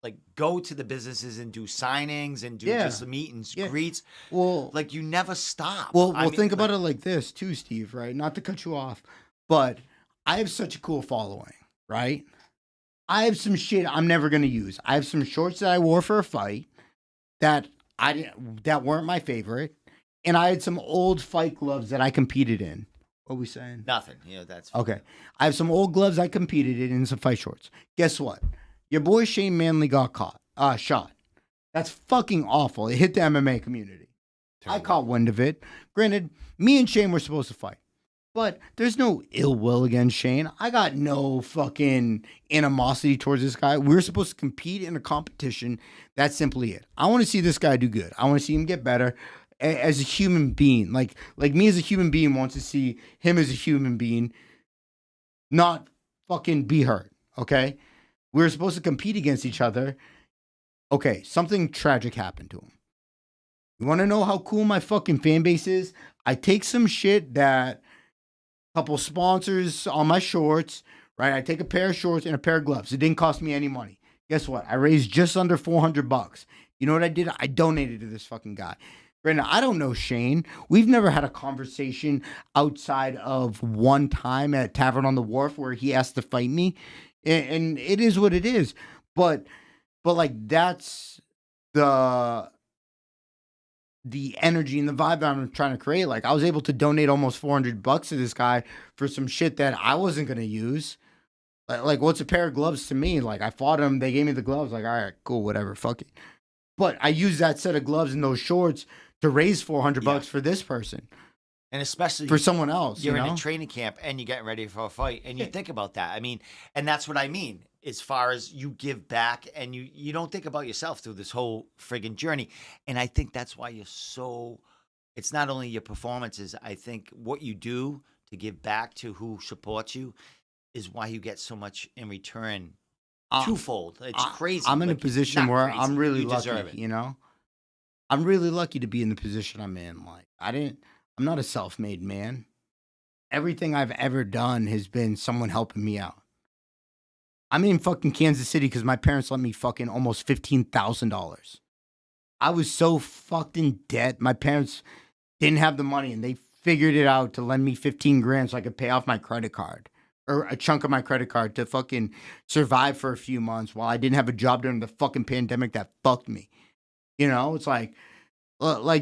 S1: like go to the businesses and do signings and do
S2: Yeah.
S1: just the meet and
S2: Yeah.
S1: greets.
S2: Well,
S1: Like you never stop.
S2: well,
S1: I mean,
S2: think about
S1: like,
S2: it like this too, Steve, right? Not to cut you off, but I have such a cool following, right? I have some shit I'm never gonna use. I have some shorts that I wore for a fight that that weren't my favorite, and I had some old fight gloves that I competed in. What are we saying?
S1: Nothing. You know, that's
S2: Okay. I have some old gloves I competed in some fight shorts. Guess what? Your boy Shane Manley got shot. That's fucking awful. It hit the MMA community. I caught wind of it. Granted, me and Shane were supposed to fight. But there's no ill will against Shane. I got no fucking animosity towards this guy. We're supposed to compete in a competition. That's simply it. I want to see this guy do good. I want to see him get better as a human being. Like me as a human being wants to see him as a human being not fucking be hurt, okay? We're supposed to compete against each other. Okay, something tragic happened to him. You want to know how cool my fucking fan base is? I take some shit that couple sponsors on my shorts, right? I take a pair of shorts and a pair of gloves. It didn't cost me any money. Guess what? I raised just under $400. You know what I did? I donated to this fucking guy. Brandon, I don't know Shane. We've never had a conversation outside of one time at Tavern on the Wharf where he asked to fight me. And it is what it is. But like that's the energy and the vibe that I'm trying to create. Like I was able to donate almost $400 to this guy for some shit that I wasn't going to use. Like what's a pair of gloves to me? Like I fought him. They gave me the gloves. Like, all right, cool, whatever. Fuck it. But I used that set of gloves and those shorts to raise $400 for this person.
S1: And especially
S2: for someone else.
S1: You're in a training camp and you're getting ready for a fight. And you think about that. I mean, and that's what I mean. As far as you give back and you don't think about yourself through this whole friggin' journey. And I think that's why you're so, it's not only your performances, I think what you do to give back to who supports you is why you get so much in return twofold. It's crazy.
S2: I'm in a position where
S1: crazy.
S2: I'm really
S1: You deserve it.
S2: lucky, you know? I'm really lucky to be in the position I'm in. Like I'm not a self-made man. Everything I've ever done has been someone helping me out. I'm in fucking Kansas City because my parents let me fucking almost $15,000. I was so fucked in debt. My parents didn't have the money and they figured it out to lend me 15 grand so I could pay off my credit card or a chunk of my credit card to fucking survive for a few months while I didn't have a job during the fucking pandemic that fucked me. You know, it's like,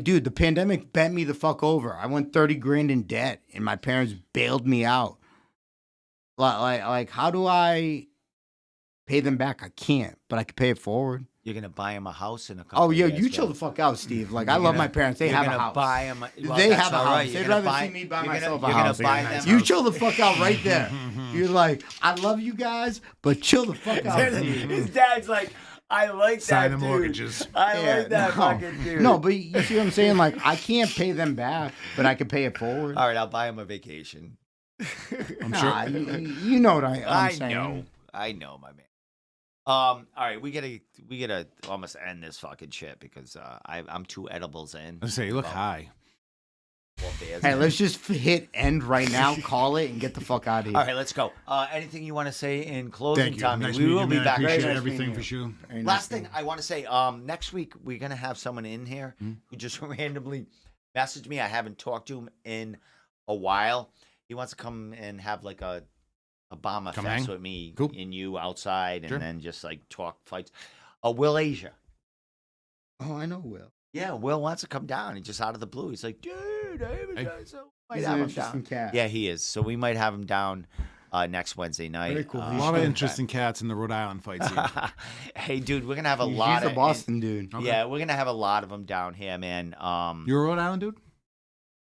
S2: dude, the pandemic bent me the fuck over. I went 30 grand in debt and my parents bailed me out. Like how do I pay them back? I can't, but I can pay it forward.
S1: You're gonna buy them a house in a couple.
S2: Oh, yeah,
S1: years,
S2: you chill the fuck out, Steve. Like I love
S1: gonna-
S2: my parents. They
S1: you're
S2: have a
S1: gonna
S2: house.
S1: Buy them.
S2: They have a house. They'd rather see me buy myself a house.
S1: You're gonna buy them.
S2: You chill the fuck out right there. You're like, I love you guys, but chill the fuck out.
S1: His dad's like, I like
S3: Sign
S1: that
S3: the
S1: dude.
S3: mortgages.
S1: I like that fucking dude.
S2: No, but you see what I'm saying? Like, I can't pay them back, but I can pay it forward.
S1: All right, I'll buy him a vacation.
S3: I'm
S2: Nah,
S3: sure.
S2: you know what I'm saying.
S1: I know, my man. All right, we gotta almost end this fucking shit because I'm 2 edibles in.
S3: I say you look high.
S1: 4 beers
S2: Hey,
S1: in.
S2: let's just hit end right now, call it, and get the fuck out of here.
S1: All right, let's go. Anything you want to say in closing,
S3: Thank you.
S1: Tommy?
S3: Nice
S1: We
S3: meeting
S1: will
S3: you,
S1: be
S3: man.
S1: back.
S3: Appreciate
S2: Very nice
S3: everything
S2: meeting
S3: for
S2: you.
S3: sure.
S2: Very nice
S1: Last
S2: meeting
S1: thing I want to say, next week we're gonna have someone in here who just randomly messaged me. I haven't talked to him in a while. He wants to come and have like a Obama
S3: Come
S1: fest
S3: hang?
S1: with me
S3: Cool.
S1: and you outside, and
S3: Sure.
S1: then just like talk fights. Will Asia.
S2: Oh, I know Will.
S1: Yeah, Will wants to come down. He just out of the blue. He's like, dude, I haven't
S3: Hey.
S1: done so. Might
S2: He's
S1: have
S2: an
S1: him
S2: interesting
S1: down.
S2: cat.
S1: Yeah, he is. So we might have him down next Wednesday night.
S2: Very cool.
S3: A
S2: You
S3: lot of
S2: should.
S3: interesting cats in the Rhode Island fight scene.
S1: Hey, dude, we're gonna have a
S2: He's
S1: lot
S2: a
S1: of
S2: Boston dude.
S3: Okay.
S1: Yeah, we're gonna have a lot of them down here, man.
S3: You're a Rhode Island dude?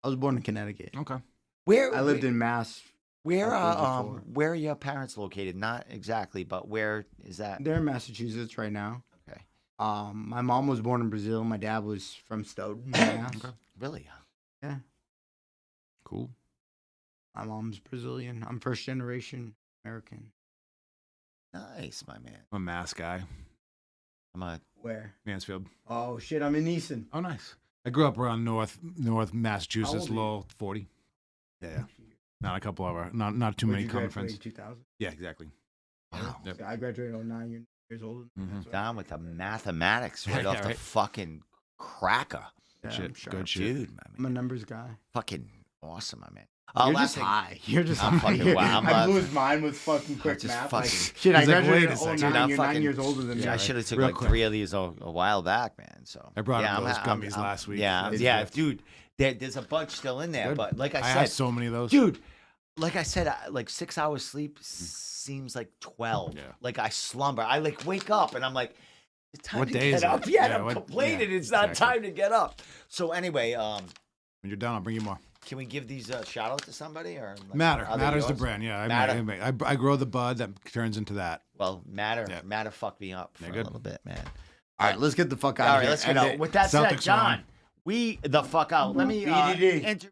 S2: I was born in Connecticut.
S3: Okay.
S1: Where
S2: I lived in Mass.
S1: where
S2: before.
S1: where are your parents located? Not exactly, but where is that?
S2: They're in Massachusetts right now.
S1: Okay.
S2: My mom was born in Brazil. My dad was from Stoughton, Mass.
S3: Okay.
S1: Really?
S2: Yeah.
S3: Cool.
S2: My mom's Brazilian. I'm first generation American.
S1: Nice, my man.
S3: I'm a Mass guy.
S1: I'm a
S2: Where?
S3: Mansfield.
S2: Oh shit, I'm in Easton.
S3: Oh, nice. I grew up around North
S2: How
S3: Massachusetts,
S2: old are you?
S3: Lowell, 40. Yeah. Not a couple of our, not too many common friends.
S2: 2000.
S3: Yeah, exactly.
S1: wow.
S3: Yep.
S2: I graduated 09 years old.
S3: Mhm.
S2: That's what-
S1: Down with the mathematics right
S3: Yeah,
S1: off the
S3: right.
S1: fucking cracker.
S2: Yeah,
S3: Shit,
S2: I'm sure.
S3: good shit.
S1: Dude, my
S2: I'm
S1: man.
S2: a numbers guy.
S1: Fucking awesome, my man.
S2: You're
S1: last
S2: just
S1: thing-
S2: high. You're just
S1: I'm
S2: high.
S1: fucking wild.
S2: I blew his mind with fucking quick
S1: just
S2: math.
S1: fucking-
S2: Like, shit, I
S3: He's like,
S2: graduated
S3: wait a
S2: at
S3: second.
S2: 09.
S1: I'm
S2: You're
S1: fucking-
S2: 9 years older than me.
S1: I
S2: right?
S1: should have took
S3: Real
S1: like
S3: quick.
S1: 3 of these a while back, man. So
S3: I brought up
S1: I'm
S3: those
S1: ha- I'm-
S3: gummies
S1: I'm-
S3: last week.
S1: Yeah,
S2: It's
S1: yeah,
S2: good.
S1: dude. There's a bunch still in there,
S3: Good.
S1: but like I
S3: I
S1: said,
S3: have so many of those.
S1: dude, like I said, like 6 hours sleep seems like 12.
S3: Yeah.
S1: Like I slumber. I like wake up and I'm like, it's time
S3: What
S1: to
S3: day
S1: get
S3: is it?
S1: up. Yeah,
S3: Yeah,
S1: I'm
S3: what-
S1: complaining.
S3: yeah,
S1: It's not
S3: exactly.
S1: time to get up. So anyway,
S3: When you're done, I'll bring you more.
S1: can we give these shout out to somebody or like,
S3: Matter.
S1: are they
S3: Matter's the
S1: yours?
S3: brand. Yeah,
S1: Matter.
S3: I grow the bud that turns into that.
S1: Well, Matter
S3: Yeah.
S1: Matter fucked me up for
S3: Yeah,
S1: a
S3: good.
S1: little bit, man.
S2: All right, let's get the fuck out
S1: All
S2: of
S1: right,
S2: here.
S1: let's get
S2: End
S1: out.
S2: it.
S1: With that said,
S3: Celtics are on.
S1: John, we the fuck out. Let me
S2: BDD.
S1: enter.